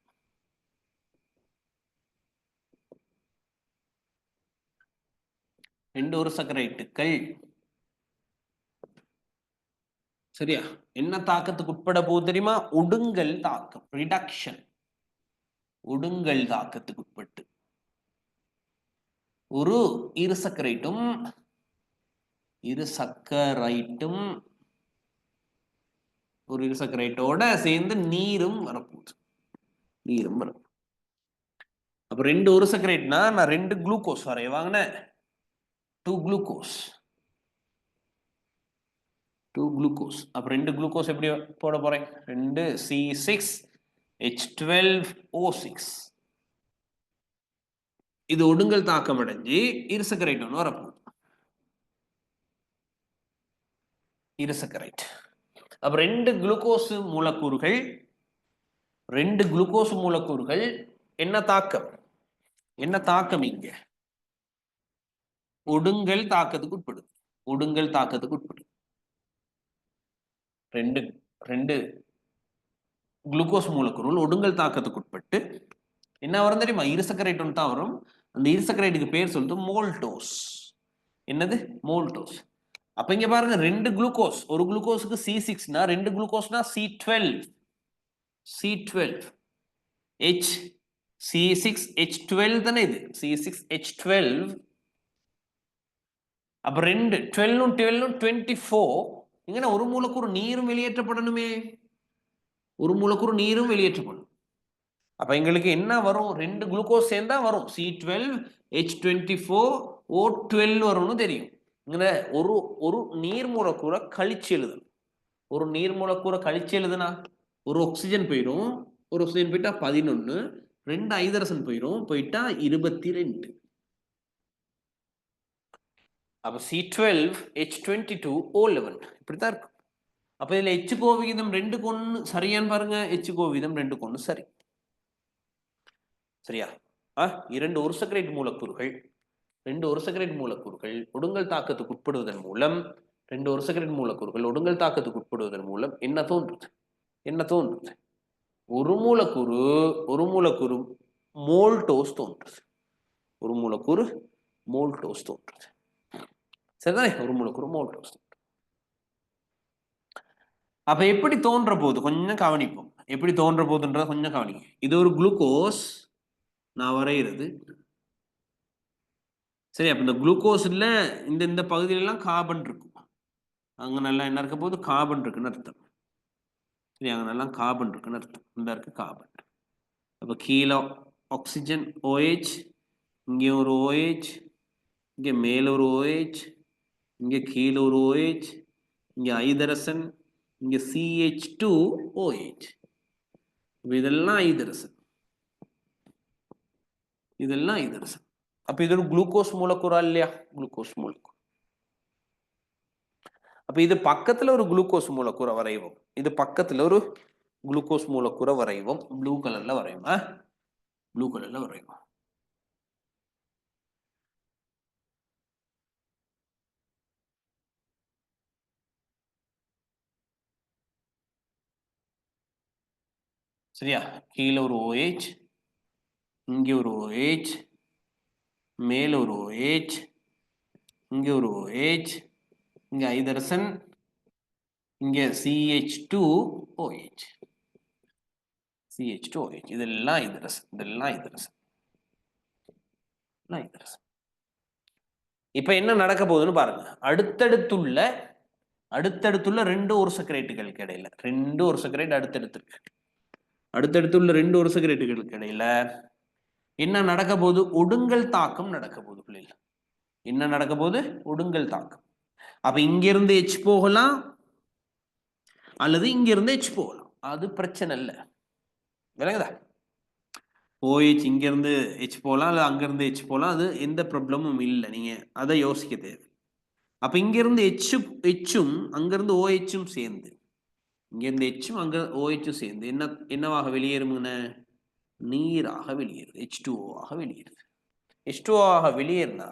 சரியா? என்ன தாக்கத்துக்கு உட்பட போகுது தெரியுமா? ஒடுங்கல் தாக்கம், ரிடக்ஷன். ஒடுங்கல் தாக்கத்துக்கு உட்பட்டு ஒரு இருசக்கரைட்டும் ஒரு இருசக்கரைட்டோட சேர்ந்து நீரும் வரப்போகுது. அப்ப ரெண்டு ஒரு சக்கரைட்னா நான் 2 குளுக்கோஸ் வரைய வாங்கினேன். 2 குளுக்கோஸ். அப்ப 2 குளுக்கோஸ் எப்படி போட போறேன்? 2 C6H12O6. இது ஒடுங்கல் தாக்கம் அடைஞ்சு இருசக்கரைட் ஒன்று வரப்போகுது. இருசக்கரைட். அப்ப 2 குளுக்கோஸ் மூலக்கூறுகள் என்ன தாக்கம்? இங்க ஒடுங்கல் தாக்கத்துக்கு உட்படுது. ரெண்டு குளுக்கோஸ் மூலக்கூறுகள் ஒடுங்கல் தாக்கத்துக்கு உட்பட்டு என்ன வரும் தெரியுமா? இருசக்கரைட் ஒன்று தான் வரும். அந்த இருசக்கரைட்டுக்கு பேர் சொல்லிட்டு மோல்டோஸ். என்னது? மோல்டோஸ். அப்ப இங்க பாருங்க, 2 குளுக்கோஸ், ஒரு குளுக்கோஸுக்கு C6னா 2 குளுக்கோஸ்னா C12 C6H12 தானே இது? C6H12. அப்ப 2 12 24. இங்க ஒரு மூலக்கூறு நீரும் வெளியேற்றப்படணுமே. அப்ப எங்களுக்கு என்ன வரும்? 2 குளுக்கோஸ் சேர்ந்தா வரும் C12H24O12 வரும்னு தெரியும். இங்க ஒரு நீர் மூலக்கூறை கழிச்சு எழுதுனா ஒரு ஆக்சிஜன் போயிடும். ஒரு ஆக்சிஜன் போயிட்டா 11, 2 ஐதரசன் போயிட்டா 22. அப்ப C12H22O11 இப்படித்தான் இருக்கும். அப்ப இதுல H கோவிகிதம் 2க்கு 1 சரியான்னு பாருங்க. H கோவிகிதம் 2க்கு 1 சரி. சரியா? 2 ஒரு சக்கரைட் மூலக்கூறுகள் ஒடுங்கல் தாக்கத்துக்கு உட்படுவதன் மூலம் என்ன தோன்றுது? ஒரு மூலக்கூறு மோல்டோஸ் தோன்றுது. சரிதானே? ஒரு மூலக்கூறு மோல்டோஸ். அப்ப எப்படி தோன்ற போகுது கொஞ்சம் கவனிப்போம். எப்படி தோன்ற போகுதுன்றத கொஞ்சம் கவனிங்க. இது ஒரு குளுக்கோஸ் நான் வரைகிறது. சரி, அப்ப இந்த குளுக்கோஸ்ல இந்த பகுதியில எல்லாம் கார்பன் இருக்கும். அங்க நல்லா என்ன இருக்க போது? கார்பன் இருக்குன்னு அர்த்தம். சரி, அங்க நல்லா கார்பன் இருக்குன்னு அர்த்தம். இந்த இருக்கு கார்பன். அப்ப கீழே ஆக்சிஜன் OH, இங்கே ஒரு OH, இங்கே மேல ஒரு OH, இங்கே கீழே ஒரு OH, இங்கே ஐதரசன், இங்கே CH2OH. இதெல்லாம் ஐதரசன். அப்ப இது ஒரு குளுக்கோஸ் மூலக்கூறா இல்லையா? குளுக்கோஸ் மூலக்கூறு. அப்ப இது பக்கத்துல ஒரு குளுக்கோஸ் மூலக்கூறை வரைவோம். ப்ளூ கலர்ல வரைவோம். சரியா? கீழே ஒரு OH, இங்கே ஒரு OH, மேல ஒரு OH, இங்கே ஒரு OH, இங்கே ஐதரசன், இங்கே CH2OH. இதெல்லாம் ஐதரசன். இப்ப என்ன நடக்க போகுதுன்னு பாருங்க. அடுத்தடுத்துள்ள 2 ஒரு சக்கரைட்டுகளுக்கு இடையில, 2 ஒரு சக்கரைட் அடுத்தடுத்துள்ள 2 ஒரு சக்கரைட்டுகளுக்கு இடையில என்ன நடக்க போகுது? ஒடுங்கல் தாக்கம் நடக்க போகுது பிள்ளைகள். என்ன நடக்க போகுது? ஒடுங்கல் தாக்கம். அப்ப இங்கிருந்து எச் போகலாம் அல்லது இங்கிருந்து எச் போகலாம், அது பிரச்சனை இல்லை. விளங்குதா? OH இங்கிருந்து எச் போகலாம் அல்லது அங்கிருந்து எச் போகலாம், அது எந்த ப்ராப்ளமும் இல்லை. நீங்க அதை யோசிக்க தேவை. அப்ப இங்கிருந்து எச்சும் அங்கிருந்து OHம் சேர்ந்து, இங்கிருந்து எச்சும் அங்க OHம் சேர்ந்து என்னவாக வெளியேறுமுங்க? நீராக வெளியேறுது, H2O ஆக வெளியேறுது. H2O ஆக வெளியேறினா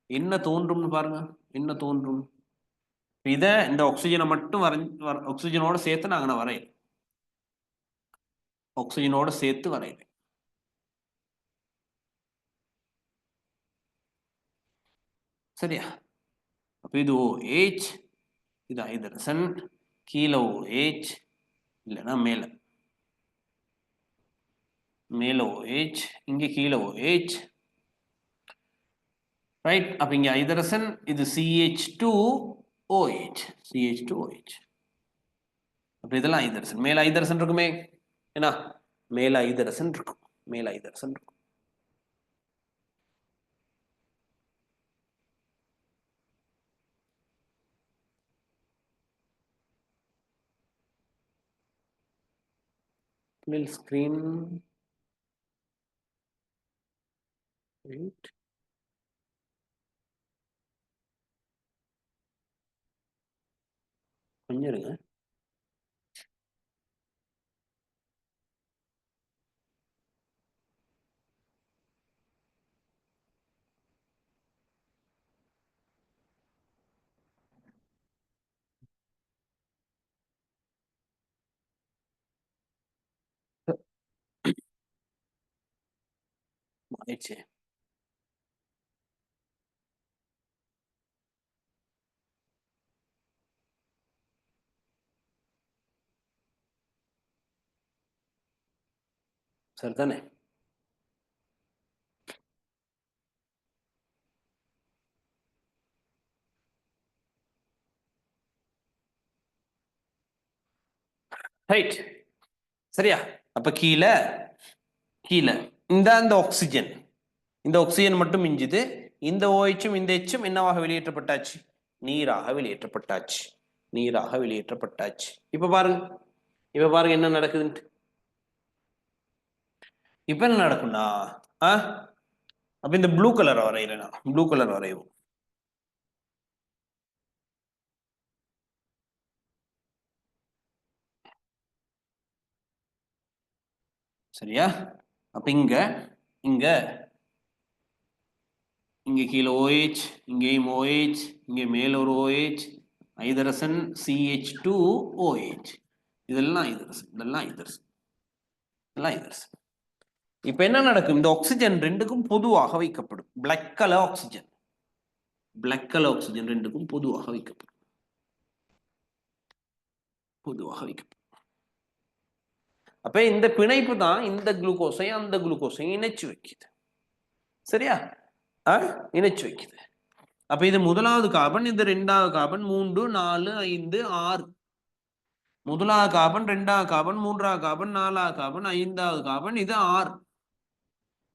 என்ன தோன்றும்னு பாருங்க. என்ன தோன்றும்? இத இந்த ஆக்சிஜனை மட்டும் ஆக்சிஜனோட சேர்த்து நாங்க வரையறேன். ஆக்சிஜனோட சேர்த்து வரையறேன். சரியா? அப்ப இது OH, இது ஹைட்ரஜன், கீழே OH, இல்லைன்னா மேல OH, இங்க கீழே OH, ரைட்? அப்ப இங்க ஹைட்ரஜன், இது CH2OH, CH2OH. அப்ப இதெல்லாம் ஹைட்ரஜன். மேல ஹைட்ரஜன் இருக்குமே, என்ன? மேல ஹைட்ரஜன் இருக்கும், மேல ஹைட்ரஜன் இருக்கும். screen, right? கொஞ்சம் இருங்க. ஆயிடுச்சு. சரிதானே? ரைட், சரியா? அப்ப கீழே இந்த ஆக்சிஜன், இந்த ஆக்சிஜன் மட்டும் மிஞ்சுது. இந்த OHம் இந்த Hம் என்னவாக வெளியேற்றப்பட்டாச்சு? நீராக வெளியேற்றப்பட்டாச்சு, நீராக வெளியேற்றப்பட்டாச்சு. இப்ப பாருங்க என்ன நடக்குதுன்ட்டு. இப்ப என்ன நடக்கும்னா, அப்ப இந்த ப்ளூ கலர் வரையிறேன். ப்ளூ கலர் வரையும். சரியா? அப்ப இங்க கீழே OH, இங்கேயும் OH, இங்கே மேல ஒரு OH, ஹைட்ரஜன் CH2OH. இதெல்லாம் ஹைட்ரஜன். இப்ப என்ன நடக்கும்? இந்த ஆக்சிஜன் ரெண்டுக்கும் பொதுவாக வைக்கப்படும். பிளாக் கலர் ஆக்சிஜன் ரெண்டுக்கும் பொதுவாக வைக்கப்படும். அப்ப இந்த பிணைப்பு தான் இந்த குளுக்கோஸை அந்த குளுக்கோஸையும் இணைச்சு வைக்குது. சரியா? இணைச்சு வைக்குது. அப்ப இது முதலாவது கார்பன், இது இரண்டாவது கார்பன், 3, 4, 5, 6. முதலாவது கார்பன், இரண்டாவது கார்பன், மூன்றாவது கார்பன், நாலாவது கார்பன், ஐந்தாவது கார்பன், இது 6.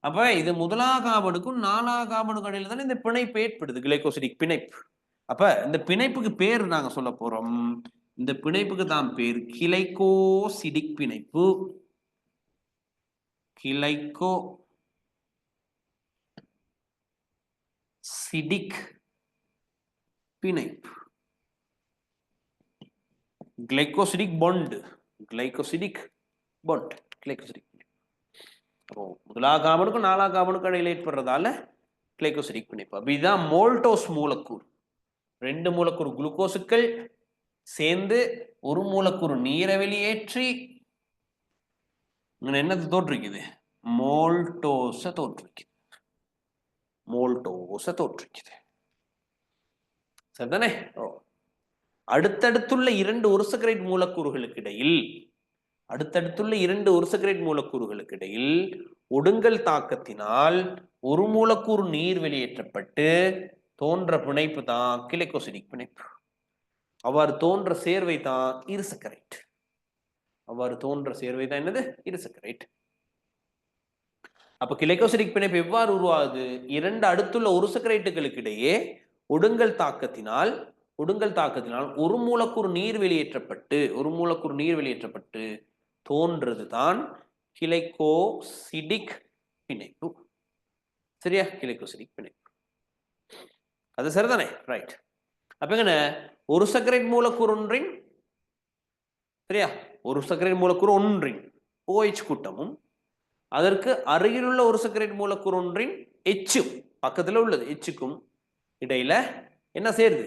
அப்ப இது முதலாவது கார்பனுக்கும் நாலாவது கார்பனுக்கும் இடையில தானே இந்த பிணைப்பு ஏற்படுது, கிளைகோசிடிக் பிணைப்பு. அப்ப இந்த பிணைப்புக்கு பேர் நாங்க சொல்ல போறோம். இந்த பிணைப்புக்கு தான் பேர் கிளைகோசிடிக் பிணைப்பு. கிளைகோசிடிக் பிணைப்பு. Glycosidic bond. முதலாவது கார்பனுக்கும் நாலாவது கார்பனுக்கும் இடையில ஏற்படுறதால கிளைகோசிடிக் பிணைப்பு. அப்ப இதுதான் மோல்டோஸ் மூலக்கூறு. 2 மூலக்கூறு குளுக்கோசுக்கள் சேர்ந்து ஒரு மூலக்கூறு நீரை வெளியேற்றி என்னது தோற்றுவிக்குது? மோல்டோஸ தோற்றுவிக்குது. சரிதானே? அடுத்தடுத்துள்ள 2 ஒருசக்கரைட் மூலக்கூறுகளுக்கு இடையில் ஒடுங்கல் தாக்கத்தினால் ஒரு மூலக்கூறு நீர் வெளியேற்றப்பட்டு தோன்ற பிணைப்பு தான் கிளைகோசிடிக் பிணைப்பு. அவ்வாறு தோன்ற சேர்வை தான் இருசக்கரைட். என்னது? இருசக்கரைட். அப்ப கிளைகோசிடிக் பிணைப்பு எவ்வாறு உருவாகுது? இரண்டு அடுத்துள்ள ஒரு சக்கரைட்டுகளுக்கு இடையே ஒடுங்கல் தாக்கத்தினால் ஒரு மூலக்கூறு நீர் வெளியேற்றப்பட்டு தோன்றதுதான் கிளைகோசிடிக் பிணைப்பு. சரியா? கிளைகோசிடிக் பிணைப்பு. அது சரிதானே? ரைட். அப்ப என்ன, ஒரு சக்கரைட் மூலக்கூறு ஒன்றின், சரியா, ஒரு சக்கரைட் மூலக்கூறு ஒன்றின் OH கூட்டமும் அதற்கு அருகிலுள்ள ஒரு சக்கரைட் மூலக்கூறு ஒன்றின் எச்சும், பக்கத்தில் உள்ளது எச்சுக்கும் இடையில என்ன சேருது?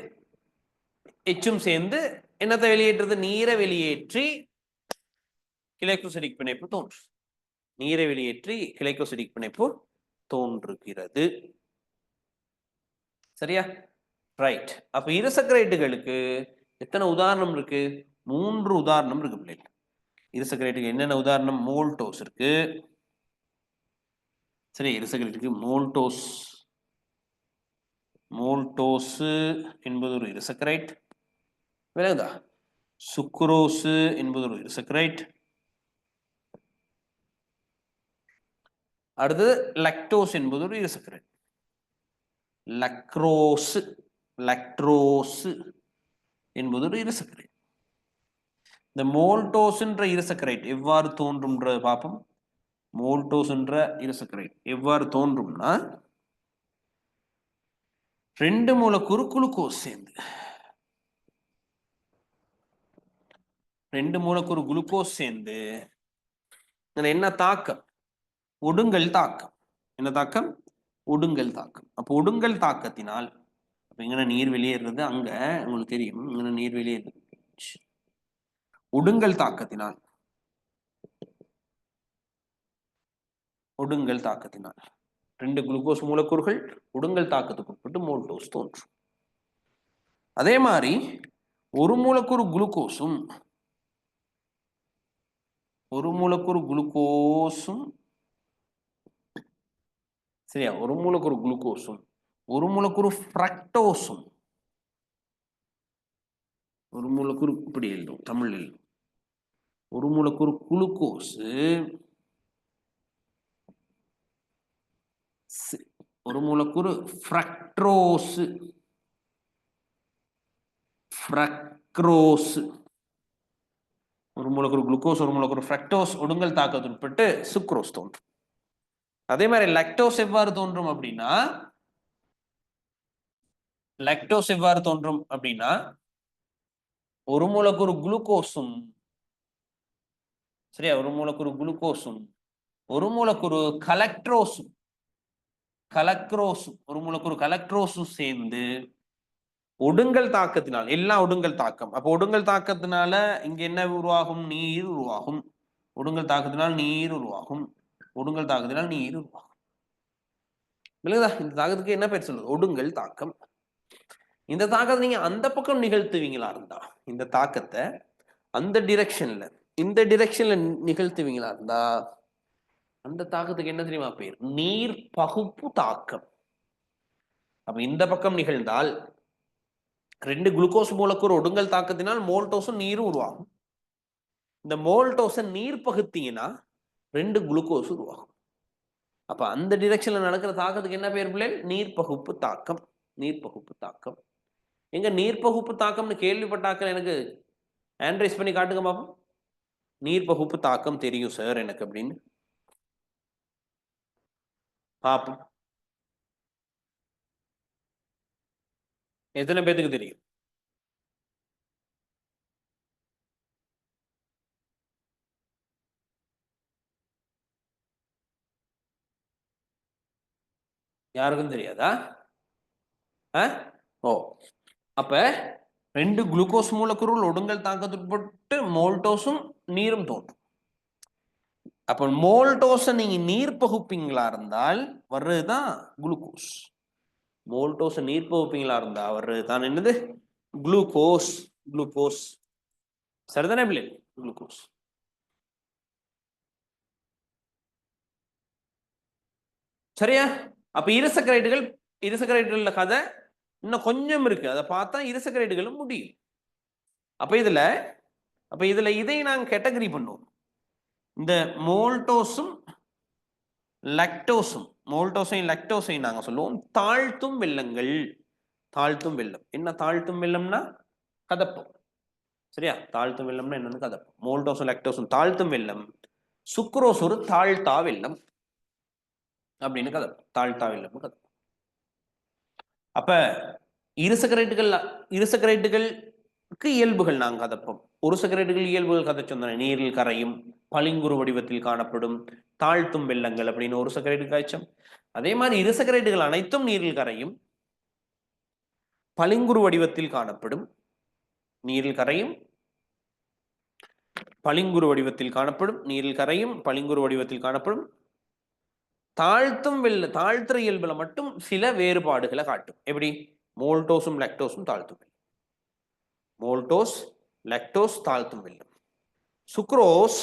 எச்சும் சேர்ந்து என்னத்தை வெளியேற்றுறது? நீரை வெளியேற்றி கிளைகோசிடிக் பிணைப்பு தோன்றும். நீரை வெளியேற்றி கிளைகோசிடிக் பிணைப்பு தோன்றுகிறது. சரியா? ரைட். அப்ப இருசக்கரைட்டுகளுக்கு எத்தனை உதாரணம் இருக்கு? 3 உதாரணம் இருக்கு பிள்ளைகள். இருசக்கரைட்டுக்கு என்னென்ன உதாரணம்? மோல்டோஸ் இருக்கு. சரி, இருசக்கரைட்டுக்கு மோல்டோஸ் என்பது ஒரு இருசக்கரைட். விளங்குதா? சுக்ரோஸ் என்பது ஒரு இருசக்கரைட். அடுத்தது லக்டோஸ் என்பது ஒரு இருசக்கரைட். லக்ட்ரோஸ் என்பது ஒரு இருசக்கரைட். இந்த மோல்டோஸ் என்ற இருசக்கரைட் எவ்வாறு தோன்றும்ன்ற பார்ப்போம். மோல்டோஸ் என்ற இருசக்கரைட் எவ்வாறு தோன்றும்னா, 2 மூலக்கூறு குளுக்கோஸ் சேர்ந்து, 2 மூலக்கூறு குளுக்கோஸ் சேர்ந்து என்ன தாக்கம்? ஒடுங்கல் தாக்கம். என்ன தாக்கம்? ஒடுங்கல் தாக்கம். அப்போ ஒடுங்கல் தாக்கத்தினால் இங்க நீர் வெளியேறது, அங்க உங்களுக்கு தெரியும் இங்க நீர் வெளியேறது. ஒடுங்கல் தாக்கத்தினால் 2 குளுக்கோஸ் மூலக்கூறுகள் ஒடுங்கல் தாக்கத்துக்கு உட்பட்டு மோல்டோஸ் தோன்றும். அதே மாதிரி ஒரு மூலக்கூறு குளுக்கோஸும் சரியா, ஒரு மூலக்கூறு குளுக்கோஸும் ஒரு மூலக்கூறு ஃப்ரக்டோஸும், ஒரு மூலக்கூறு இப்படி எழுதும் தமிழ் எழுதும், ஒரு மூலக்கூறு குளுக்கோஸ், ஒரு மூலக்கூறு ஃப்ரக்டோஸ், ஒரு மூலக்கூறு குளுக்கோஸ் ஒரு மூலக்கூறு ஃப்ரக்டோஸ் ஒடுங்கல் தாக்கத்துக்கு உட்பட்டு சுக்ரோஸ் தோன்றும். அதே மாதிரி லக்டோஸ் எவ்வாறு தோன்றும் அப்படின்னா, ஒரு மூலக்கூறு குளுக்கோஸும், சரியா, ஒரு மூலக்கூறு குளுக்கோஸும் ஒரு மூலக்கூறு கலக்ட்ரோஸும் ஒரு மூலக்கூறு கலக்ட்ரோஸும் சேர்ந்து ஒடுங்கல் தாக்கத்தினால், எல்லாம் ஒடுங்கல் தாக்கம். அப்போ ஒடுங்கல் தாக்கத்தினால இங்க என்ன உருவாகும்? நீர் உருவாகும். ஒடுங்கல் தாக்கத்தினால் நீர் உருவாகும். இந்த தாக்கத்துக்கு என்ன பேர் சொல்லுது? ஒடுங்கல் தாக்கம். இந்த தாக்கத்தை நீங்க அந்த பக்கம் நிகழ்த்துவீங்களா இருந்தா, இந்த தாக்கத்தை அந்த டிரெக்ஷன்ல, இந்த டிரெக்ஷன்ல நிகழ்த்துவீங்களா இருந்தா, அந்த தாக்கத்துக்கு என்ன தெரியுமா பேர்? நீர் பகுப்பு தாக்கம். அப்ப இந்த பக்கம் நிகழ்ந்தால் 2 குளுக்கோஸ் மூலக்கூறு ஒடுங்கல் தாக்கத்தினால் மோல்டோஸும் நீரும் உருவாகும். இந்த மோல்டோஸை நீர் பகுத்தீங்கன்னா 2 குளுக்கோஸ் உருவாகும். அப்ப அந்த டிரெக்ஷன்ல நடக்கிற தாக்கத்துக்கு என்ன பேர் பிள்ளை? நீர்பகுப்பு தாக்கம். எங்க நீர்பகுப்பு தாக்கம்னு கேள்விப்பட்டாக்கள் எனக்கு ஆண்ட்ரைஸ் பண்ணி காட்டுங்க பாப்போம். நீர்பகுப்பு தாக்கம் தெரியும் சார் எனக்கு அப்படின்னு பாப்போம். எத்தனை பேத்துக்கு தெரியும்? யாருக்கும் தெரியாதா? ஓ, அப்ப 2 குளுக்கோஸ் மூலக்கூறுகள் ஒடுங்கல் தாக்கத்துட்பட்டு மோல்டோஸும் நீரும் தோன்றும். அப்ப மோல்டோஸை நீங்க நீர் பகுப்பீங்களா இருந்தால் வர்றதுதான் குளுக்கோஸ். மோல்டோஸை நீர் பகுப்பீங்களா இருந்தா வர்றதுதான் என்னது? குளுக்கோஸ். சரிதானே பிள்ளை? குளுக்கோஸ். சரியா? அப்ப இருசக்கரைட்டுகள் கதை இன்னும் கொஞ்சம் இருக்கு. அதை பார்த்தா இருசக்கரைட்டுகளும் முடியும். அப்ப இதுல இதை நாங்க கேட்டகரி பண்ணுவோம். இந்த மோல்டோஸும் லாக்டோஸும் மோல்டோஸையும் லாக்டோஸையும் நாங்கள் சொல்லுவோம் தாழ்த்தும் வெல்லங்கள். தாழ்த்தும் வெல்லம் என்ன? தாழ்த்தும் வெல்லம்னா கதப்பம். சரியா? தாழ்த்தும் வெல்லம்னா என்னன்னு கதப்பம். மோல்டோஸும் லாக்டோஸும் தாழ்த்தும் வெல்லம், சுக்ரோஸ் ஒரு தாழ்த்தா வெல்லம் அப்படின்னு கதப்பம். தாழ்த்தா வெல்லம் கதப்பம். அப்ப இருசக்கரைட்டுகளுக்கு இயல்புகள் நாங்கள் கதப்போம். ஒரு சக்கரைட்டுகள் இயல்புகள் கதைச்சோம் தானே. நீரில் கரையும், பளிங்குறு வடிவத்தில் காணப்படும், தாழ்த்தும் வெள்ளங்கள் அப்படின்னு ஒரு சக்கரைட்டு காய்ச்சோம். அதே மாதிரி இருசக்கரைட்டுகள் அனைத்தும் நீரில் கரையும், பளிங்குறு வடிவத்தில் காணப்படும், நீரில் கரையும், பளிங்குறு வடிவத்தில் காணப்படும், நீரில் கரையும், பளிங்குறு வடிவத்தில் காணப்படும், தாழ்த்துற இயல்புல மட்டும் சில வேறுபாடுகளை காட்டும். எப்படி? மோல்டோஸும் லாக்டோஸும் தாழ்த்தும் வெல்லம். மோல்டோஸ் லாக்டோஸ் தாழ்த்தும் வெல்லம். சுக்ரோஸ்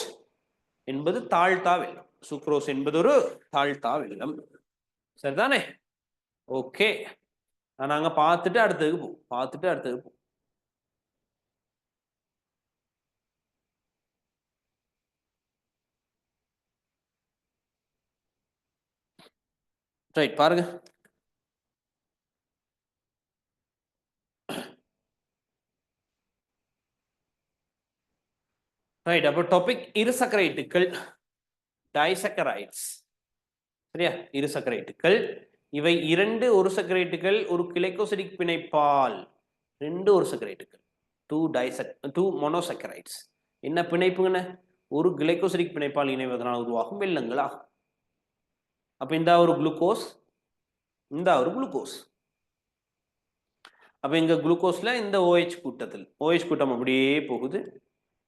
என்பது தாழ்த்தா வெல்லம். சுக்ரோஸ் என்பது ஒரு தாழ்த்தா வெல்லம். சரிதானே? ஓகே, நாங்க பார்த்துட்டு அடுத்ததுக்கு போவோம். ரைட், பாருங்க. ரைட், அப்போ டாபிக் இருசக்கரைட்டுகள், டைசக்கரைட்ஸ். சரியா? இருசக்கரைட்டுகள் இவை இரண்டு ஒரு சக்கரைட்டுகள், ஒரு கிளைகோசிடிக் பிணைப்பால். ரெண்டு ஒரு சக்கரைட்டுகள், டூ மோனோசக்கரைட்ஸ். என்ன பிணைப்புங்கன்னு? ஒரு கிளைகோசிடிக் பிணைப்பால் இணைவதனால் உருவாகும் வெல்லங்கள் ஆகும். அப்ப இந்த ஒரு குளுக்கோஸ், இந்த ஒரு குளுக்கோஸ். அப்ப இங்க குளுக்கோஸ்ல இந்த OH கூட்டத்தில் OH கூட்டம் அப்படியே போகுது.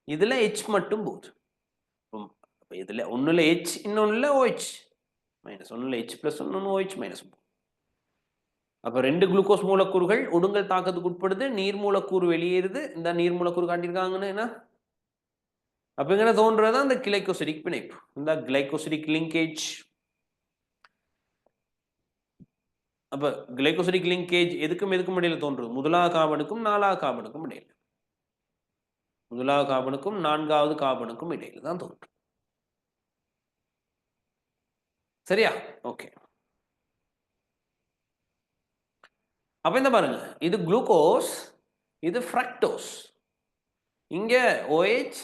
இதுல H மட்டும் போகுது. இதுல ஒண்ணுல H, இன்னொன்னுல OH மைனஸ். ஒண்ணுல H பிளஸ், இன்னொன்னு OH மைனஸ். அப்ப ரெண்டு குளுக்கோஸ் மூலக்கூறுகள் ஒடுங்கல் தாக்கத்துக்கு உட்படுது, நீர் மூலக்கூறு வெளியேறுது. இந்த நீர் மூலக்கூறு காட்டியிருக்காங்கன்னு என்ன? அப்ப இங்க தோன்றதான் இந்த கிளைகோசிடிக் பிணைப்பு, இந்த கிளைகோசிடிக் லிங்கேஜ். அப்ப கிளைகோசிடிக் லிங்கேஜ் எதுக்கும் இடையில தோன்றும்? முதலாவது கார்பனுக்கும் நாலாவது கார்பனுக்கும் இடையில. முதலாவது கார்பனுக்கும் நான்காவது கார்பனுக்கும் இடையில தான் தோன்றும். சரியா? ஓகே. அப்ப இந்த பாருங்க, இது குளுக்கோஸ், இது ஃப்ரக்டோஸ். இங்க OH,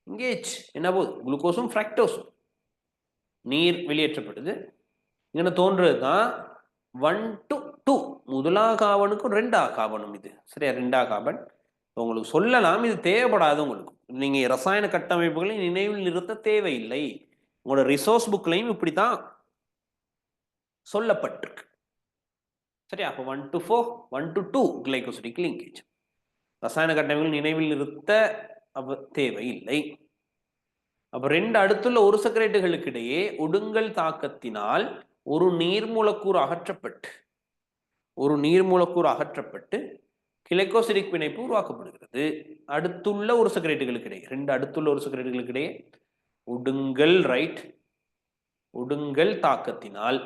இங்க H. என்ன போகுது? குளுக்கோஸும் ஃப்ரக்டோஸும். நீர் வெளியேற்றப்படுது. இங்க தோன்றதுதான் 1 to 2. முதலாவது கார்பனுக்கும் ரெண்டாவது கார்பனும் இது. சரியா? ரெண்டாவது கார்பன். உங்களுக்கு சொல்லலாம், இது தேவைப்படாது உங்களுக்கு. நீங்க ரசாயன கட்டமைப்புகளை நினைவில் நிறுத்த தேவையில்லை. உங்களோட ரிசோர்ஸ் புக்லையும் இப்படித்தான் சொல்லப்பட்டிருக்கு. சரியா? அப்போ 1 to 4, 1 to 2 கிளைகோசிடிக் லிங்கேஜ். ரசாயன கட்டமைப்புகள் நினைவில் நிறுத்த தேவையில்லை. அப்ப ரெண்டு அடுத்துள்ள ஒரு சக்கரைட்டுகளுக்கு இடையே ஒடுங்கல் தாக்கத்தினால் ஒரு நீர் மூலக்கூறு அகற்றப்பட்டு கிளைகோசிடிக் பிணைப்பு உருவாக்கப்படுகிறது. அடுத்துள்ள ஒரு சக்கரைட்டுகளுக்கு இடையே, ரெண்டு அடுத்துள்ள ஒரு சக்கரைட்டுகளுக்கு இடையே ஒடுங்கல் தாக்கத்தினால்,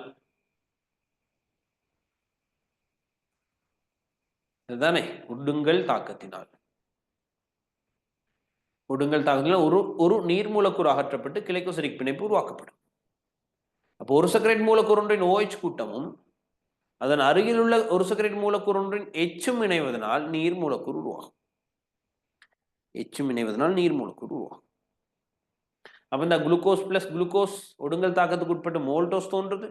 இதுதானே ஒடுங்கல் தாக்கத்தினால் ஒரு நீர் மூலக்கூறு அகற்றப்பட்டு கிளைகோசிடிக் பிணைப்பு உருவாக்கப்படும். அப்போ ஒரு சக்கரைட் மூலக்கூறு ஒன்றின் OH கூட்டமும் அதன் அருகில் உள்ள ஒரு சக்கரைட் மூலக்கூறு ஒன்றின் H-உம் இணைவதனால் நீர் மூலக்கூறு உருவாகும். அப்ப இந்த குளுக்கோஸ் பிளஸ் குளுக்கோஸ் ஒடுங்கல் தாக்கத்துக்கு உட்பட்டு மோல்டோஸ் தோன்றுது.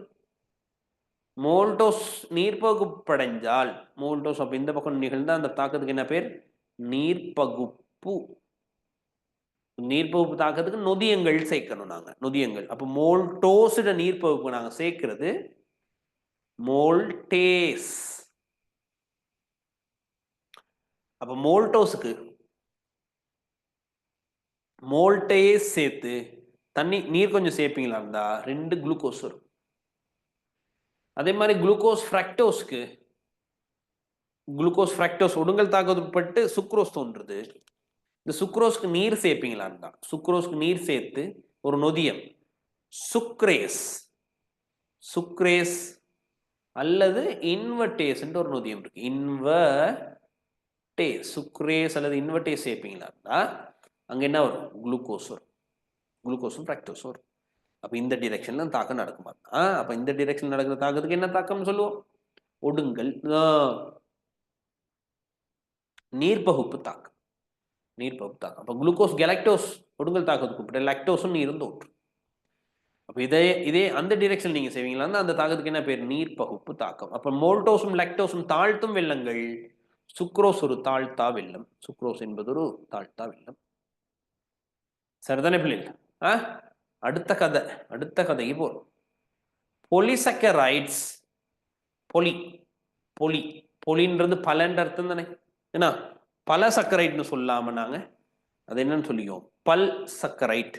மோல்டோஸ் நீர்ப்பகுப்படைஞ்சால் மோல்டோஸ், அப்ப இந்த பக்கம் நிகழ்ந்த அந்த தாக்கத்துக்கு என்ன பேர்? நீர்ப்பகுப்பு. நீர்ப்பகுப்பு தாக்கத்துக்கு நொதியங்கள் சேர்க்கணும் நாங்க, நொதியங்கள். அப்ப மோல்டோஸோட நீர்ப்பகுப்பு நாங்க சேர்க்கிறது மோல்டேஸ். அப்ப மோல்டோஸுக்கு மோல்டேஸ் சேர்த்து நீர் கொஞ்சம் சேர்ப்பீங்களா இருந்தா 2 குளுக்கோஸ் வரும். அதே மாதிரி குளுக்கோஸ் ஃப்ரக்டோஸ் ஒடுங்கல் தாக்கத்துப்பட்டு சுக்ரோஸ் தோன்றுது. இந்த சுக்ரோஸ்க்கு நீர் சேர்ப்பீங்களா இருந்தா, சுக்ரோஸ்க்கு நீர் சேர்த்து ஒரு நொதியம் சுக்ரேஸ் அல்லது இன்வர்டேஸ் ஒரு நொதியம் இருக்கு. சுக்ரேஸ் அல்லது இன்வர்டேஸ் சேர்ப்பீங்களா இருந்தா அங்க என்ன வரும்? குளுக்கோஸும் ஃப்ரக்டோஸ் வரும். அப்ப இந்த டிரெக்ஷன்ல தாக்கம் நடக்குமா? அப்ப இந்த டிரெக்ஷன் நடக்கிற தாக்கத்துக்கு என்ன தாக்கம்னு சொல்லுவோம்? ஒடுங்கல். நீர்ப்பகுப்பு தாக்கம். நீர்ப்பகுப்பு தாக்கம். அப்ப குளுக்கோஸ் கெலக்டோஸ் ஒடுங்கல் தாக்கத்துக்கு உட்பட்ட லாக்டோஸும் நீரும் தோற்றும். அப்ப இதே அந்த டிரெக்ஷன் நீங்க செய்வீங்களா அந்த தாக்கத்துக்கு என்ன பேர்? நீர்ப்பகுப்பு தாக்கம். அப்ப மோல்டோஸும் லாக்டோஸும் தாழ்த்தும் வெள்ளங்கள். சுக்ரோஸ் ஒரு தாழ்த்தா வெள்ளம். சுக்ரோஸ் என்பது ஒரு தாழ்த்தா வெள்ளம். சரிதானே பிள்ளைகள்? அடுத்த கதைக்கு போறோம். பொலிசக்கரைட்ஸ். பொலின்றது பலன்ற அர்த்தம் தானே? ஏன்னா பல சக்கரைட்னு சொல்லாம நாங்க அது என்னன்னு சொல்லிக்கோம்? பல் சக்கரைட்.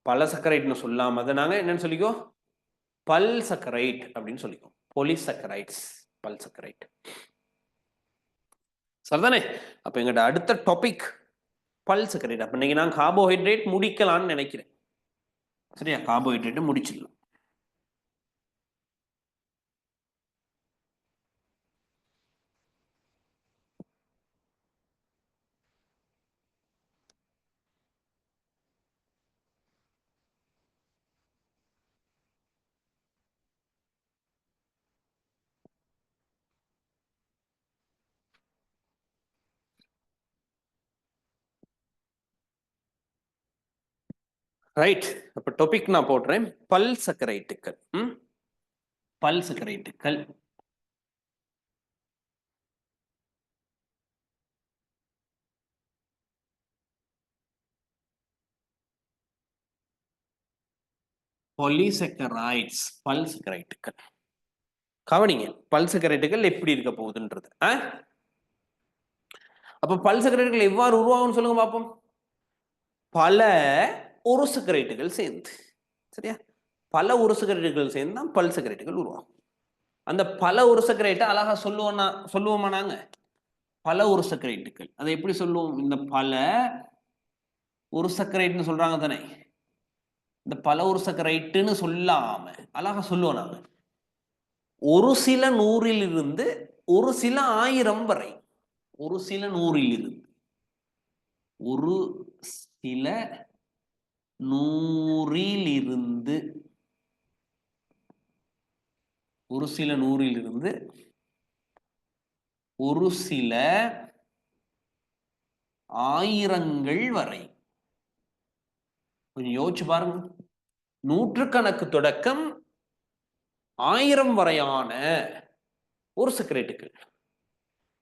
பல சக்கரைட்னு சொல்லாம அதை நாங்க என்னன்னு சொல்லிக்கோ? பல் சக்கரைட் அப்படின்னு சொல்லிக்கோ. பொலிசக்கரைட்ஸ், பல் சக்கரைட். சரிதானே? அப்ப எங்கட அடுத்த டாபிக் பல் சக்கரைட். அப்ப இன்னைக்கு நான் கார்போஹைட்ரேட் முடிக்கலாம்னு நினைக்கிறேன். சரியா? கார்போஹைட்ரேட் முடிச்சிடலாம். ரைட். அப்ப டாபிக் நான் போடுறேன். பல் சக்கரைட்டுகள். பல் சக்கரைட்டுகள். பொலிசக்கரைட்ஸ், பல் சக்கரைட்டுகள். கவனிங்க, பல் சக்கரைட்டுகள் எப்படி இருக்க போகுதுன்றது. அப்ப பல் சக்கரைட்டுகள் எவ்வாறு உருவாகும் சொல்லுங்க பார்ப்போம். பல ஒரு சக்கரைட்டுகள் சேர்ந்து. சரியா? பல ஒரு சக்கரைட்டுகள் சேர்ந்து தான் பல் சக்கரைட்டுகள் உருவாகும். அந்த பல ஒரு சக்கரைட்டை அழகா சொல்லுவோமா நாங்க? பல ஒரு சக்கரைட்டுகள். அதை எப்படி சொல்லுவோம்? இந்த பல ஒரு சக்கரைட்னு சொல்றாங்க தானே? இந்த பல ஒரு சக்கரைட்டுன்னு சொல்லாம அழகா சொல்லுவோம் நாங்க. ஒரு சில நூறில் இருந்து ஒரு சில ஆயிரம் வரை. ஒரு சில நூறில் இருந்து ஒரு சில நூறிலிருந்து ஒரு சில நூறிலிருந்து ஒரு சில ஆயிரங்கள் வரை. கொஞ்சம் யோசிச்சு பாருங்க. நூற்றுக்கணக்கு தொடக்கம் ஆயிரம் வரையான ஒரு சக்கரைட்டுகள்.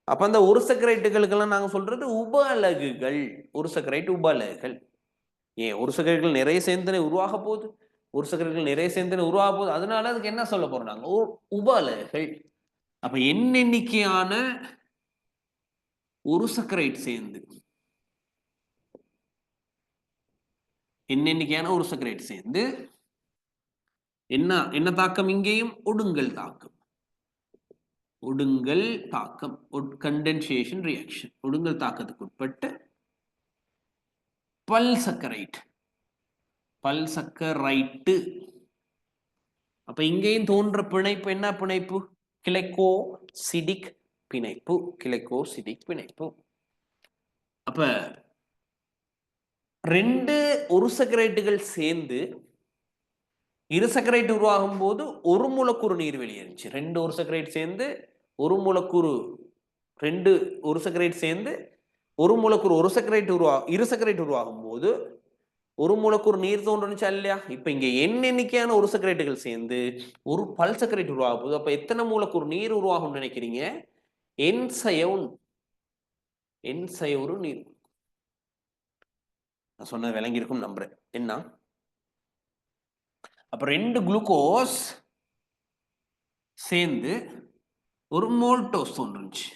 அப்ப அந்த ஒரு சக்கரைட்டுகளுக்கெல்லாம் நாங்க சொல்றது உப அலகுகள். ஒரு சக்கரைட்டு உப அலகுகள். ஏன் ஒரு சக்கரைட்டுகள் நிறைய சேர்ந்தனை உருவாக போகுது. ஒரு சக்கரைட்டுகள் நிறைய சேர்ந்தனை உருவாக போகுது. அதனால அதுக்கு என்ன சொல்ல போறோம் நாங்க? உப அலகுகள். அப்ப எண்ணிக்கையான ஒரு சக்கரைட் சேர்ந்து எண்ணிக்கையான ஒரு சக்கரைட் சேர்ந்து என்ன தாக்கம்? இங்கேயும் ஒடுங்கல் தாக்கம். ஒடுங்கல் தாக்கம், கண்டென்சேஷன் ரியாக்ஷன். ஒடுங்கல் தாக்கத்துக்கு உட்பட்டு பல் சக்கரைட், பல் சக்கரைட்டு. அப்ப இங்கேயும் தோன்ற பிணைப்பு என்ன பிணைப்பு? கிளைகோசிடிக் பிணைப்பு. கிளைகோசிடிக் பிணைப்பு. அப்ப ரெண்டு ஒரு சக்கரைட்டுகள் சேர்ந்து இரு சக்கரைட்டு உருவாகும் போது ஒரு மூலக்கூறு நீர் வெளியேறிச்சு. ரெண்டு ஒரு சக்கரைட் சேர்ந்து ஒரு மூலக்கூறு, ரெண்டு ஒரு சக்கரைட் சேர்ந்து ஒரு மூலக்கூறு ஒரு சக்கரைட் இரு சக்கரைட் உருவாகும் போது ஒரு மூலக்கூறு நீர் தோன்றுச்சா இல்லையா? இப்ப இங்க எண்ணிக்கையான ஒரு சக்கரைட்டுகள் சேர்ந்து ஒரு பல் சக்கரைட் உருவாகும் போது அப்ப எத்தனை மூலக்கூறு நீர் உருவாகும் நினைக்கிறீங்க? ஒரு நீர். நான் சொன்னது விளங்கி இருக்கும் நம்புறேன். என்ன? அப்ப ரெண்டு குளுக்கோஸ் சேர்ந்து ஒரு மோல்டோஸ் தோன்றுச்சு.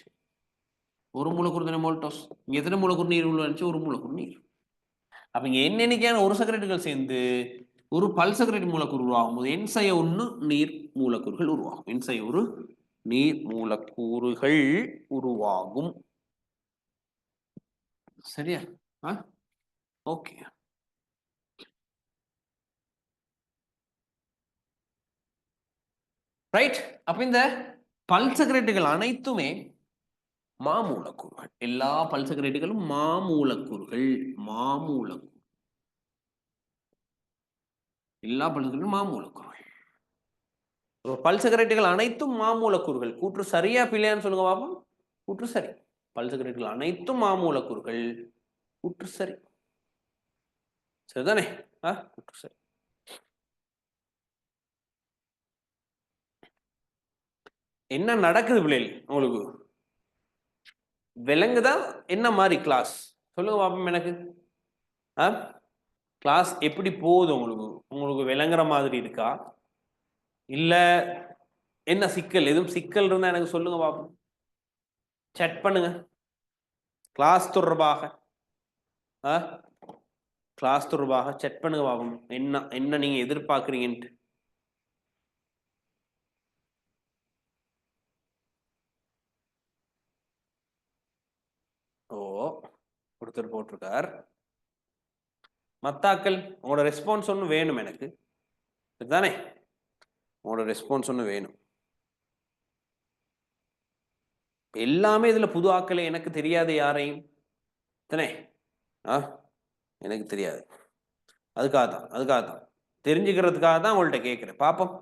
ஒரு மூலக்கூறு தானே மோல்டோஸ். இங்க எத்தனை மூலக்கூறு நீர் உள்ள இருந்துச்சு? ஒரு மூலக்கூறு நீர். அப்ப இங்க எண்ணிக்கையான ஒரு சக்கரைட்டுகள் சேர்ந்து ஒரு பல் சக்கரைட் மூலக்கூறு உருவாகும் போது N1 நீர் மூலக்கூறுகள் உருவாகும். N1 நீர் மூலக்கூறுகள் உருவாகும். சரியா? ஓகே. ரைட். அப்ப இந்த பல்சகரேட்டுகள் அனைத்துமே மாமூலக்கூறுகள். எல்லா பல்சகரேட்டுகளும் மாமூலக்கூறுகள். எல்லா பல்சகரேட்டுகளும் மாமூலக்கூறுகள். பல்சகரேட்டுகள் அனைத்தும் மாமூலக்கூறுகள். கூற்று சரியா பிள்ளையான்னு சொல்லுங்க பாப்போம். கூற்று சரி. பல்சகரேட்டுகள் அனைத்தும் மாமூலக்கூறுகள். கூற்று சரி. சரிதானே? கூற்று சரி. என்ன நடக்குது பிள்ளைகள் உங்களுக்கு விளங்குதா? என்ன மாதிரி கிளாஸ் சொல்லுங்க பாப்போம். எனக்கு கிளாஸ் எப்படி போகுது? உங்களுக்கு விளங்குற மாதிரி இருக்கா? இல்ல என்ன சிக்கல்? எதுவும் சிக்கல் இருந்தா எனக்கு சொல்லுங்க பாப்போம். செட் பண்ணுங்க. கிளாஸ் தொடர்பாக செட் பண்ணுங்க பாப்போம். என்ன நீங்க எதிர்பார்க்குறீங்கன்ட்டு. ஒருத்தர் போட்டிருக்கார். மத்தாக்கள் உங்களோட ரெஸ்பான்ஸ் ஒன்று வேணும் எனக்கு. சரிதானே? உங்களோட ரெஸ்பான்ஸ் ஒன்று வேணும். எல்லாமே இதுல புது ஆக்களை எனக்கு தெரியாது யாரையும். தானே? எனக்கு தெரியாது. அதுக்காக தான் தெரிஞ்சுக்கிறதுக்காக தான் உங்கள்கிட்ட கேட்குறேன். பார்ப்போம்.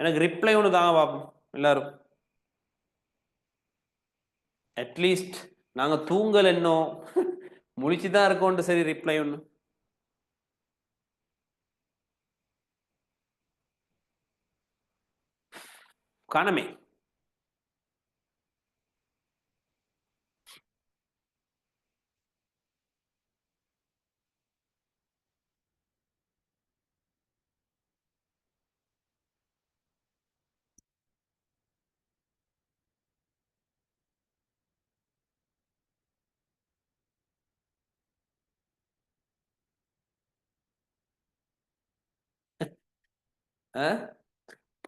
எனக்கு ரிப்ளை ஒன்று தாங்க பார்ப்போம் எல்லாரும். அட்லீஸ்ட் நாங்கள் தூங்கல் என்னோம் முழிச்சுதான் இருக்கோன்ட்டு சரி ரிப்ளை ஒன்று காணமே.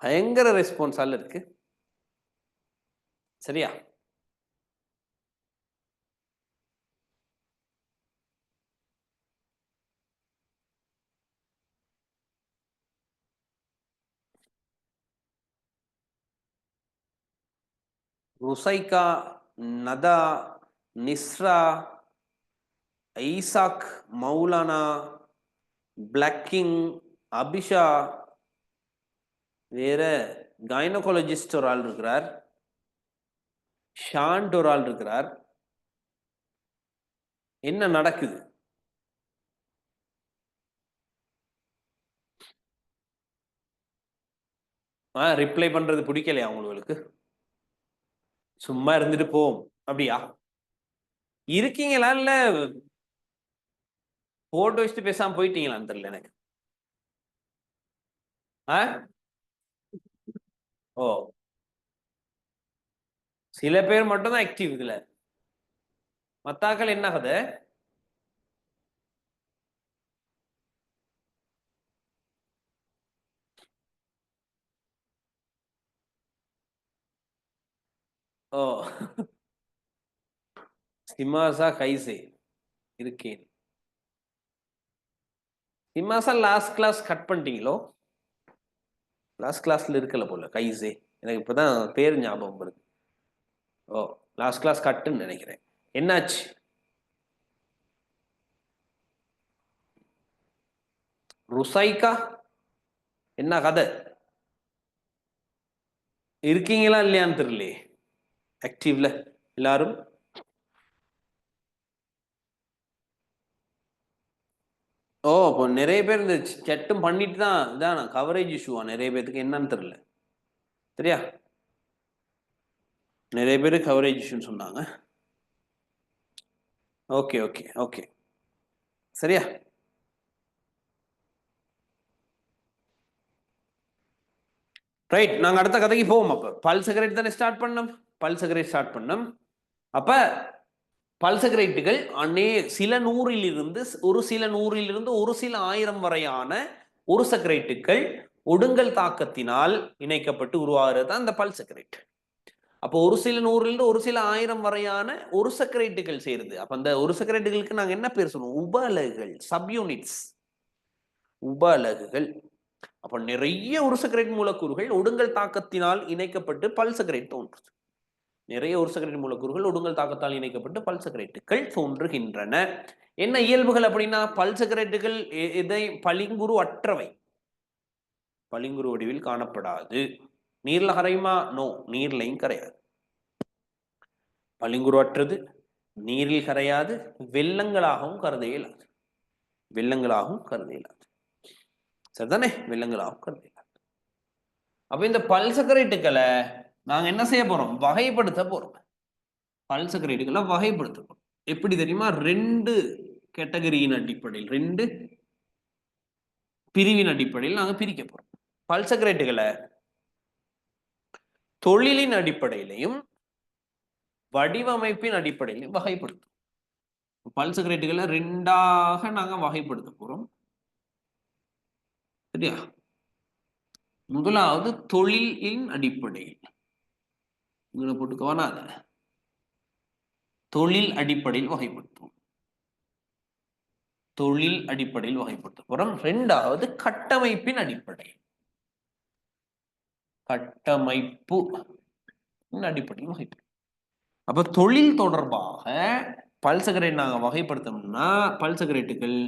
பயங்கர ரெஸ்பான்ஸால இருக்கு. சரியா? ருசைகா, நதா, நிஸ்ரா, ஐசாக், மௌலானா, பிளாக்கிங், அபிஷா, வேற கைனகாலஜிஸ்ட் ஒரு ஆள் இருக்கிறார், ஷாண்ட் ஒரு ஆள் இருக்கிறார். என்ன நடக்குது? ரிப்ளை பண்றது பிடிக்கலையா உங்களுக்கு? சும்மா இருந்துட்டு போம் அப்படியா? இருக்கீங்களா இல்ல போட்டோ வச்சுட்டு பேசாம போயிட்டீங்களான்னு தெரியல எனக்கு. சில பேர் மட்டும் தான் ஆக்டிவ் இதுல. மத்தாக்கள் என்ன கதை? சிமாசா கைசே இருக்கேன். சிமாசா லாஸ்ட் கிளாஸ் கட் பண்ணிட்டீங்களோ? லாஸ்ட் கிளாஸ்ல இருக்கல போல கைசே. எனக்கு இப்பதான் பேர் ஞாபகம் வருது. லாஸ்ட் கிளாஸ் கட்டுன்னு நினைக்கிறேன். என்னாச்சு? ருசைகா என்ன கதை? இருக்கீங்களா இல்லையான்னு தெரியலையே ஆக்டிவ்ல எல்லாரும். இப்போ நிறைய பேர் இந்த செட்டும் பண்ணிட்டு தான் இதான் கவரேஜ் இஷ்யூவா நிறைய பேருக்கு என்னன்னு தெரியல. சரியா? நிறைய பேர் கவரேஜ் இஷ்யூன்னு சொன்னாங்க. ஓகே ஓகே ஓகே சரியா? ரைட். நாங்கள் அடுத்த கதைக்கு போவோம். அப்போ பல்சகரேட் தானே ஸ்டார்ட் பண்ணோம். பல்சகரேட் ஸ்டார்ட் பண்ணோம். அப்போ பல்சகரேட்டுகள் சில நூறிலிருந்து ஒரு சில ஆயிரம் வரையான ஒரு சக்கரேட்டுகள் ஒடுங்கல் தாக்கத்தினால் இணைக்கப்பட்டு உருவாகிறது தான் இந்த பல்சக்கரேட். அப்போ ஒரு சில நூறிலிருந்து ஒரு சில ஆயிரம் வரையான ஒரு சக்கரேட்டுகள் சேருது. அப்ப அந்த ஒரு சக்கரேட்டுகளுக்கு நாங்க என்ன பேர் சொல்லுவோம்? உப அலகுகள், சப் யூனிட்ஸ், உப அலகுகள். அப்ப நிறைய உருசக்கரைட் மூலக்கூறுகள் ஒடுங்கல் தாக்கத்தினால் இணைக்கப்பட்டு பல்சக்கரைட் தோன்றுது. நிறைய உருசக்கரைட் மூலக்கூறுகள் ஒடுங்கல் தாக்கத்தால் இணைக்கப்பட்டு பல்சக்கரைட்டுகள் தோன்றுகின்றன. என்ன இயல்புகள் அப்படின்னா, பல்சக்கரைட்டுகள் இதை பளிங்குரு அற்றவை, பளிங்குரு வடிவில் காணப்படாது. நீர்ல கரையுமா? நோ, நீர்லையும் கரையாது. பளிங்குரு அற்றது, நீரில் கரையாது, வெள்ளங்களாகவும் கருத இயலாது. வெள்ளங்களாகவும் கருத இயலாது. சரிதானே? வெள்ளங்களாகவும் கருத இயலாது. அப்ப இந்த பல்சக்கரைட்டுகளை நாங்க என்ன செய்ய போறோம்? வகைப்படுத்த போறோம். பல்சக்கரைட்டுகளை வகைப்படுத்த போறோம். எப்படி தெரியுமா? 2 கேட்டகரியின் அடிப்படையில், 2 பிரிவின் அடிப்படையில் நாங்க பிரிக்க போறோம். பல்சக்கரைட்டுகளை தொழிலின் அடிப்படையிலையும் வடிவமைப்பின் அடிப்படையிலையும் வகைப்படுத்தும். பல்சக்கரைட்டுகளை 2ஆக நாங்க வகைப்படுத்த போறோம். சரியா? முதலாவது தொழிலின் அடிப்படையில், இங்க போட்டுக்கவானாத, தொழில் அடிப்படையில் வகைப்படுத்தும். தொழில் அடிப்படையில் வகைப்படுத்த போறோம். 2வது கட்டமைப்பின் அடிப்படையில், கட்டமைப்பு அடிப்படையில் வகைப்படுத்தும். அப்ப தொழில் தொடர்பாக பல்சக்கரைட் நாங்க வகைப்படுத்தணும்னா, பல்சக்கரைட்டுகள்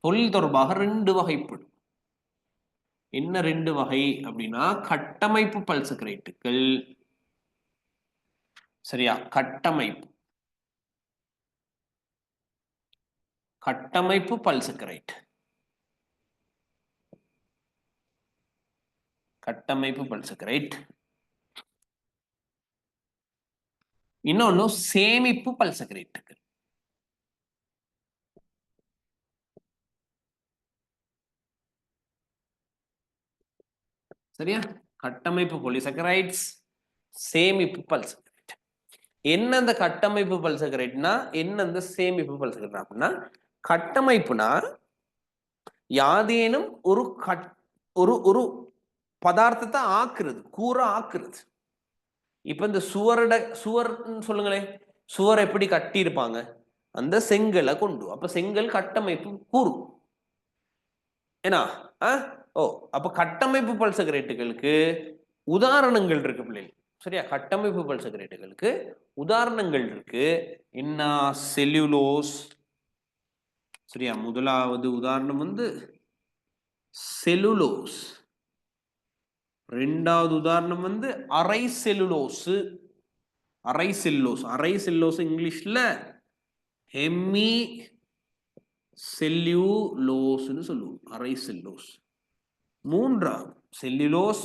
தொழில் தொடர்பாக 2 வகைப்படும். என்ன 2 வகை அப்படின்னா, கட்டமைப்பு பல்சக்கரைட்டுகள். சரியா? கட்டமைப்பு பல்சக்கரைட், கட்டமைப்பு பல்சக்கரைட். இன்னொன்னு சேமிப்பு பல்சக்கரைட்டுகள். சரியா? கட்டமைப்பு பாலிசாக்கரைட்ஸ், சேமிப்பு பல்சக்கரைட். என்ன இந்த கட்டமைப்பு பல்சக்கரைட்னா, என்ன இந்த சேமிப்பு பல்சக்கரைட் அப்படின்னா, கட்டமைப்புனா யாதேனும் ஒரு ஒரு பதார்த்தத்தை ஆக்குறது, கூற ஆக்குறது. இப்ப இந்த சுவர்ன்னு சொல்லுங்களேன், சுவர் எப்படி கட்டி இருப்பாங்க? அந்த செங்கலை கொண்டு. அப்ப செங்கல் கட்டமைப்பு கூறு. ஏன்னா அப்ப கட்டமைப்பு பல்சக்கரைட்டுகளுக்கு உதாரணங்கள் இருக்கு பிள்ளைகள். சரியா? கட்டமைப்பு பல்சக்கரைட்டுகளுக்கு உதாரணங்கள் இருக்கு. என்ன? செல்லுலோஸ். சரியா? முதலாவது உதாரணம் வந்து செல்லுலோஸ். 2வது உதாரணம் வந்து அரை செல்லுலோஸ். அரை செல்லுலோஸ், அரை செல்லுலோஸ் இங்கிலீஷ்ல ஹெமி செல்லுலோஸ்னு சொல்லுவோம். அரை செல்லுலோஸ். 3வது செல்லுலோஸ்,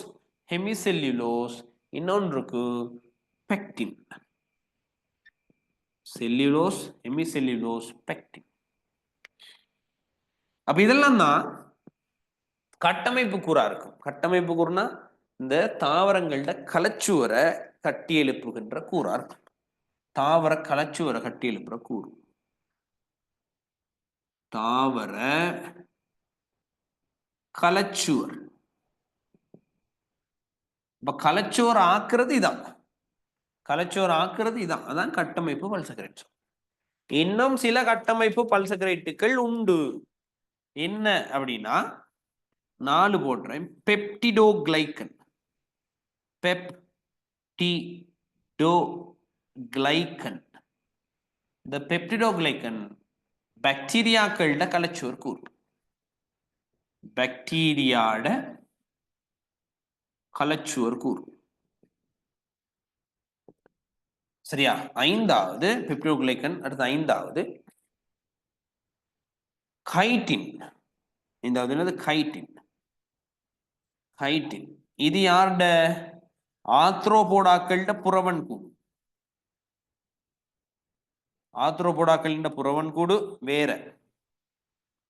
ஹெமி செல்லுலோஸ், இன்னொன்றுக்கு pectin. Cellulose, hemicellulose, pectin. அப்ப இதெல்லாம் தான் கட்டமைப்பு கூறா இருக்கும். கட்டமைப்பு கூறுனா இந்த தாவரங்களோட கலச்சுவரை கட்டி எழுப்புகின்ற கூறா இருக்கும். தாவர கலச்சுவரை கட்டி எழுப்புற கூறு. தாவர கலச்சுவர். இப்ப கலச்சுவர் ஆக்குறது இதான், கலச்சுவர் ஆக்குறது இதான். அதான் கட்டமைப்பு பல்சக்கரைட். இன்னும் சில கட்டமைப்பு பல்சக்கரைட்டுகள் உண்டு. என்ன அப்படின்னா 4 போடுறேன். பெப்டிடோகிளைக்கன், பெப்டிடோகிளைக்கன். இந்த பெப்டிடோகிளைக்கன் பாக்டீரியாக்களோட கலச்சுவர் கூறு. பாக்டீரியாட கலச்சுவர் கூறு. சரியா? 5வது பெப்டிடோகிளைக்கன். அடுத்து 5வது கைட்டின். இந்த என்னது? கைட்டின். கைட்டின் இது யாருட? ஆத்ரோபோடாக்களோட புறவன் கூடு. ஆத்ரோபோடாக்களோட புறவன் கூடு வேற.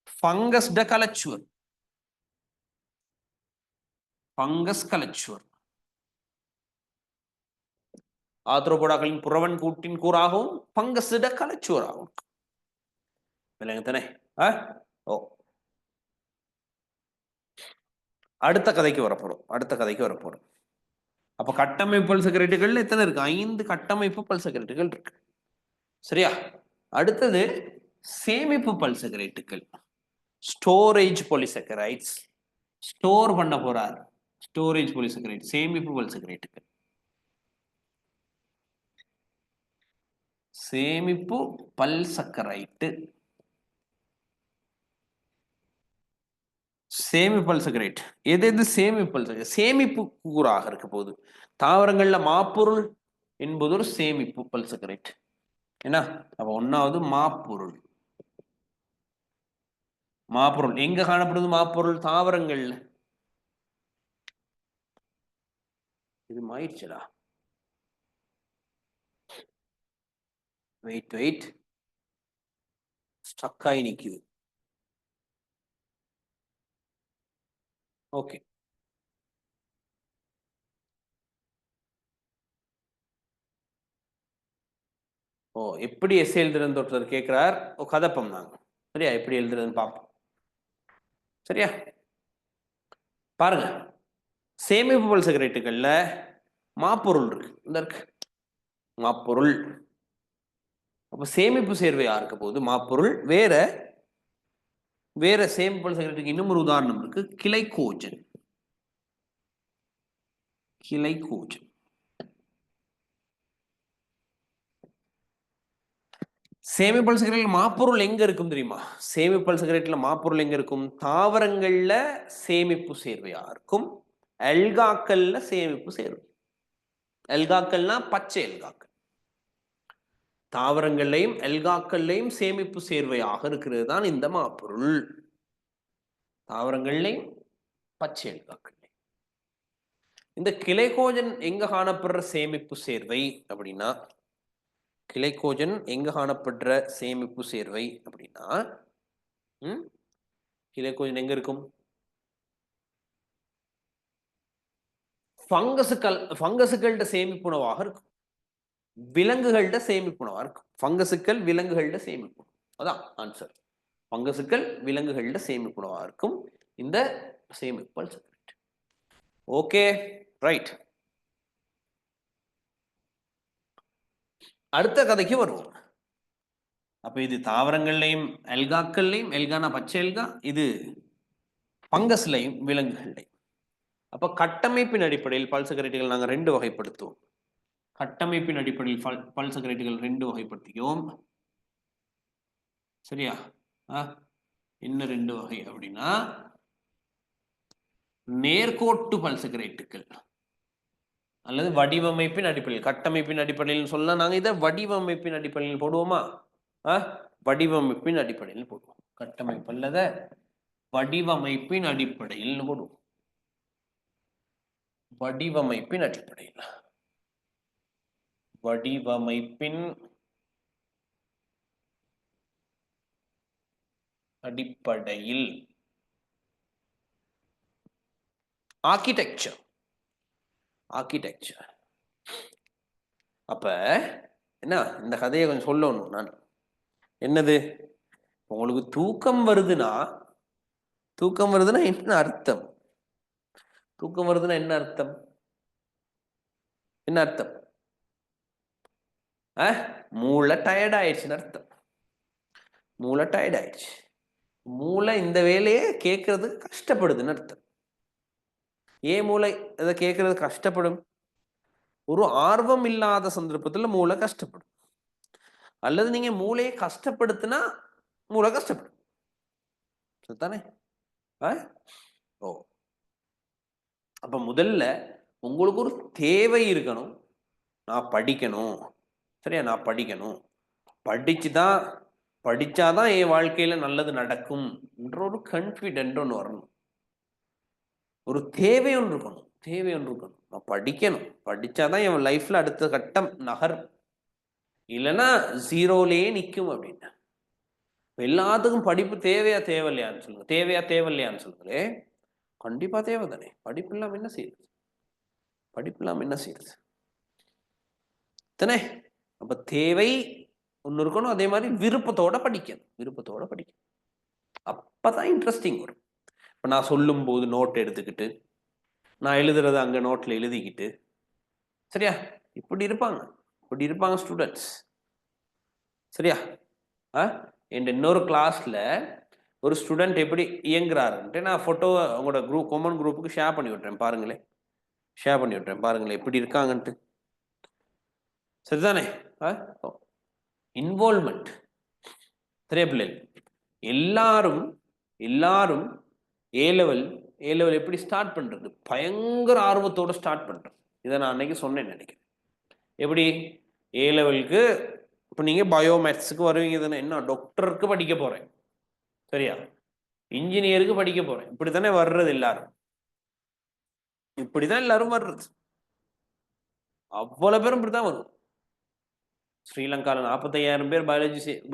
Fungus கலச்சுவர், fungus கலச்சுவர். ஆத்ரோபோடாக்களின் புறவன் கூட்டின் கூறாகவும் ஃபங்கஸ் கலச்சுவர் ஆகும். விளங்குதானே? ஓ, அடுத்த கதைக்கு வரப்போறோம். அடுத்த கதைக்கு வரப்போறோம். அப்ப கட்டமைப்பு பல்சக்கரைட்டுகள் எத்தனை இருக்கு? 5 கட்டமைப்பு பல்சக்கரைட்டுகள் இருக்கு. சரியா? அடுத்தது சேமிப்பு பல்சக்கரைட்டுகள், ஸ்டோரேஜ் பாலிசாக்கரைட்ஸ். ஸ்டோர் பண்ண போறார். ஸ்டோரேஜ் பாலிசக்கரைட், சேமிப்பு பாலிசக்கரைட்டுகள். சேமிப்பு பல்சக்கரைட்டு, சேமிப்பு பல்சக்கரைட். எது சேமிப்பு பல்சக்கரைட்? சேமிப்பு கூறாக இருக்க போகுது. தாவரங்கள்ல மாப்பொருள் என்பது ஒரு சேமிப்பு பல்சக்கரைட். என்ன? அப்ப ஒன்னாவது மாப்பொருள். மாப்பொருள் எங்க காணப்படுது? மாப்பொருள் தாவரங்கள்ல. இது மாயிடுச்சுடா. வெயிட் ஸ்ட்ரக் ஆகி நிக்குது. ஓகே, ஓ எப்படி எஸ்ஏ எழுதுறதுன்னு ஒருத்தர் கேட்கிறார். கதப்பம் நாங்க. சரியா? எப்படி எழுதுறதுன்னு பார்ப்போம். சரியா? பாருங்க, சேமிப்பு பல்சக்கரைட்டுகள்ல மாப்பொருள் இருக்கு. இந்த இருக்கு மாப்பொருள். அப்ப சேமிப்பு சேர்வையா இருக்க போது மாப்பொருள். வேற சேமிப்பு பல்சக்கரைட்டுக்கு இன்னும் ஒரு உதாரணம் இருக்கு. கிளைகோஜன். கிளைகோஜன் சேமிப்பல் சிகரெட்ல மாப்பொருள் எங்க இருக்கும் தெரியுமா? சேமிப்பல் சிகரெட்ல மாப்பொருள் எங்க இருக்கும்? தாவரங்கள்ல சேமிப்பு சேர்வையா இருக்கும். அல்காக்கள்ல சேமிப்பு சேர்வை. அல்காக்கள்னா பச்சை அல்காக்கள். தாவரங்கள்லையும் அல்காக்கள்லையும் சேமிப்பு சேர்வையாக இருக்கிறது தான் இந்த மாப்பொருள். தாவரங்கள்லையும் பச்சை அல்காக்கள். இந்த கிளைகோஜன் எங்க காணப்படுற சேமிப்பு சேர்வை அப்படின்னா, கிளைகோஜன் எங்க காணப்படுற சேமிப்பு சேர்வை அப்படின்னா, கிளைகோஜன் எங்க இருக்கும்? ஃபங்கஸுகள்ட சேமிப்புணவாக இருக்கும். விலங்குகள்ட சேமிப்புணவா இருக்கும். ஃபங்கஸுக்கள் விலங்குகள்ட சேமிப்பு. அதான் ஆன்சர். ஃபங்கஸுக்கள் விலங்குகள்ட சேமிப்புணவா இருக்கும் இந்த சேமிப்பல் சக்கரைட். Okay, right. அடுத்த கதைக்கு வருவோம். அப்ப இது தாவரங்கள்லையும் எல்காக்கள்லையும், எல்கானா பச்சை எல்கா, இது பங்கஸ்லையும் விலங்குகள்லையும். அப்ப கட்டமைப்பின் அடிப்படையில் பல்சக்கரைட்டுகள் நாங்கள் 2 வகைப்படுத்துவோம். கட்டமைப்பின் அடிப்படையில் பல்சக்கரைட்டுகள் 2 வகைப்படுத்தியோம். சரியா? என்ன 2 வகை அப்படின்னா, நேர்கோட்டு பல்சக்கரைட்டுகள் அல்லது வடிவமைப்பின் அடிப்படையில். கட்டமைப்பின் அடிப்படையில் சொல்ல நாங்க இதை வடிவமைப்பின் அடிப்படையில் போடுவோமா? வடிவமைப்பின் அடிப்படையில் போடுவோம். கட்டமைப்பு அல்லத வடிவமைப்பின் அடிப்படையில் போடுவோம். வடிவமைப்பின் அடிப்படையில். வடிவமைப்பின் அடிப்படையில். ஆர்கிடெக்சர். அப்ப என்ன, இந்த கதையை கொஞ்சம் சொல்லணும் நான். என்னது? உங்களுக்கு தூக்கம் வருதுன்னா என்ன அர்த்தம்? தூக்கம் வருதுன்னா என்ன அர்த்தம்? என்ன அர்த்தம்? மூளை டயர்ட் ஆயிடுச்சுன்னு அர்த்தம். மூளை டயர்ட் ஆயிடுச்சு. மூளை இந்த வேலையை கேட்கறதுக்கு கஷ்டப்படுதுன்னு அர்த்தம். ஏன் மூளை இதை கேட்கறது கஷ்டப்படும்? ஒரு ஆர்வம் இல்லாத சந்தர்ப்பத்தில் மூளை கஷ்டப்படும். அல்லது நீங்க மூளையை கஷ்டப்படுத்தினா மூளை கஷ்டப்படும். தானே? ஓ, அப்ப முதல்ல உங்களுக்கு ஒரு தேவை இருக்கணும். நான் படிக்கணும். சரியா? நான் படிக்கணும். படிச்சாதான் என் வாழ்க்கையில நல்லது நடக்கும் என்ற ஒரு கான்ஃபிடென்ட் ஒன்று வரணும். ஒரு தேவை ஒன்று இருக்கணும். நான் படிக்கணும். படிச்சாதான் என் லைஃப்ல அடுத்த கட்டம் நகரும். இல்லைன்னா ஜீரோலேயே நிற்கும் அப்படின்னு. எல்லாத்துக்கும் படிப்பு தேவையில்லையான்னு சொல்லுங்களே. கண்டிப்பா தேவை தானே. படிப்பு இல்லாம என்ன செய்யுது? தானே? அப்ப தேவை ஒன்று இருக்கணும். அதே மாதிரி விருப்பத்தோட படிக்கணும். அப்பதான் இன்ட்ரெஸ்டிங் வரும். இப்ப நான் சொல்லும் போது நோட் எடுத்துக்கிட்டு, நான் எழுதுறத அங்க நோட்ல எழுதிக்கிட்டு, சரியா? இப்படி இருப்பாங்க ஸ்டூடெண்ட்ஸ். சரியா? இன்னொரு கிளாஸ்ல ஒரு ஸ்டூடெண்ட் எப்படி இயங்குறாருன்ட்டு நான் ஃபோட்டோ உங்களோட குரூப் காமன் குரூப்புக்கு ஷேர் பண்ணி விட்றேன் பாருங்களேன். ஷேர் பண்ணி விட்றேன் பாருங்களேன் எப்படி இருக்காங்கன்ட்டு. சரிதானே? இன்வால்மெண்ட். சரியா பிள்ளைகள்? எல்லாரும் எல்லாரும் ஏ லெவல் எப்படி ஸ்டார்ட் பண்றது? பயங்கர ஆர்வத்தோட ஸ்டார்ட் பண்றது. இதை நான் அன்னைக்கு சொன்னேன் நினைக்கிறேன். எப்படி ஏ லெவலுக்கு இப்போ நீங்க பயோமேத்ஸுக்கு வருவீங்க தானே, என்ன டாக்டருக்கு படிக்க போறேன், சரியா, இன்ஜினியருக்கு படிக்க போறேன், இப்படித்தானே வர்றது எல்லாரும். இப்படிதான் எல்லாரும் வர்றது. அவ்வளவு பேரும் இப்படிதான் வரும். ஸ்ரீலங்காவில் 45,000 பேர்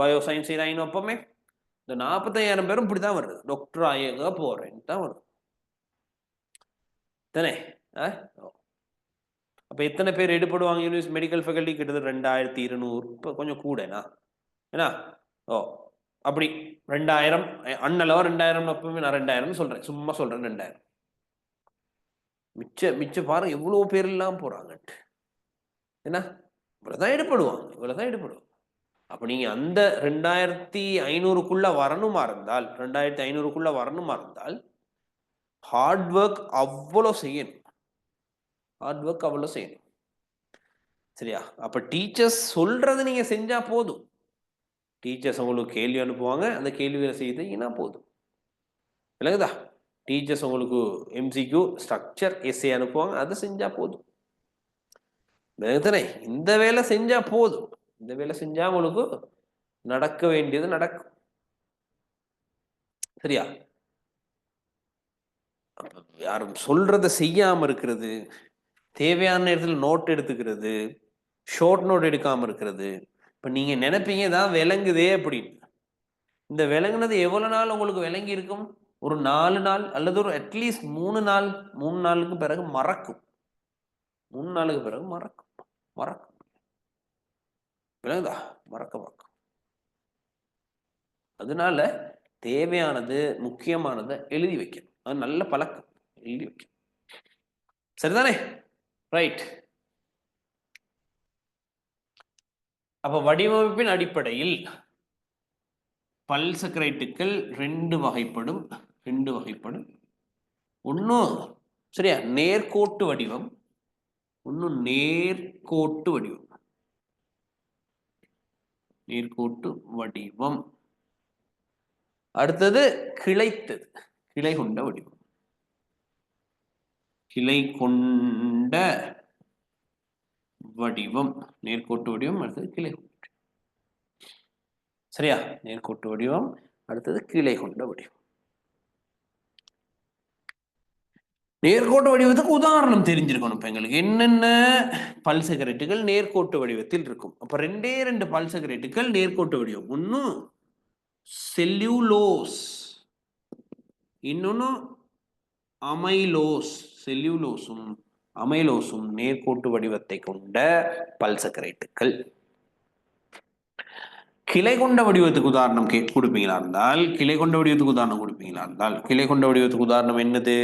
பயோ சயின்ஸ் செய்யறாங்க. அப்பமே இந்த 45,000 பேரும் இப்படிதான் வருது. டாக்டர் ஆக போறேன்னு தான் வரும் தானே. அப்ப எத்தனை பேர் எடுப்படுவாங்க யூனிவர்சிட்டி மெடிக்கல் ஃபேக்கல்டி? கிட்டத்தட்ட 2200. இப்போ கொஞ்சம் கூடனா ஏன்னா அப்படி 2000 அண்ணளவா 2000. அப்பவுமே நான் 2000 சொல்றேன், சும்மா சொல்றேன் 2000. மிச்ச பாருங்க எவ்வளவு பேர் எல்லாம் போறாங்கட்டு. என்ன இவ்வளவுதான் எடுப்படுவாங்க. அப்ப நீங்க அந்த 2500க்குள்ள வரணுமா இருந்தால், 2500க்குள்ள வரணுமா இருந்தால் ஹார்ட் ஒர்க் அவ்வளவு செய்யணும். சரியா? அப்ப டீச்சர்ஸ் சொல்றது நீங்க செஞ்சா போதும். டீச்சர்ஸ் உங்களுக்கு கேள்வி அனுப்புவாங்க, அந்த கேள்விகளை செய்தீங்கன்னா போதும். விளங்குதா? டீச்சர்ஸ் உங்களுக்கு எம்சிக்யூ ஸ்ட்ரக்சர் எஸ்ஏ அனுப்புவாங்க, அதை செஞ்சா போதும். விளங்குதானே? இந்த வேலை செஞ்சா போதும். இந்த வேலை செஞ்சா உங்களுக்கு நடக்க வேண்டியது நடக்கும். சரியா? யாரும் சொல்றதை செய்யாம இருக்கிறது, தேவையான நேரத்தில் நோட் எடுத்துக்கிறது, ஷார்ட் நோட் எடுக்காம இருக்கிறது. இப்ப நீங்க நினைப்பீங்க தான் விளங்குதே அப்படின்னு. இந்த விளங்குனது எவ்வளவு நாள் உங்களுக்கு விளங்கி இருக்கும்? ஒரு 4 நாள் அல்லது ஒரு அட்லீஸ்ட் 3 நாள். 3 நாளுக்கு பிறகு மறக்கும். 3 நாளுக்கு பிறகு மறக்கும். விளங்குதா? மறக்கும். அதனால தேவையானது முக்கியமானதை எழுதி வைக்கணும். அது நல்ல பழக்கம். எழுதி வைக்கணும். சரிதானே? ரைட். அப்ப வடிவமைப்பின் அடிப்படையில் பல்சக்கரைட்டுகள் 2 வகைப்படும். ஒன்னும் சரியா நேர்கோட்டு வடிவம், ஒன்னும் நேர்கோட்டு வடிவம். அடுத்தது கிளைத்தது, கிளை கொண்ட வடிவம். நேர்கோட்டு வடிவம், அடுத்தது கிளை. சரியா? நேர்கோட்டு வடிவம், அடுத்தது கிளை கொண்ட வடிவம். நேர்கோட்டு வடிவத்துக்கு உதாரணம் தெரிஞ்சிருக்கணும். இப்ப எங்களுக்கு என்னென்ன பல்சகரேட்டுகள் நேர்கோட்டு வடிவத்தில் இருக்கும். அப்ப 2 பல்சகரேட்டுகள் நேர்கோட்டு வடிவம். ஒன்னு செல்லுலோஸ், இன்னொன்னு அமைலோஸ். செல்லுலோஸும் அமைலோஸும் நேர்கோட்டு வடிவத்தை கொண்ட பல்சகரேட்டுகள். கிளை கொண்ட வடிவத்துக்கு உதாரணம் கொடுப்பீங்களா இருந்தால், கிளை கொண்ட வடிவத்துக்கு உதாரணம் என்னது?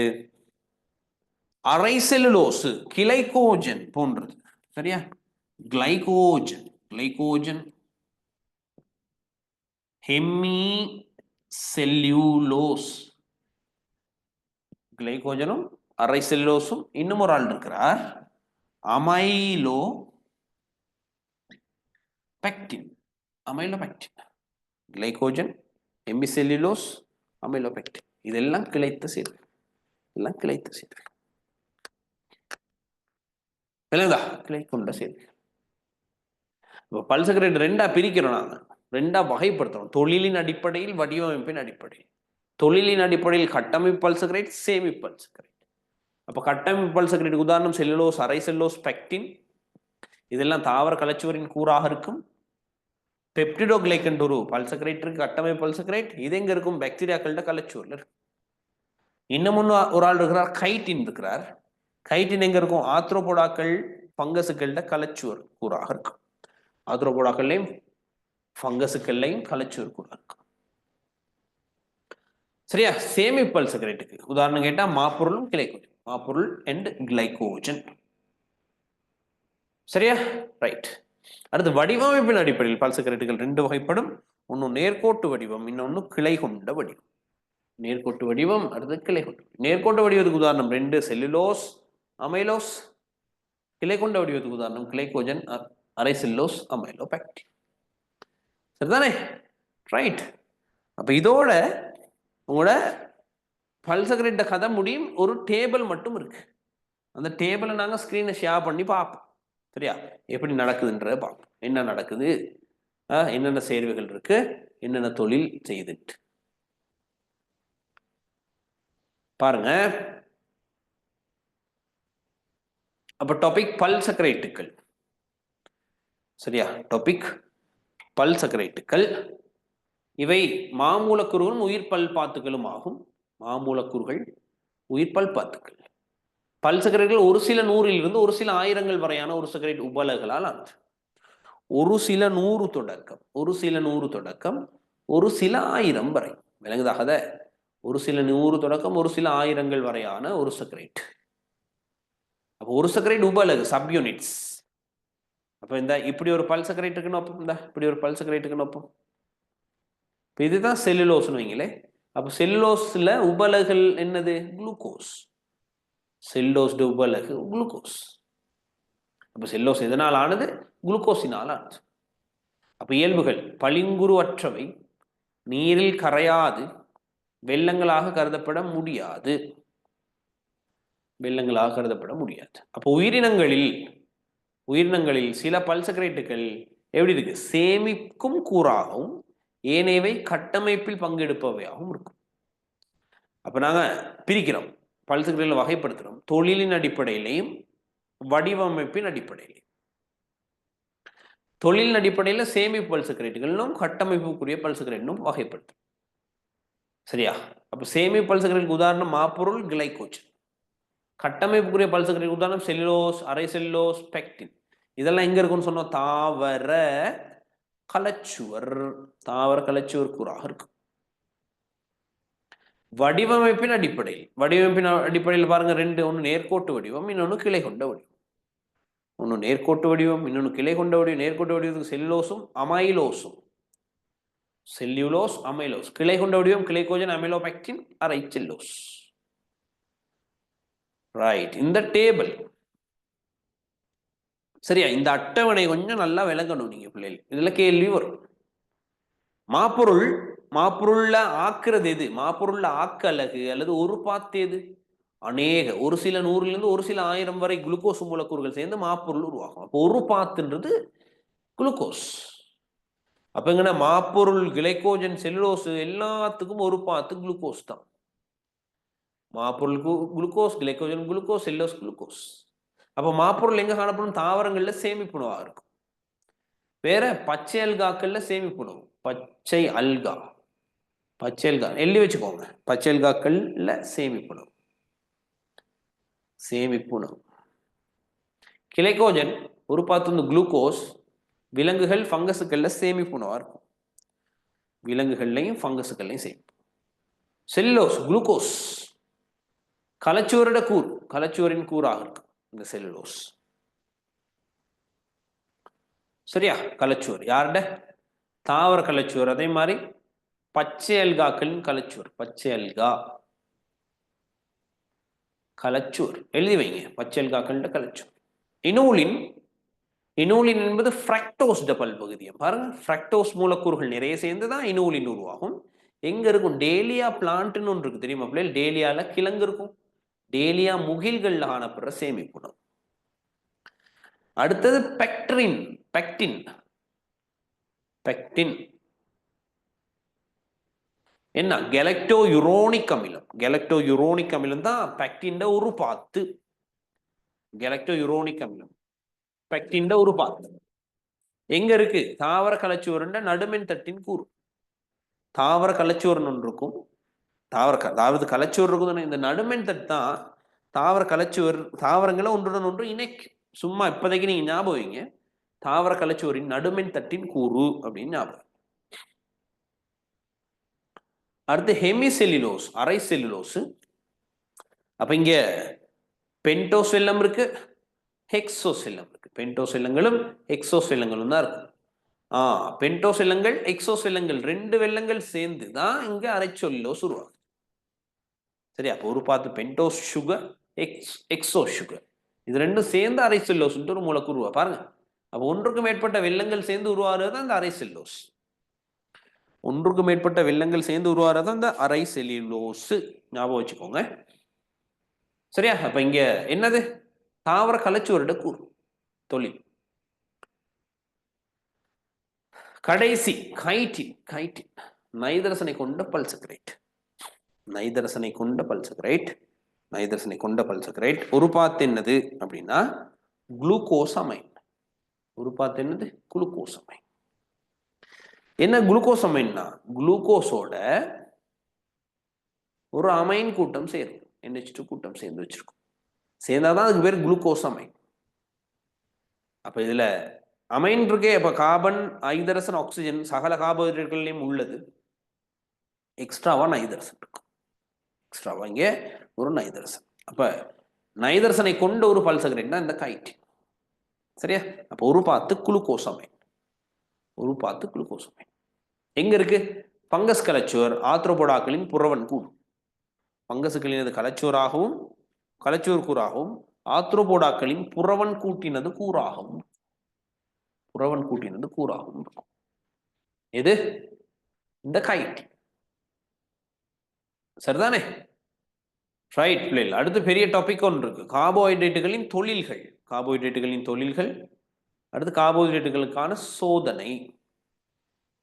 அரை செல்லுலோஸ், கிளைகோஜன் போன்றது. சரியா? Glycogen, Hemi cellulose. கிளைகோஜனும் அரை செல்லுலோஸும். இன்னும் ஒரு ஆள் இருக்கிறார், அமைலோ பெக்டின். Glycogen, hemicellulose, amylopectin. இதெல்லாம் கிளைத்த சேர்வு. கிளை கொண்ட சேர்வு. பல்சகரேட் 2 பிரிக்கிறோம். நாங்க 2 வகைப்படுத்துறோம். தொழிலின் அடிப்படையில், வடிவமைப்பின் அடிப்படையில். தொழிலின் அடிப்படையில் கட்டமைப்பு பல்சகரேட், சேமி பல்சகரேட். அப்ப கட்டமைப்பு பல்சகரேட் உதாரணம் செல்லுலோஸ், அரை செல்லுலோஸ், பெக்டின். இதெல்லாம் தாவர கலச்சுவரின் கூறாக இருக்கும். பெப்டிடோகிளைகன் ஒரு பல்சகரேட் இருக்கு, கட்டமைப்பு பல்சகரேட். இது எங்க இருக்கும்? பாக்டீரியாக்கள்ட கலச்சுவர்ல இருக்கு. இன்னும் ஒரு ஆள் இருக்கிறார், கைட்டின் இருக்கிறார். கைட்டின் எங்க இருக்கும்? ஆத்ரோபோடாக்கள், பங்கசுக்கள்ட கலச்சுவர் கூறாக இருக்கும். ஆத்ரோபோடாக்கள்லையும் பங்கசுக்கள்லையும் கலச்சுவர் கூறாக இருக்கும். சரியா? சேமி பல்சகரேட்டுக்கு உதாரணம் கேட்டா மாப்பொருளும் கிளைகோஜன். மாப்பொருள் அண்ட் கிளைகோஜன். சரியா? ரைட். அடுத்து வடிவமைப்பின் அடிப்படையில் பல்சகரேட்டுகள் 2 வகைப்படும். ஒன்னு நேர்கோட்டு வடிவம், இன்னொன்னு கிளை கொண்ட வடிவம். நேர்கோட்டு வடிவம், அடுத்து கிளை கொண்ட. நேர்கோட்டு வடிவத்துக்கு உதாரணம் 2 செல்லுலோஸ் அமைலோஸ். கிளை கொண்ட வடிவத்துக்கு உதாரணம் கிளைகோஜன் அரை செல்லுலோஸ் அமைலோபெக்டின். சரிதானே? ரைட். அப்ப இதோட உங்களோட பல்சகரேட் கதை முடியும். ஒரு டேபிள் மட்டும் இருக்கு. அந்த டேபிளை நாங்க ஸ்கிரீனை ஷேர் பண்ணி பார்ப்போம். சரியா? எப்படி நடக்குதுன்றத பார்ப்போம். என்ன நடக்குது, என்னென்ன சேர்வுகள் இருக்கு, என்னென்ன தொழில் செய்துட்டு பாருங்க. அப்ப டாபிக் பல்சகரேட்டுகள். சரியா? டாபிக் பல்சகரேட்டுகள். இவை மாமூலக்கூறுகளும் உயிர் பல்பாத்துகளும் ஆகும். மாமூலக்கூறுகள் உயிர் பல்பாத்துக்கள். பல்சகரேட்டுகள் ஒரு சில 100 ஒரு சில ஆயிரங்கள் வரையான ஒரு சகரேட் உபலகளால் ஆனது. ஒரு சில 100 தொடக்கம் ஒரு சில ஆயிரம் வரை. விளங்குதாகத? ஒரு சில 100 தொடக்கம் ஒரு சில ஆயிரங்கள் வரையான ஒரு சக்கரேட். அப்போ ஒரு சக்கரேட் உபலகு, சப் யூனிட்ஸ். அப்போ இந்த இப்படி ஒரு பல்சக்கரேட்டுக்கு நோப்போம், இந்த இப்படி ஒரு பல்சக்கரேட்டுக்கு நோப்போம். இப்போ இதுதான் செல்லுலோஸ்னு வைங்களே. அப்போ செல்லுலோஸ்ல உபலகுகள் என்னது? குளுக்கோஸ். செல்லுலோஸ் உபலகு குளுக்கோஸ். அப்போ செல்லுலோஸ் எதனால் ஆனது? குளுக்கோஸினால் ஆனது. அப்போ இயல்புகள் பளிங்குருவற்றவை, நீரில் கரையாது, வெள்ளங்களாக கருதப்பட முடியாது. வெள்ளங்களாக கருதப்பட முடியாது. அப்போ உயிரினங்களில் சில பல்சகரேட்டுகள் எப்படி இருக்கு? சேமிக்கும் கூறாகவும் ஏனையவை கட்டமைப்பில் பங்கெடுப்பவையாகவும் இருக்கும். அப்ப நாங்க பிரிக்கிறோம், பல்சகரேட்டுகளை வகைப்படுத்துறோம். தொழிலின் அடிப்படையிலையும் வடிவமைப்பின் அடிப்படையிலையும். தொழிலின் அடிப்படையில் சேமிப்பு பல்சகரேட்டுகளும் கட்டமைப்புக்குரிய பல்சகரேட்டும் வகைப்படுத்தும். சரியா? அப்ப சேமிப்பு பல்சகரேட்டுக்கு உதாரணம் மாப்பொருள், கிளைகோஜன். கட்டமைப்புக்குரிய பல்சகரேட் உதாரணம் செல்லுலோஸ், அரை செல்லுலோஸ், பெக்டின். இதெல்லாம் எங்க இருக்குன்னு சொன்னோம்? தாவர கலச்சுவர் கூறாக இருக்கும். வடிவமைப்பின் அடிப்படையில் பாருங்க, 2. ஒன்று நேர்கோட்டு வடிவம், இன்னொன்று கிளை கொண்ட வடிவம். ஒன்று நேர்கோட்டு வடிவம், இன்னொன்று கிளை கொண்ட வடிவம். நேர்கோட்டு வடிவத்துக்கு செல்லுலோஸும் அமைலோஸும். Cellulose amylose. கிளை கொண்ட வடிவம் கிளைகோஜன் அமைலோபெக்டின் அரை செல்லுலோஸ். ரைட். இந்த டேபிள் சரியா? இந்த அட்டவணை கொஞ்சம் நல்லா விளங்கணும் நீங்க பிள்ளைகள். இதுல கேள்வி வரும். மாப்பொருள்ல ஆக்குறது எது? மாப்பொருள்ல ஆக்க அலகு அல்லது ஒரு பாத்து எது? ஒரு சில 100 ஒரு சில 1000 வரை குளுக்கோஸ் மூலக்கூறுகள் சேர்ந்து மாப்பொருள் உருவாகும். அப்போ ஒரு பாத்துன்றது குளுக்கோஸ். அப்ப எங்கன்னா மாப்பொருள், கிளைகோஜன், செல்லுலோஸ் எல்லாத்துக்கும் ஒரு பாத்து குளுக்கோஸ் தான். மாப்பொருள் glucose, glycogen glucose, cellulose glucose. அப்போ மாப்பொருள் எங்க காணப்படும்? தாவரங்கள்ல சேமிப்புணவா இருக்கும். வேற பச்சை அல்காக்கள்ல சேமிப்புணவு. பச்சை அல்கா எழுதி வச்சுக்கோங்க. பச்சை அல்காக்கள்ல சேமிப்புணவு. கிளைகோஜன் ஒரு பாத்து குளுக்கோஸ். விலங்குகள், ஃபங்கஸுக்கள்ல சேமிப்புணவா இருக்கும். விலங்குகள்லையும் ஃபங்கஸுக்கள்லையும் சேமிப்பு. செல்லுலோஸ் குளுக்கோஸ் கலச்சுவரின் கூறாக இருக்கும் இந்த செல்லுலோஸ். சரியா? கலச்சுவர் யாருட? தாவர கலச்சுவர். அதே மாதிரி பச்சை அல்காக்களின் கலச்சுவர். பச்சை அல்கா கலச்சுவர் எழுதி வைங்க. பச்சை அல்காக்கள் கலச்சுவர். இனூலின் என்பது ஃப்ரக்டோஸ் பல்பகுதியம். பாருங்க, ஃப்ரக்டோஸ் மூலக்கூறுகள் நிறைய சேர்ந்துதான் இனூலின் உருவாகும். எங்க இருக்கும்? டேலியா பிளான்ட்னு ஒன்று இருக்கு, தெரியுமா பிள்ளைகள்? டேலியால கிழங்கு இருக்கும். டேலியா முகில்கள்ல காணப்படுற சேமிப்புணம். அடுத்தது பெக்டின் என்ன? கெலக்டோயுரோனிக் அமிலம். கெலக்டோயுரோனிக் அமிலம் தான் பெக்டின் ஒரு பாத்து. கெலக்டோயுரோனிக் அமிலம் பெக்டின் ஒரு பாத்து எங்க இருக்கு? தாவர கலச்சுவருண்ட நடுமென் தட்டின் கூறு. தாவர கலச்சுவரன் ஒன்று இருக்கும். அதாவது கலச்சுவர் இருக்கும். இந்த நடுமென் தட்டு தான் தாவர கலச்சுவர். தாவரங்களை ஒன்றுடன் ஒன்று இணைக்கும். சும்மா இப்போதைக்கு நீங்க ஞாபகம் வைங்க, தாவர கலச்சுவரின் நடுமென் தட்டின் கூறு அப்படின்னு ஞாபகம். அடுத்து ஹெமிசெல்லுலோஸ், அரை செல்லுலோஸ். அப்ப இங்க பென்டோசெல்லம் இருக்கு, ஹெக்ஸோசெல்லம் இருக்கு. பென்டோசெல்லங்களும் ஹெக்ஸோசெல்லங்களும் தான் இருக்கு. பென்டோசெல்லங்கள், எக்ஸோசெல்லங்கள் 2 வெள்ளங்கள் சேர்ந்து தான் இங்க அரை செல்லுலோஸ் உருவாகுது. சரியா? அப்போ ஒரு பாத்து பென்டோஸ் சுகர், எக்ஸோ சுகர், இது ரெண்டும் சேர்ந்து அரை செல்லோஸ் ஒரு மூலக்கூறு பாருங்க. அப்போ ஒன்றுக்கு மேற்பட்ட வெள்ளங்கள் சேர்ந்து உருவாகிறது அந்த அரை செல்லோஸ். ஒன்றுக்கு மேற்பட்ட வெள்ளங்கள் சேர்ந்து உருவாகிறது அந்த அரை செல்லுலோஸ். ஞாபகம் வச்சுக்கோங்க. சரியா? அப்ப இங்க என்னது? தாவர கலைச்சுவருட கூறு தொழில். கடைசி கைட்டின். கைட்டின் நைதரசனை கொண்ட பல்சக்ரைட். நைதரசனை கொண்ட பல்சக்ரைட். நைதரசனை கொண்ட பல்சக்ரைட். ஒரு பாத்து என்னது அப்படின்னா குளுக்கோசமைன். ஒரு பாத்து என்னது? குளுக்கோசமைன். என்ன குளுக்கோசமைன்னா குளுக்கோஸோட ஒரு அமைன் கூட்டம் சேரும். NH2 கூட்டம் சேர்ந்து வச்சிருக்கும். சேர்ந்தாதான் அதுக்கு பேர் குளுக்கோசமைன். அப்ப இதுல அமைன் இருக்கே. அப்ப கார்பன், ஐதரசன், ஆக்சிஜன் சகல கார்போஹைட்ரேட்டுகளையும் உள்ளது. எக்ஸ்ட்ராவா நைதரசன் இருக்கும். எக்ஸ்ட்ராவா இங்கே ஒரு நைதரசன். அப்ப நைதரசனை கொண்ட ஒரு பல்சக்ரைட் தான் இந்த கைட்டின். சரியா? அப்ப ஒரு பாத்து குளுக்கோசமைன். ஒரு பாத்து குளுக்கோசமைன் எங்க இருக்கு? பங்கஸ் கலச்சுவர் ஆத்ரோபோடாக்களின் புறவன் கூறு. பங்கசுகளினது கலச்சுவராகவும் கலச்சுவர் கூறாகவும் ஆத்ரோபோடாக்களின் புறவன் கூட்டினது கூறாகவும் புறவன் கூட்டினது கூறாகவும் இருக்கும். எது? இந்த கைட்டின். சரிதானே? ரைட் பிள்ளைகள். அடுத்து பெரிய டாபிக் ஒன்று இருக்கு. கார்போஹைட்ரேட்டுகளின் தொழில்கள். கார்போஹைட்ரேட்டுகளின் தொழில்கள். அடுத்து கார்போஹைட்ரேட்டுகளுக்கான சோதனை.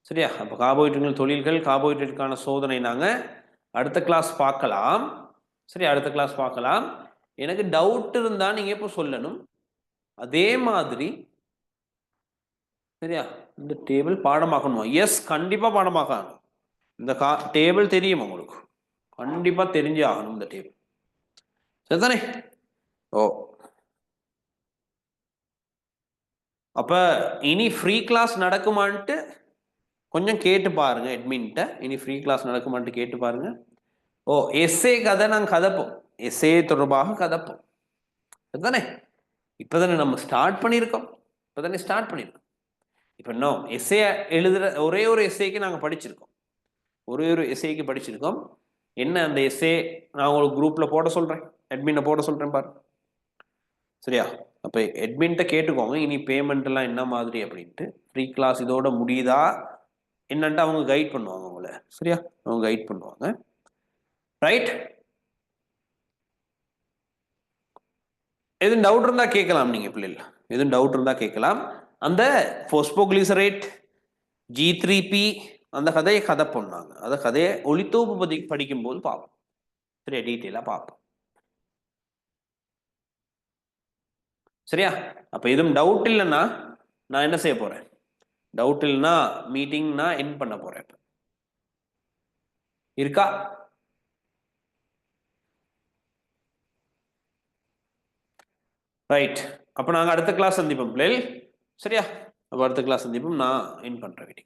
சரியா? அப்போ கார்போஹைட்ரேட்டுகள் தொழில்கள், கார்போஹைட்ரேட்டுக்கான சோதனை நாங்க அடுத்த கிளாஸ் பார்க்கலாம். சரி, அடுத்த கிளாஸ் பார்க்கலாம். எனக்கு டவுட் இருந்தா நீங்க இப்போ சொல்லணும். அதே மாதிரி சரியா? இந்த டேபிள் பாடமாக்கணுமா? எஸ், கண்டிப்பா பாடமாக்கணும். இந்த டேபிள் தெரியும் உங்களுக்கு, கண்டிப்பா தெரிஞ்சே ஆகணும் இந்த டேபிள். சரிதானே? ஓ, அப்ப இனி ஃப்ரீ கிளாஸ் நடக்குமான்ட்டு கொஞ்சம் கேட்டு பாருங்க அட்மின்ட்ட. இனி ஃப்ரீ கிளாஸ் நடக்குமான்ட்டு கேட்டு பாருங்க. ஓ, எஸ்ஏ கதை நாங்கள் கதைப்போம். எஸ்ஏ தொடர்பாக கதைப்போம். சரிதானே? இப்போதானே நம்ம ஸ்டார்ட் பண்ணியிருக்கோம். இப்போதானே ஸ்டார்ட் பண்ணியிருக்கோம். இப்போ இன்னும் எஸ்ஏ எழுதுற ஒரே ஒரு எஸ்ஏக்கு நாங்கள் படிச்சிருக்கோம். ஒரே ஒரு எஸ்ஏக்கு படிச்சிருக்கோம். என்ன அந்த எஸ்ஏ நான் உங்களுக்கு குரூப்பில் போட சொல்கிறேன், அட்மினை போட சொல்கிறேன் பாரு. சரியா? அப்போ அட்மின்ட்ட கேட்டுக்கோங்க இனி பேமெண்ட் எல்லாம் என்ன மாதிரி அப்படின்ட்டு. ஃப்ரீ கிளாஸ் இதோட முடியுதா என்னன்ட்டு அவங்க கைட் பண்ணுவாங்க உங்களை. சரியா? அவங்க கைட் பண்ணுவாங்க. ரைட்? எதுவும் டவுட் இருந்தா கேட்கலாம் நீங்க பிள்ளைகள். எதுவும் டவுட் இருந்தா கேட்கலாம். அந்த போஸ்போகிளிசரேட், G3P அந்த கதையை கதை பண்ணாங்க. அந்த கதையை ஒளித்தோப்பு படிக்கும் போது பார்ப்போம். சரியா? டீட்டெயிலா பார்ப்போம். சரியா? அப்ப எதுவும் டவுட் இல்லைன்னா நான் என்ன செய்ய போறேன்? டவுட் இல்லைன்னா மீட்டிங் நான் எண்ட் பண்ண போறேன். இருக்கா? ரைட். அப்ப நாங்க அடுத்த கிளாஸ் சந்திப்போம் பிள்ளைகள். சரியா? அப்ப அடுத்த கிளாஸ் சந்திப்போம். நான் எண்ட் பண்றேன்.